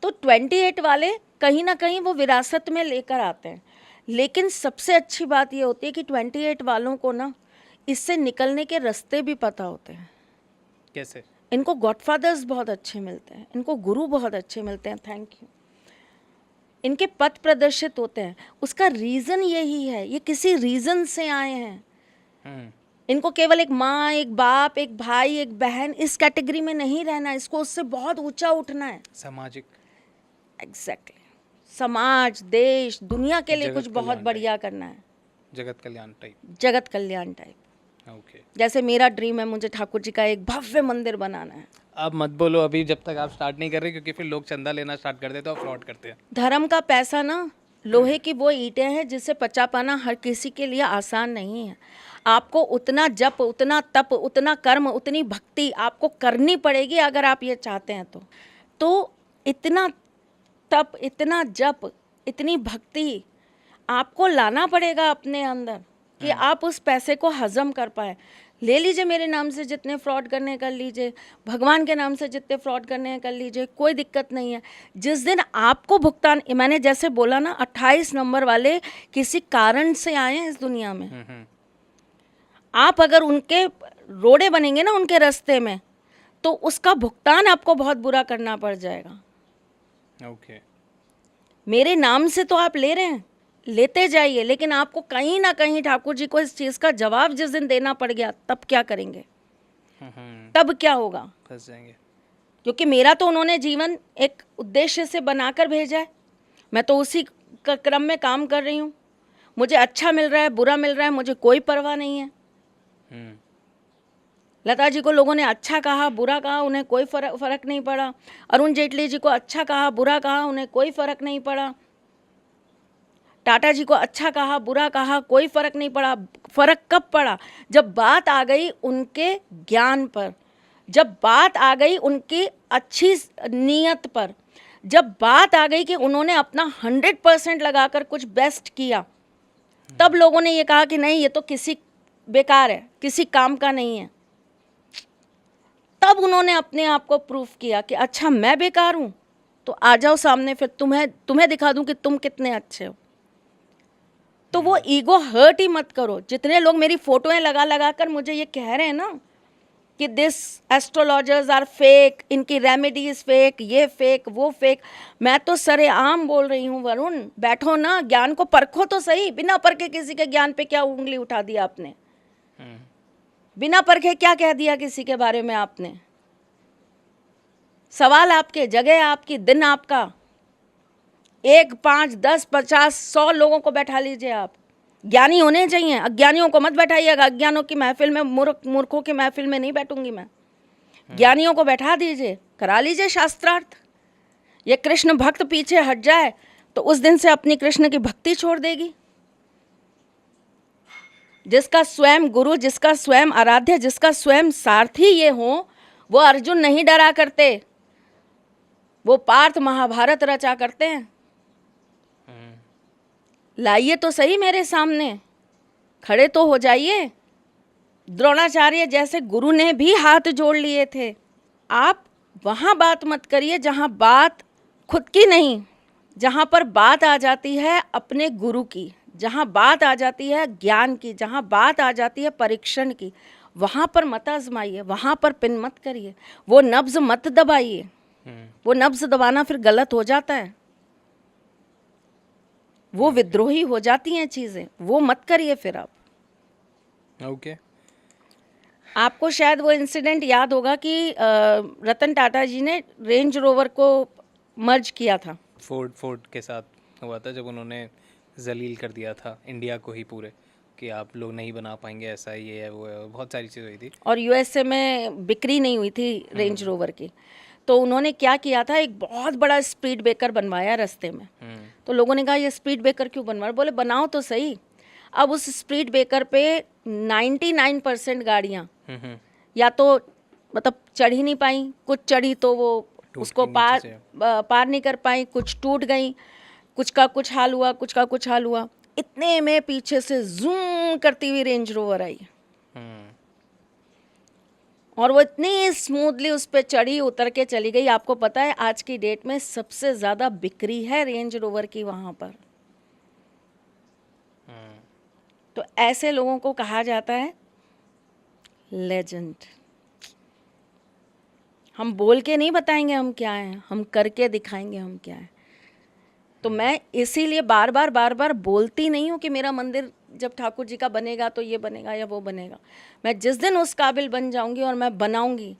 तो 28 वाले कहीं ना कहीं वो विरासत में लेकर आते हैं। लेकिन सबसे अच्छी बात ये होती है कि 28 वालों को ना इससे निकलने के रास्ते भी पता होते हैं। कैसे? इनको गॉडफादर्स बहुत अच्छे मिलते हैं, इनको गुरु बहुत अच्छे मिलते हैं, थैंक यू। इनके पथ प्रदर्शित होते हैं। उसका रीज़न यही है, ये किसी रीज़न से आए हैं। इनको केवल एक माँ, एक बाप, एक भाई, एक बहन, इस कैटेगरी में नहीं रहना, इसको उससे बहुत ऊंचा उठना है। सामाजिक, एग्जैक्टली। समाज, देश, दुनिया के लिए जगत कुछ बहुत कल्याण बढ़िया करना है, जगत कल्याण टाइप। जगत कल्याण टाइप। ओके। जैसे मेरा ड्रीम है, मुझे ठाकुर जी का एक भव्य मंदिर बनाना है। आप मत बोलो अभी, जब तक आप स्टार्ट नहीं कर रहे, क्योंकि फिर लोग चंदा लेना स्टार्ट कर देते हैं और फ्रॉड करते हैं। धर्म का पैसा ना लोहे की वो ईंटें हैं जिसे पचा पाना हर किसी के लिए आसान नहीं है। आपको उतना जप, उतना तप, उतना कर्म, उतनी भक्ति आपको करनी पड़ेगी अगर आप ये चाहते हैं तो इतना तप, इतना जप, इतनी भक्ति आपको लाना पड़ेगा अपने अंदर कि आप उस पैसे को हजम कर पाए। ले लीजिए, मेरे नाम से जितने फ्रॉड करने कर लीजिए, भगवान के नाम से जितने फ्रॉड करने कर लीजिए, कोई दिक्कत नहीं है। जिस दिन आपको भुगतान, मैंने जैसे बोला ना, 28 नंबर वाले किसी कारण से आए हैं इस दुनिया में। आप अगर उनके रोड़े बनेंगे ना उनके रास्ते में, तो उसका भुगतान आपको बहुत बुरा करना पड़ जाएगा। ओके। मेरे नाम से तो आप ले रहे हैं, लेते जाइए, लेकिन आपको कहीं ना कहीं ठाकुर जी को इस चीज़ का जवाब जिस दिन देना पड़ गया, तब क्या करेंगे? तब क्या होगा? फंस जाएंगे। क्योंकि मेरा तो उन्होंने जीवन एक उद्देश्य से बनाकर भेजा है, मैं तो उसी क्रम में काम कर रही हूँ। मुझे अच्छा मिल रहा है, बुरा मिल रहा है, मुझे कोई परवाह नहीं है। लता जी को लोगों ने अच्छा कहा, बुरा कहा, उन्हें कोई फर्क नहीं पड़ा। अरुण जेटली जी को अच्छा कहा, बुरा कहा, उन्हें कोई फर्क नहीं पड़ा। टाटा जी को अच्छा कहा, बुरा कहा, कोई फर्क नहीं पड़ा। फर्क कब पड़ा? जब बात आ गई उनके ज्ञान पर, जब बात आ गई उनकी अच्छी नीयत पर, जब बात आ गई कि उन्होंने अपना 100% लगाकर कुछ बेस्ट किया, तब लोगों ने ये कहा कि नहीं, ये तो किसी बेकार है, किसी काम का नहीं है। तब उन्होंने अपने आप को प्रूफ किया कि अच्छा मैं बेकार हूँ, तो आ जाओ सामने, फिर तुम्हें दिखा दूँ कि तुम कितने अच्छे हो। तो वो ईगो हर्ट ही मत करो। जितने लोग मेरी फोटोएं लगा कर मुझे ये कह रहे हैं ना कि दिस एस्ट्रोलॉजर्स आर फेक, इनकी रेमेडीज फेक, ये फेक, वो फेक, मैं तो सरेआम बोल रही हूँ वरुण, बैठो ना, ज्ञान को परखो तो सही। बिना परखे किसी के ज्ञान पे क्या उंगली उठा दिया आपने? बिना परखे क्या कह दिया किसी के बारे में आपने? सवाल आपके, जगह आपकी, दिन आपका। 1, 5, 10, 50, 100 लोगों को बैठा लीजिए आप। ज्ञानी होने चाहिए, अज्ञानियों को मत बैठाइएगा। अज्ञानों की महफिल में, मूर्खों की महफिल में नहीं बैठूंगी मैं। ज्ञानियों को बैठा दीजिए, करा लीजिए शास्त्रार्थ। ये कृष्ण भक्त पीछे हट जाए तो उस दिन से अपनी कृष्ण की भक्ति छोड़ देगी। जिसका स्वयं गुरु, जिसका स्वयं आराध्य, जिसका स्वयं सारथी ये हो, वो अर्जुन नहीं डरा करते, वो पार्थ महाभारत रचा करते हैं। लाइए तो सही मेरे सामने, खड़े तो हो जाइए। द्रोणाचार्य जैसे गुरु ने भी हाथ जोड़ लिए थे। आप वहाँ बात मत करिए जहाँ बात खुद की नहीं, जहाँ पर बात आ जाती है अपने गुरु की, जहाँ बात आ जाती है ज्ञान की, जहाँ बात आ जाती है परीक्षण की, वहाँ पर मत आजमाइए, वहाँ पर पिन मत करिए, वो नब्ज मत दबाइए। वो नब्ज दबाना फिर गलत हो जाता है, वो विद्रोही हो जाती हैं चीज़ें, वो मत करिए फिर आप। ओके। आपको शायद वो इंसिडेंट याद होगा कि रतन टाटा जी ने रेंज रोवर को मर्ज किया था फोर्ड के साथ हुआ था, जब उन्होंने जलील कर दिया था इंडिया को ही पूरे, कि आप लोग नहीं बना पाएंगे, ऐसा ये है वो है, बहुत सारी चीज़ हुई थी। और यूएसए में बिक्री नहीं हुई थी रेंज रोवर की, तो उन्होंने क्या किया था, एक बहुत बड़ा स्पीड ब्रेकर बनवाया रास्ते में। तो लोगों ने कहा ये स्पीड ब्रेकर क्यों बनवा? बोले बनाओ तो सही। अब उस स्पीड ब्रेकर पे 99% गाड़ियाँ या तो मतलब चढ़ ही नहीं पाई, कुछ चढ़ी तो वो उसको पार नहीं कर पाई, कुछ टूट गई, कुछ का कुछ हाल हुआ, कुछ का कुछ हाल हुआ। इतने में पीछे से जूम करती हुई रेंज रोवर आई और वो इतनी स्मूथली उस पर चढ़ी उतर के चली गई। आपको पता है आज की डेट में सबसे ज़्यादा बिक्री है रेंज रोवर की वहाँ पर। तो ऐसे लोगों को कहा जाता है लेजेंड। हम बोल के नहीं बताएंगे हम क्या हैं, हम करके दिखाएंगे हम क्या हैं। तो मैं इसीलिए बार बार बोलती नहीं हूँ कि मेरा मंदिर जब ठाकुर जी का बनेगा तो ये बनेगा या वो बनेगा। मैं जिस दिन उस काबिल बन जाऊंगी और मैं बनाऊंगी,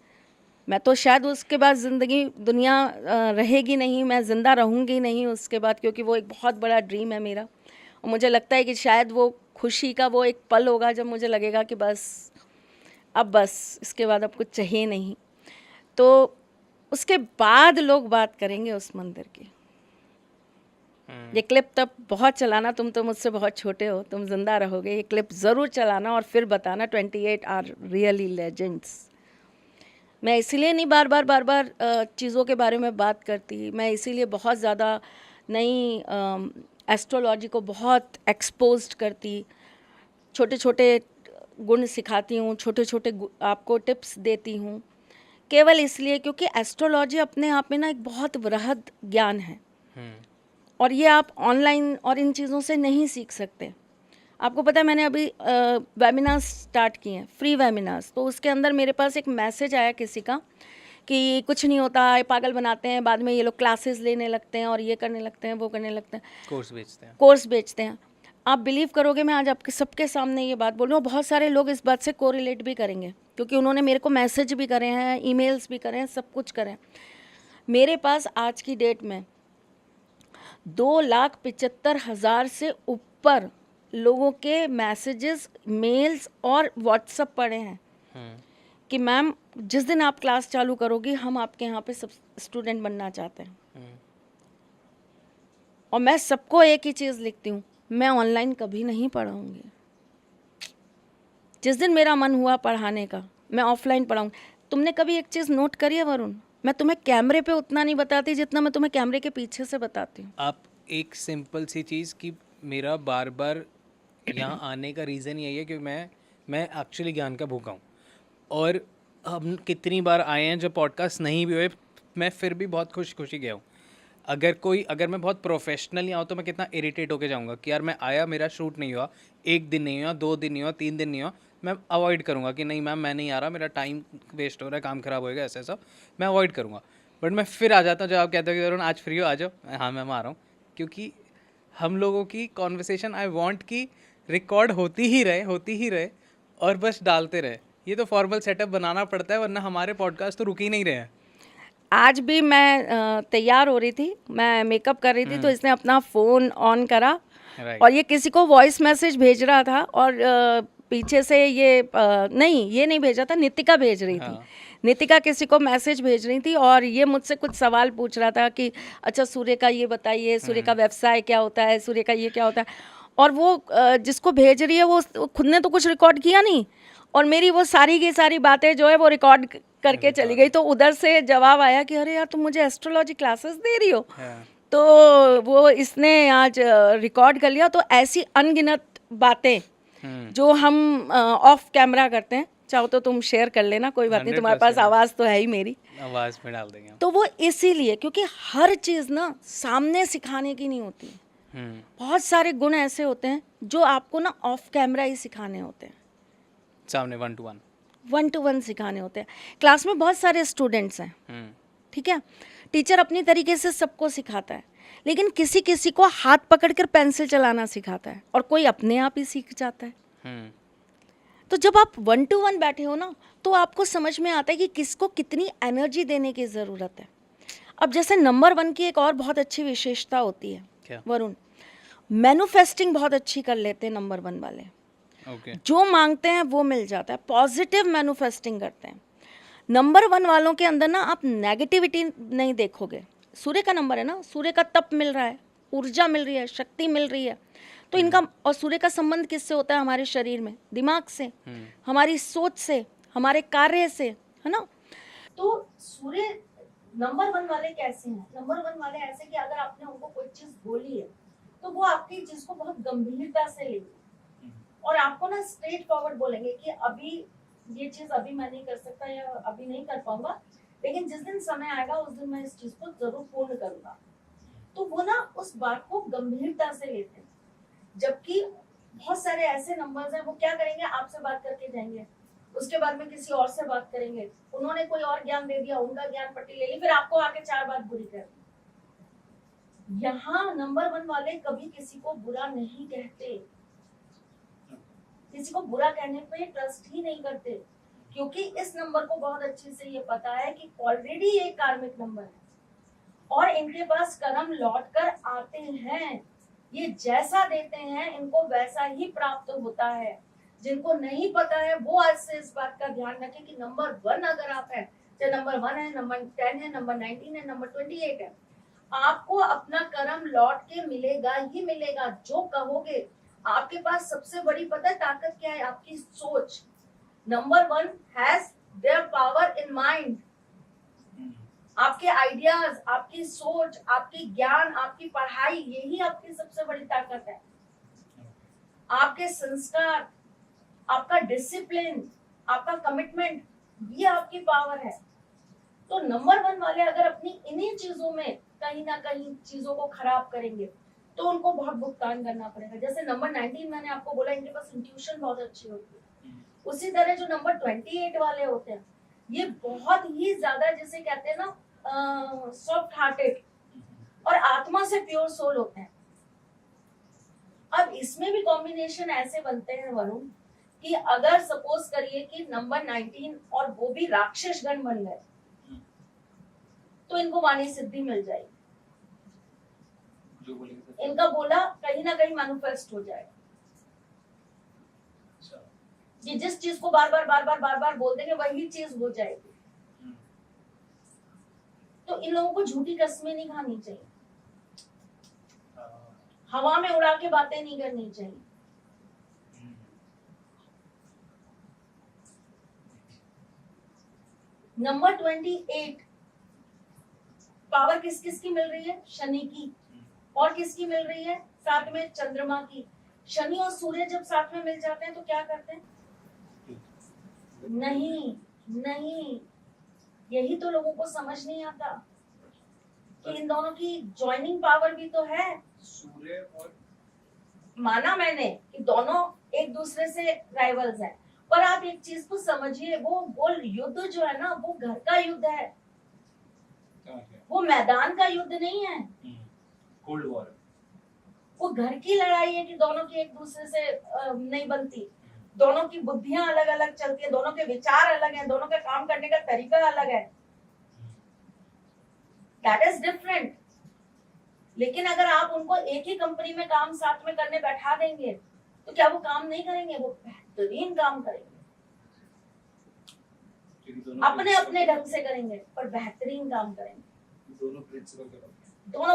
मैं तो शायद उसके बाद ज़िंदगी दुनिया रहेगी नहीं, मैं ज़िंदा रहूंगी नहीं उसके बाद, क्योंकि वो एक बहुत बड़ा ड्रीम है मेरा। और मुझे लगता है कि शायद वो खुशी का वो एक पल होगा जब मुझे लगेगा कि बस इसके बाद अब कुछ चाहिए नहीं। तो उसके बाद लोग बात करेंगे उस मंदिर की। ये क्लिप तब बहुत चलाना, तुम तो मुझसे बहुत छोटे हो, तुम जिंदा रहोगे, ये क्लिप ज़रूर चलाना और फिर बताना 28 आर रियली लेजेंड्स। मैं इसीलिए नहीं बार बार चीज़ों के बारे में बात करती, मैं इसीलिए बहुत ज़्यादा नई एस्ट्रोलॉजी को बहुत एक्सपोज्ड करती, छोटे छोटे गुण सिखाती हूँ, छोटे छोटे आपको टिप्स देती हूँ, केवल इसलिए क्योंकि एस्ट्रोलॉजी अपने आप में ना एक बहुत वृहद ज्ञान है और ये आप ऑनलाइन और इन चीज़ों से नहीं सीख सकते। आपको पता है मैंने अभी वेबिनार्स स्टार्ट किए हैं, फ्री वेबिनार्स, तो उसके अंदर मेरे पास एक मैसेज आया किसी का कि कुछ नहीं होता, ये पागल बनाते हैं, बाद में ये लोग क्लासेस लेने लगते हैं और ये करने लगते हैं, वो करने लगते हैं, कोर्स बेचते हैं। आप बिलीव करोगे, मैं आज आपके सबके सामने ये बात बोल रही हूँ, बहुत सारे लोग इस बात से कोरिलेट भी करेंगे, क्योंकि उन्होंने मेरे को मैसेज भी करे हैं, ईमेल्स भी करे हैं, सब कुछ करे हैं। मेरे पास आज की डेट में 2,75,000 से ऊपर लोगों के मैसेजेस, मेल्स और व्हाट्सएप पड़े हैं कि मैम जिस दिन आप क्लास चालू करोगी हम आपके यहाँ पे सब स्टूडेंट बनना चाहते हैं। और मैं सबको एक ही चीज़ लिखती हूँ, मैं ऑनलाइन कभी नहीं पढ़ाऊँगी। जिस दिन मेरा मन हुआ पढ़ाने का मैं ऑफलाइन पढ़ाऊँगी। तुमने कभी एक चीज़ नोट करी है वरुण, मैं तुम्हें कैमरे पे उतना नहीं बताती जितना मैं तुम्हें कैमरे के पीछे से बताती हूँ। आप एक सिंपल सी चीज़ कि मेरा बार बार यहाँ आने का रीज़न यही है कि मैं एक्चुअली ज्ञान का भूखा हूँ। और हम कितनी बार आए हैं जब पॉडकास्ट नहीं भी हुए, मैं फिर भी बहुत खुशी गया हूँ। अगर मैं बहुत प्रोफेशनली आऊँ तो मैं कितना इरिटेट होके जाऊँगा कि यार मैं आया, मेरा शूट नहीं हुआ, 1 दिन नहीं हुआ, 2 दिन नहीं हुआ, 3 दिन नहीं हुआ, मैं अवॉइड करूँगा कि नहीं मैम मैं नहीं आ रहा, मेरा टाइम वेस्ट हो रहा है, काम ख़राब होएगा, ऐसा मैं अवॉइड करूँगा। बट मैं फिर आ जाता हूँ जब आप कहते हो कि वरुण आज फ्री हो, आ जाओ, हाँ मैम आ रहा हूँ। क्योंकि हम लोगों की कॉन्वर्सेशन आई वांट कि रिकॉर्ड होती ही रहे और बस डालते रहे। ये तो फॉर्मल सेटअप बनाना पड़ता है, वरना हमारे पॉडकास्ट तो रुक ही नहीं रहे हैं। आज भी मैं तैयार हो रही थी, मैं मेकअप कर रही थी, तो इसने अपना फ़ोन ऑन करा और ये किसी को वॉइस मैसेज भेज रहा था और पीछे से ये नहीं भेजा था, नितिका भेज रही थी। नितिका किसी को मैसेज भेज रही थी और ये मुझसे कुछ सवाल पूछ रहा था कि अच्छा सूर्य का ये बताइए, सूर्य का व्यवसाय क्या होता है, सूर्य का ये क्या होता है। और वो जिसको भेज रही है वो खुद ने तो कुछ रिकॉर्ड किया नहीं, और मेरी वो सारी की सारी बातें जो है वो रिकॉर्ड करके चली गई। तो उधर से जवाब आया कि अरे यार तुम मुझे एस्ट्रोलॉजी क्लासेस दे रही हो। तो वो इसने आज रिकॉर्ड कर लिया। तो ऐसी अनगिनत बातें जो हम ऑफ कैमरा करते हैं, चाहो तो तुम शेयर कर लेना, कोई बात नहीं, तुम्हारे पास आवाज़ तो है ही, मेरी आवाज़ में डाल देंगे। तो वो इसीलिए क्योंकि हर चीज़ ना सामने सिखाने की नहीं होती। बहुत सारे गुण ऐसे होते हैं जो आपको ना ऑफ कैमरा ही सिखाने होते हैं, सामने 1 to 1 सिखाने होते हैं। क्लास में बहुत सारे स्टूडेंट्स हैं, ठीक है, टीचर अपनी तरीके से सबको सिखाता है, लेकिन किसी किसी को हाथ पकड़कर पेंसिल चलाना सिखाता है और कोई अपने आप ही सीख जाता है। तो जब आप 1 to 1 बैठे हो ना, तो आपको समझ में आता है कि किसको कितनी एनर्जी देने की ज़रूरत है। अब जैसे नंबर 1 की एक और बहुत अच्छी विशेषता होती है वरुण, मैन्युफेस्टिंग बहुत अच्छी कर लेते हैं नंबर 1 वाले। जो मांगते हैं वो मिल जाता है, पॉजिटिव मैन्युफेस्टिंग करते हैं। नंबर 1 वालों के अंदर ना आप नेगेटिविटी नहीं देखोगे। सूर्य का नंबर है ना, सूर्य का तप मिल रहा है, ऊर्जा मिल रही है, शक्ति मिल रही है। तो इनका और सूर्य का संबंध किससे होता है? हमारे शरीर में, दिमाग से, हमारी सोच से, हमारे कार्य से, है ना। तो सूर्य नंबर 1 वाले कैसे हैं? नंबर 1 वाले ऐसे कि अगर आपने उनको कोई चीज बोली है तो वो आपकी चीज को बहुत गंभीरता से लेंगे और आपको ना स्ट्रेट फॉरवर्ड बोलेंगे कि अभी ये चीज अभी मैं नहीं कर सकता या अभी नहीं कर पाऊंगा, लेकिन जिस दिन समय आएगा उस दिन मैं इस चीज को जरूर पूर्ण करूंगा। तो वो ना उस बात को गंभीरता से लेते हैं। जबकि बहुत सारे ऐसे नंबर्स हैं, वो क्या करेंगे, आपसे बात करके जाएंगे, उसके बाद में किसी और से बात करेंगे, उन्होंने कोई और ज्ञान दे दिया, उनका ज्ञान पट्टी ले ली, फिर आपको आके 4 बात बुरी कर दी। यहाँ नंबर 1 वाले कभी किसी को बुरा नहीं कहते, किसी को बुरा कहने पे ट्रस्ट ही नहीं करते, क्योंकि इस नंबर को बहुत अच्छे से ये पता है कि ऑलरेडी ये कार्मिक नंबर है और इनके पास कर्म लौट कर आते हैं। ये जैसा देते हैं इनको वैसा ही प्राप्त होता है। जिनको नहीं पता है वो आज से इस बात का ध्यान रखें कि नंबर 1 अगर आप है, चाहे नंबर 1 है, नंबर 10 है, नंबर 19 है, नंबर 28 है, आपको अपना कर्म लौट के मिलेगा ही मिलेगा। जो कहोगे, आपके पास सबसे बड़ी पता है ताकत क्या है? आपकी सोच। Number 1 has their power in mind. आपके आइडियाज, आपकी सोच, आपकी ज्ञान, आपकी पढ़ाई, यही आपकी सबसे बड़ी ताकत है। आपके संस्कार, आपका डिसिप्लिन, आपका कमिटमेंट, ये आपकी पावर है। तो नंबर 1 वाले अगर अपनी इन्हीं चीजों में कहीं ना कहीं चीजों को खराब करेंगे तो उनको बहुत भुगतान करना पड़ेगा। जैसे नंबर 19 मैंने आपको बोला, इनके पास इंट्यूशन बहुत अच्छी होती है। उसी तरह जो नंबर 28 वाले होते हैं, ये बहुत ही ज्यादा जिसे कहते हैं ना सॉफ्ट हार्टेड और आत्मा से प्योर सोल होते हैं। अब इसमें भी कॉम्बिनेशन ऐसे बनते हैं वरुण कि अगर सपोज करिए कि नंबर 19 और वो भी राक्षस गण बन गए तो इनको वाणी सिद्धि मिल जाएगी, इनका बोला कहीं ना कहीं मैनिफेस्ट हो जाएगा। ये जिस चीज को बार बार बोल देंगे वही चीज हो जाएगी। तो इन लोगों को झूठी कस्में नहीं खानी चाहिए, हवा में उड़ा के बातें नहीं करनी चाहिए। नंबर 28 पावर किस किस की मिल रही है? शनि की। और किसकी मिल रही है? साथ में चंद्रमा की। शनि और सूर्य जब साथ में मिल जाते हैं तो क्या करते हैं? नहीं, यही तो लोगों को समझ नहीं आता कि इन दोनों की जॉइनिंग पावर भी तो है। सूर्य और माना मैंने कि दोनों एक दूसरे से राइवल्स हैं, पर आप एक चीज को समझिए, वो युद्ध जो है ना वो घर का युद्ध है, वो मैदान का युद्ध नहीं है, कोल्ड वॉर, वो घर की लड़ाई है कि दोनों की एक दूसरे से नहीं बनती, दोनों की बुद्धियां अलग अलग चलती है, दोनों के विचार अलग हैं, दोनों का काम करने का तरीका अलग है। That is different. लेकिन अगर आप उनको एक ही कंपनी में काम साथ में करने बैठा देंगे तो क्या वो काम नहीं करेंगे? वो बेहतरीन काम करेंगे, अपने अपने ढंग से करेंगे पर बेहतरीन काम करेंगे। दोनों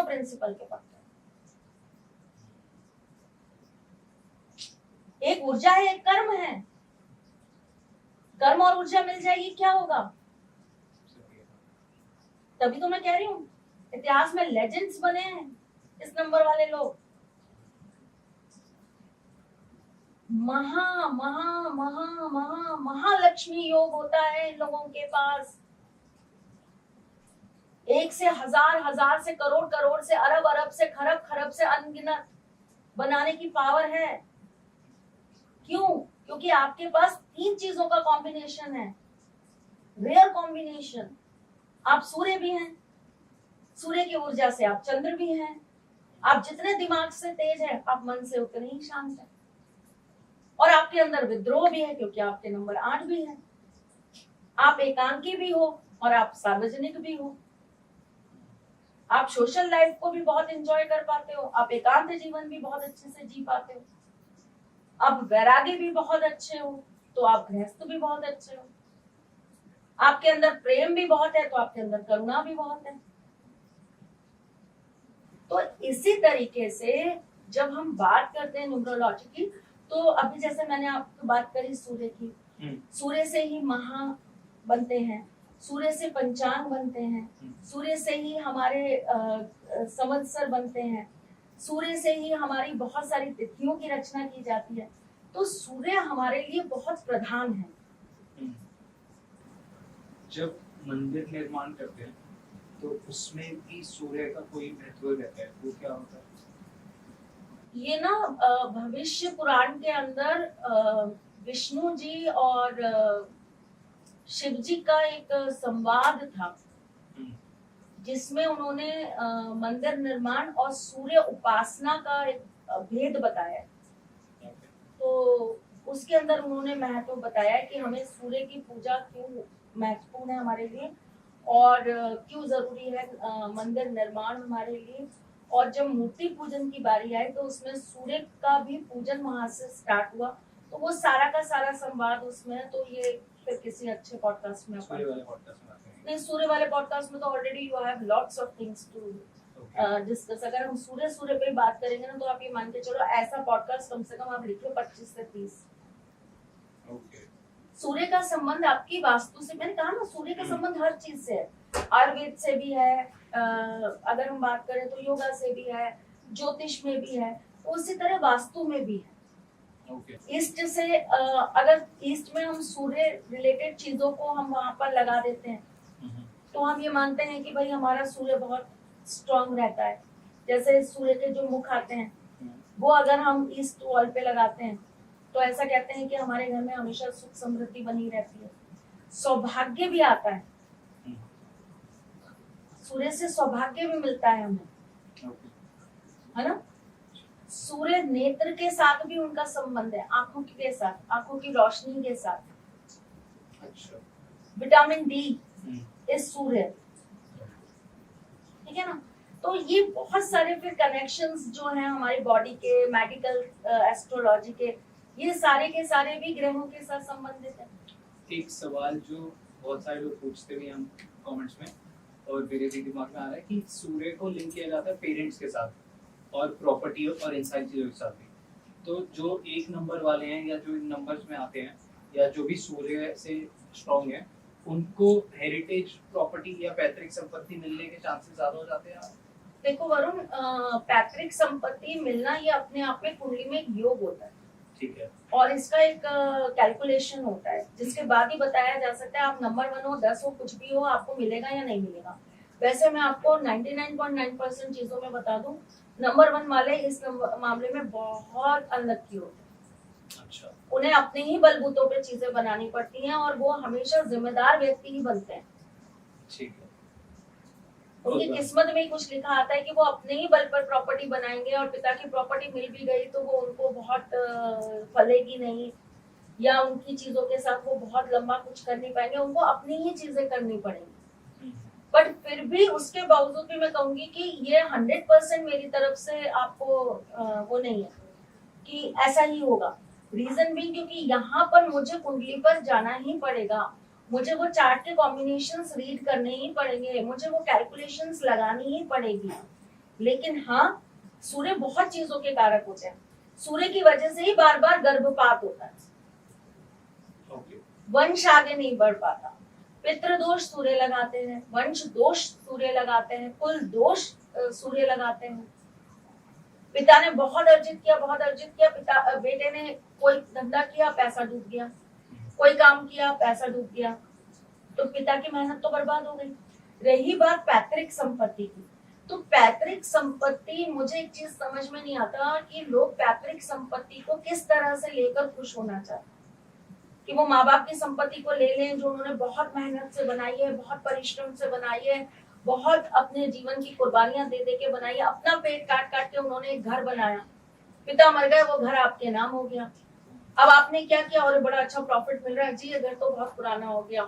प्रिंसिपल के पक्ष। एक ऊर्जा है, एक कर्म है। कर्म और ऊर्जा मिल जाएगी, क्या होगा? तभी तो मैं कह रही हूँ इतिहास में लेजेंड्स बने हैं इस नंबर वाले लोग। महा महा महा महा महालक्ष्मी योग होता है इन लोगों के पास। एक से हजार, हजार से करोड़, करोड़ से अरब, अरब से खरब, खरब से अनगिनत बनाने की पावर है। क्यों? क्योंकि आपके पास 3 चीजों का कॉम्बिनेशन है, रेयर कॉम्बिनेशन। आप सूर्य भी हैं, सूर्य की ऊर्जा से आप चंद्र भी हैं। आप जितने दिमाग से तेज हैं आप मन से उतने ही शांत हैं। और आपके अंदर विद्रोह भी है क्योंकि आपके नंबर 8 भी है। आप एकांकी भी हो और आप सार्वजनिक भी हो। आप सोशल लाइफ को भी बहुत एंजॉय कर पाते हो, आप एकांत जीवन भी बहुत अच्छे से जी पाते हो, आप वैरागी भी बहुत अच्छे हो तो आप गृहस्थ भी बहुत अच्छे हो, आपके अंदर प्रेम भी बहुत है तो आपके अंदर करुणा भी बहुत है। तो इसी तरीके से जब हम बात करते हैं न्यूमरोलॉजी की, तो अभी जैसे मैंने आपको बात करी सूर्य की, सूर्य से ही महा बनते हैं, सूर्य से पंचांग बनते हैं, सूर्य से ही हमारे संवत्सर बनते हैं, सूर्य से ही हमारी बहुत सारी तिथियों की रचना की जाती है। तो सूर्य हमारे लिए बहुत प्रधान है। जब मंदिर निर्माण करते हैं तो उसमें भी सूर्य का कोई महत्व रहता है, वो क्या होता है? ये ना भविष्य पुराण के अंदर विष्णु जी और शिव जी का एक संवाद था जिसमें उन्होंने मंदिर निर्माण और सूर्य उपासना का एक भेद बताया। तो उसके अंदर उन्होंने महत्व बताया कि हमें सूर्य की पूजा क्यों महत्वपूर्ण है हमारे लिए और क्यों जरूरी है मंदिर निर्माण हमारे लिए। और जब मूर्ति पूजन की बारी आई तो उसमें सूर्य का भी पूजन वहां से स्टार्ट हुआ। तो वो सारा का सारा संवाद उसमें है। तो ये फिर किसी अच्छे पॉडकास्ट में नहीं, सूर्य वाले पॉडकास्ट में तो already you have lots of things to discuss. अगर हम सूर्य पे बात करेंगे ना तो आप ये मान के चलो ऐसा पॉडकास्ट कम से कम आप लिखिए 25 से 30। सूर्य का संबंध आपकी वास्तु से, मैंने कहा ना सूर्य का संबंध हर चीज से है। आयुर्वेद से भी है, अगर हम बात करें तो योगा से भी है, ज्योतिष में भी है, उसी तरह वास्तु में भी है। ईस्ट से अगर ईस्ट में हम सूर्य रिलेटेड चीजों को हम वहां पर लगा देते हैं तो हम ये मानते हैं कि भाई हमारा सूर्य बहुत स्ट्रांग रहता है। जैसे सूर्य के जो मुख आते हैं वो अगर हम ईस्ट वॉल पे लगाते हैं तो ऐसा कहते हैं कि हमारे घर में हमेशा सुख समृद्धि बनी रहती है। सौभाग्य भी आता है, सूर्य से सौभाग्य भी मिलता है हमें, है ना। सूर्य नेत्र के साथ भी उनका संबंध है, आंखों के साथ, आंखों की रोशनी के साथ। अच्छा। विटामिन डी इस सूर्य, ठीक है ना। तो ये बहुत सारे फिर कनेक्शंस जो हैं हमारी बॉडी के, मेडिकल, एस्ट्रोलॉजी के, ये सारे के सारे भी ग्रहों के साथ संबंधित है। एक सवाल जो बहुत सारे लोग पूछते भी हैं हम कमेंट्स में, और मेरे भी दिमाग में आ रहा है कि सूर्य को लिंक किया जाता है पेरेंट्स के साथ और प्रॉपर्टी और इन सारी चीज़ों के साथ भी। तो जो एक नंबर वाले हैं या जो इन नंबर्स में आते हैं या जो भी सूर्य से स्ट्रॉन्ग है, उनको हेरिटेज प्रॉपर्टी या पैतृक संपत्ति मिलने के चांसेस ज़्यादा हो जाते हैं। देखो वरुण, पैतृक संपत्ति मिलना ये अपने आप में कुंडली में एक योग होता है, ठीक है। और इसका एक कैलकुलेशन होता है जिसके बाद ही बताया जा सकता है आप नंबर 1 हो, 10 हो, कुछ भी हो, आपको मिलेगा या नहीं मिलेगा। वैसे मैं आपको 99.9% चीजों में बता दूं, नंबर 1 वाले इस मामले में बहुत अनलक्की होते हैं। अच्छा। उन्हें अपने ही बलबूतों पे चीजें बनानी पड़ती हैं और वो हमेशा जिम्मेदार व्यक्ति ही बनते हैं। ठीक है। उनकी किस्मत में ही कुछ लिखा आता है कि वो अपने ही बल पर प्रॉपर्टी बनाएंगे, और पिता की प्रॉपर्टी मिल भी गई तो वो उनको बहुत फलेगी नहीं, या उनकी चीजों के साथ वो बहुत लंबा कुछ कर नहीं पाएंगे, उनको अपनी ही चीजें करनी पड़ेंगी। बट फिर भी उसके बावजूद भी मैं कहूंगी कि ये 100% मेरी तरफ से आपको वो नहीं है कि ऐसा ही होगा। रीजन भी क्योंकि यहाँ पर मुझे कुंडली पर जाना ही पड़ेगा, मुझे वो चार्ट के कॉम्बिनेशंस रीड करने ही पड़ेंगे, मुझे वो कैलकुलेशंस लगानी ही पड़ेगी। लेकिन हाँ, सूर्य बहुत चीजों के कारक होते हैं, सूर्य की वजह से ही बार बार गर्भपात होता है, वंश आगे नहीं बढ़ पाता, पितृदोष सूर्य लगाते हैं, वंश दोष सूर्य लगाते हैं, कुल दोष सूर्य लगाते हैं। पिता ने बहुत अर्जित किया, पिता बेटे ने कोई धंधा किया, पैसा डूब गया, कोई काम किया, पैसा डूब गया, तो पिता की मेहनत तो बर्बाद हो गई। रही बात पैतृक संपत्ति की, तो पैतृक संपत्ति, मुझे एक चीज समझ में नहीं आता कि लोग पैतृक संपत्ति को किस तरह से लेकर खुश होना चाहते, कि वो माँ बाप की संपत्ति को ले लें जो उन्होंने बहुत मेहनत से बनाई है, बहुत परिश्रम से बनाई है, बहुत अपने जीवन की कुर्बानियां दे दे के बनाई है, अपना पेट काट काट के उन्होंने एक घर बनाया, पिता मर गए, वो घर आपके नाम हो गया। अब आपने क्या किया, और बड़ा अच्छा प्रॉफिट मिल रहा है, जी ये घर तो बहुत पुराना हो गया,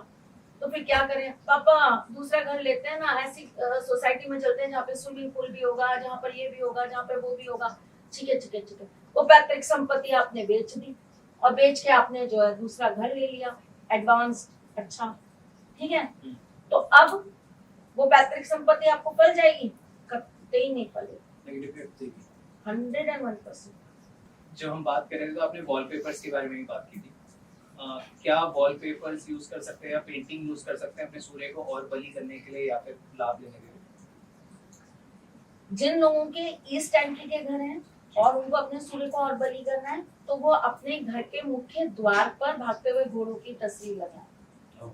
तो फिर क्या करें पापा, दूसरा घर लेते हैं ना, ऐसी सोसाइटी में चलते हैं जहाँ पे स्विमिंग पूल भी होगा, जहाँ पर ये भी होगा, जहाँ पे वो भी होगा। ठीक है, वो पैतृक संपत्ति आपने बेच दी, और बेच के आपने जो है दूसरा घर ले लिया एडवांस, अच्छा ठीक है। तो अब वो पैतृक संपत्ति आपको फल जाएगी? कभी नहीं फलेगी, 101%। जब हम बात कर रहे थे तो आपने वॉलपेपर्स के बारे में भी बात की थी, क्या वॉलपेपर्स यूज कर सकते हैं या पेंटिंग यूज कर सकते हैं अपने सूर्य को और बली करने के लिए या फिर लाभ लेने के लिए? जिन लोगों के ईस्ट एंट्री के घर हैं और उनको अपने सूर्य को और बली करना है, तो वो अपने घर के मुख्य द्वार पर भागते हुए घोड़ों की तस्वीर लगाएं।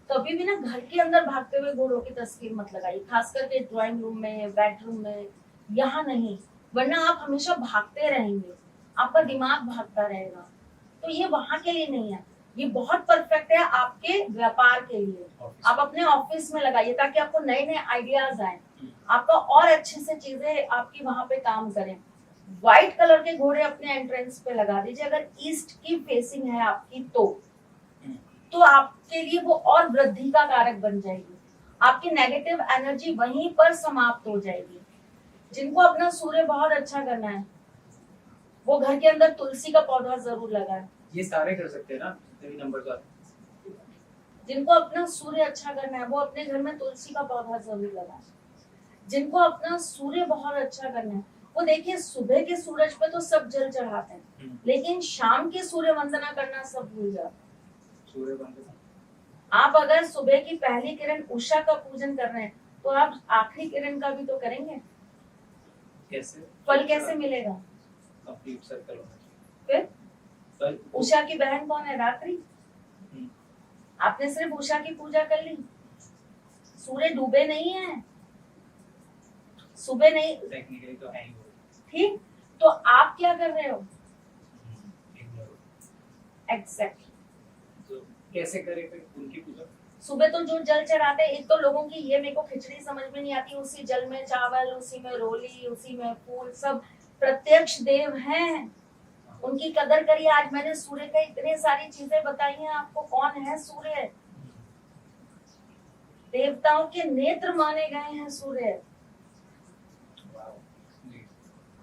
कभी भी ना घर के अंदर भागते हुए घोड़ों की तस्वीर मत लगाइए, खास करके ड्राइंग रूम में, बेडरूम में, यहाँ नहीं, वरना आप हमेशा भागते रहेंगे, आपका दिमाग भागता रहेगा। तो ये वहां के लिए नहीं है, ये बहुत परफेक्ट है आपके व्यापार के लिए। आप अपने ऑफिस में लगाइए ताकि आपको नए नए आइडियाज आए, आपका और अच्छे से चीजें आपकी वहां पे काम करें। व्हाइट कलर के घोड़े अपने एंट्रेंस पे लगा दीजिए, अगर ईस्ट की फेसिंग है आपकी तो आपके लिए वो और वृद्धि का कारक बन जाएगी, आपकी नेगेटिव एनर्जी वहीं पर समाप्त हो जाएगी। जिनको अपना सूर्य बहुत अच्छा करना है वो घर के अंदर तुलसी का पौधा जरूर लगाएं। ये सारे कर सकते हैं ना, जितने नंबर वाले? जिनको अपना सूर्य अच्छा करना है वो अपने घर में तुलसी का पौधा जरूर लगाएं। जिनको अपना सूर्य बहुत अच्छा करना है वो देखिए, सुबह के सूरज पे तो सब जल चढ़ाते हैं, लेकिन शाम की सूर्य वंदना करना सब भूल जाते हैं। सूर्य वंदना, आप अगर सुबह की पहली किरण उषा का पूजन कर रहे हैं तो आप आखिरी किरण का भी तो करेंगे। कैसे फल कैसे मिलेगा? कंप्लीट सर्कल होना चाहिए। फिर उषा की बहन कौन है? रात्रि। आपने सिर्फ उषा की पूजा कर ली, सूर्य डूबे नहीं है, सुबह नहीं, टेक्निकली तो है ही वो। ठीक, तो आप क्या कर रहे हो? एग्जैक्टली। कैसे करें फिर उनकी पूजा? सुबह तो जो जल चढ़ाते हैं, एक तो लोगों की ये मेरे को खिचड़ी समझ में नहीं आती, उसी जल में चावल, उसी में रोली, उसी में फूल, सब प्रत्यक्ष देव हैं, उनकी कदर करिए। आज मैंने सूर्य का इतने सारी चीजें बताई हैं आपको। कौन है सूर्य? देवताओं के नेत्र माने गए हैं सूर्य। जी,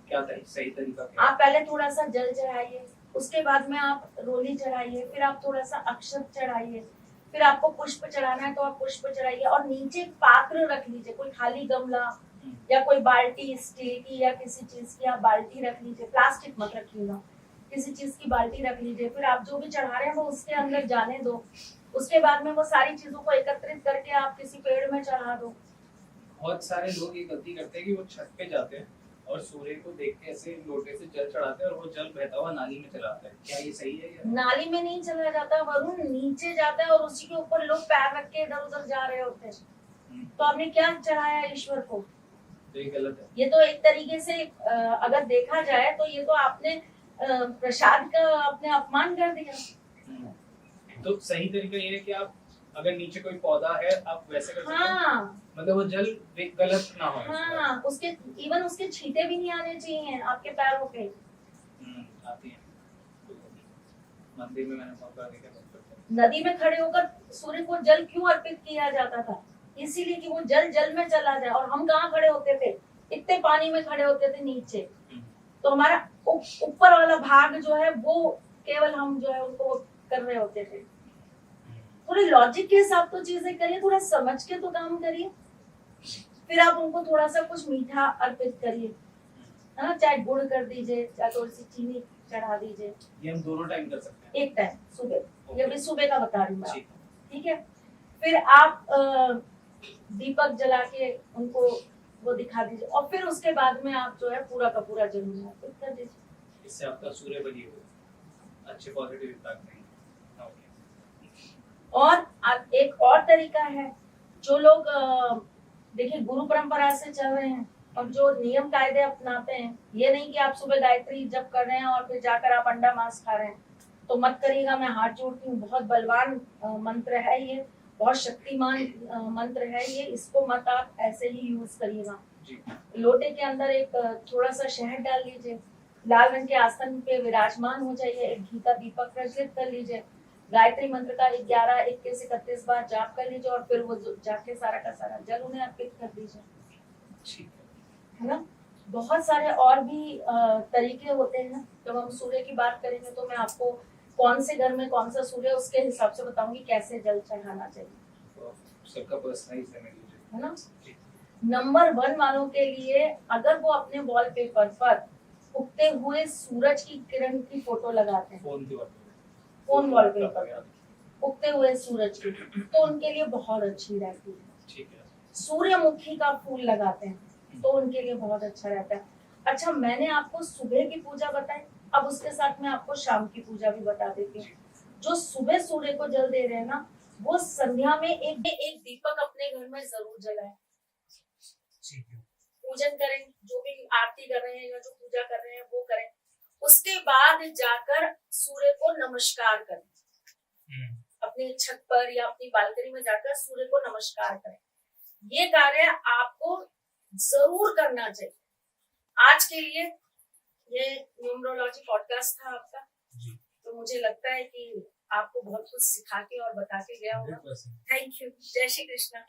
क्या सही तरीका क्या? आप पहले थोड़ा सा जल चढ़ाइए, उसके बाद में आप रोली चढ़ाइए, फिर आप थोड़ा सा अक्षत चढ़ाइए, फिर आपको पुष्प चढ़ाना है तो आप पुष्प चढ़ाइए, और नीचे पात्र रख लीजिए, कोई खाली गमला या कोई बाल्टी स्टील की या किसी चीज की आप बाल्टी रख लीजिए, प्लास्टिक मत रखिएगा, किसी चीज की बाल्टी रख लीजिए। फिर आप जो भी चढ़ा रहे हैं वो उसके अंदर जाने दो। उसके बाद में वो सारी चीजों को एकत्रित करके आप किसी पेड़ में चढ़ा दो। बहुत सारे लोग ये गलती करते हैं कि वो छत पे जाते हैं और सूर्य को देख के ऐसे लोटे से जल चढ़ाते हैं और वो जल बहता हुआ नाली में चला आता है। क्या ये सही है या? नाली में नहीं चला जाता वरुण, नीचे जाता है और उसी के ऊपर लोग पैर रख के इधर उधर जा रहे होते हैं। तो आपने क्या चढ़ाया ईश्वर को? तो ये गलत है। ये तो एक तरीके से अगर देखा जाए तो ये तो आपने प्रसाद का अपने अपमान कर दिया। तो सही तरीका ये है कि आप अगर नीचे कोई पौधा है आप वैसे कर सकते हैं। हाँ मतलब वो जल गलत ना हो। हाँ, उसके इवन उसके छींटे भी नहीं आने चाहिए आपके पैरों पे। आती है मंदिर में, मैंने बहुत बार देखा है। नदी में खड़े होकर सूर्य को जल क्यों अर्पित किया जाता था? इसीलिए कि वो जल जल में चला जाए। और हम कहाँ खड़े होते थे? इतने पानी में खड़े होते थे नीचे। तो हमारा ऊपर वाला भाग जो है वो केवल हम जो है उनको कर रहे होते थे। थोड़ी लॉजिक के हिसाब तो चीजें करिए, थोड़ा समझ के तो काम करिए। फिर आप उनको थोड़ा सा कुछ मीठा अर्पित करिए, है ना, चाहे गुड़ कर दीजिए, चाहे थोड़ी सी चीनी चढ़ा दीजिए। ये हम दोनों टाइम कर सकते हैं। एक टाइम सुबह, ये भी सुबह का बता रही हूँ मैं। ठीक। ठीक है, फिर आप दीपक जला के उनको वो दिखा दीजिए, और फिर उसके बाद में आप जो है पूरा का पूरा जरूर अर्पित कर दीजिए। इससे आपका सूर्य बनी हो अच्छे पॉजिटिव इम्पैक्ट नहीं। और एक और तरीका है, जो लोग देखिए गुरु परंपरा से चल रहे हैं और जो नियम कायदे अपनाते हैं, ये नहीं कि आप सुबह गायत्री जप कर रहे हैं और फिर जाकर आप अंडा मांस खा रहे हैं, तो मत करिएगा। मैं हाथ जोड़ती हूँ, बहुत बलवान मंत्र है ये, बहुत शक्तिमान मंत्र है ये, इसको मत आप ऐसे ही यूज करिएगा। लोटे के अंदर एक थोड़ा सा शहद डाल लीजिए, लाल रंग के आसन पे विराजमान हो जाइए, एक घी का दीपक प्रज्वलित कर लीजिए, गायत्री मंत्र का 11, 21, 31 बार जाप कर लीजिए, और फिर वो जाके सारा का सारा जल उन्हें अर्पित कर दीजिए, है ना। बहुत सारे और भी तरीके होते हैं। जब हम सूर्य की बात करेंगे तो मैं आपको कौन से घर में कौन सा सूर्य, उसके हिसाब से बताऊंगी कैसे जल चढ़ाना चाहिए, सबका पर्सनलाइज है ना। नंबर 1 वालों के लिए, अगर वो अपने वॉलपेपर पर उगते हुए सूरज की किरण की फोटो लगाते हैं, फोन वॉलपेपर उगते हुए सूरज की, तो उनके लिए बहुत अच्छी रहती है। ठीक है। सूर्यमुखी का फूल लगाते हैं तो उनके लिए बहुत अच्छा रहता है। अच्छा, मैंने आपको सुबह की पूजा बताई, अब उसके साथ में आपको शाम की पूजा भी बता देती हूँ। जो सुबह सूर्य को जल दे रहे हैं ना, वो संध्या में एक दीपक अपने घर में जरूर जलाएं, पूजन करें, जो भी आरती कर रहे हैं या जो पूजा कर रहे हैं वो करें। उसके बाद जाकर सूर्य को नमस्कार करें, अपनी छत पर या अपनी बालकनी में जाकर सूर्य को नमस्कार करें। ये कार्य आपको जरूर करना चाहिए। आज के लिए ये न्यूमरोलॉजी पॉडकास्ट था आपका, तो मुझे लगता है कि आपको बहुत कुछ सिखा के और बता के गया होगा। Thank you. जय श्री कृष्णा।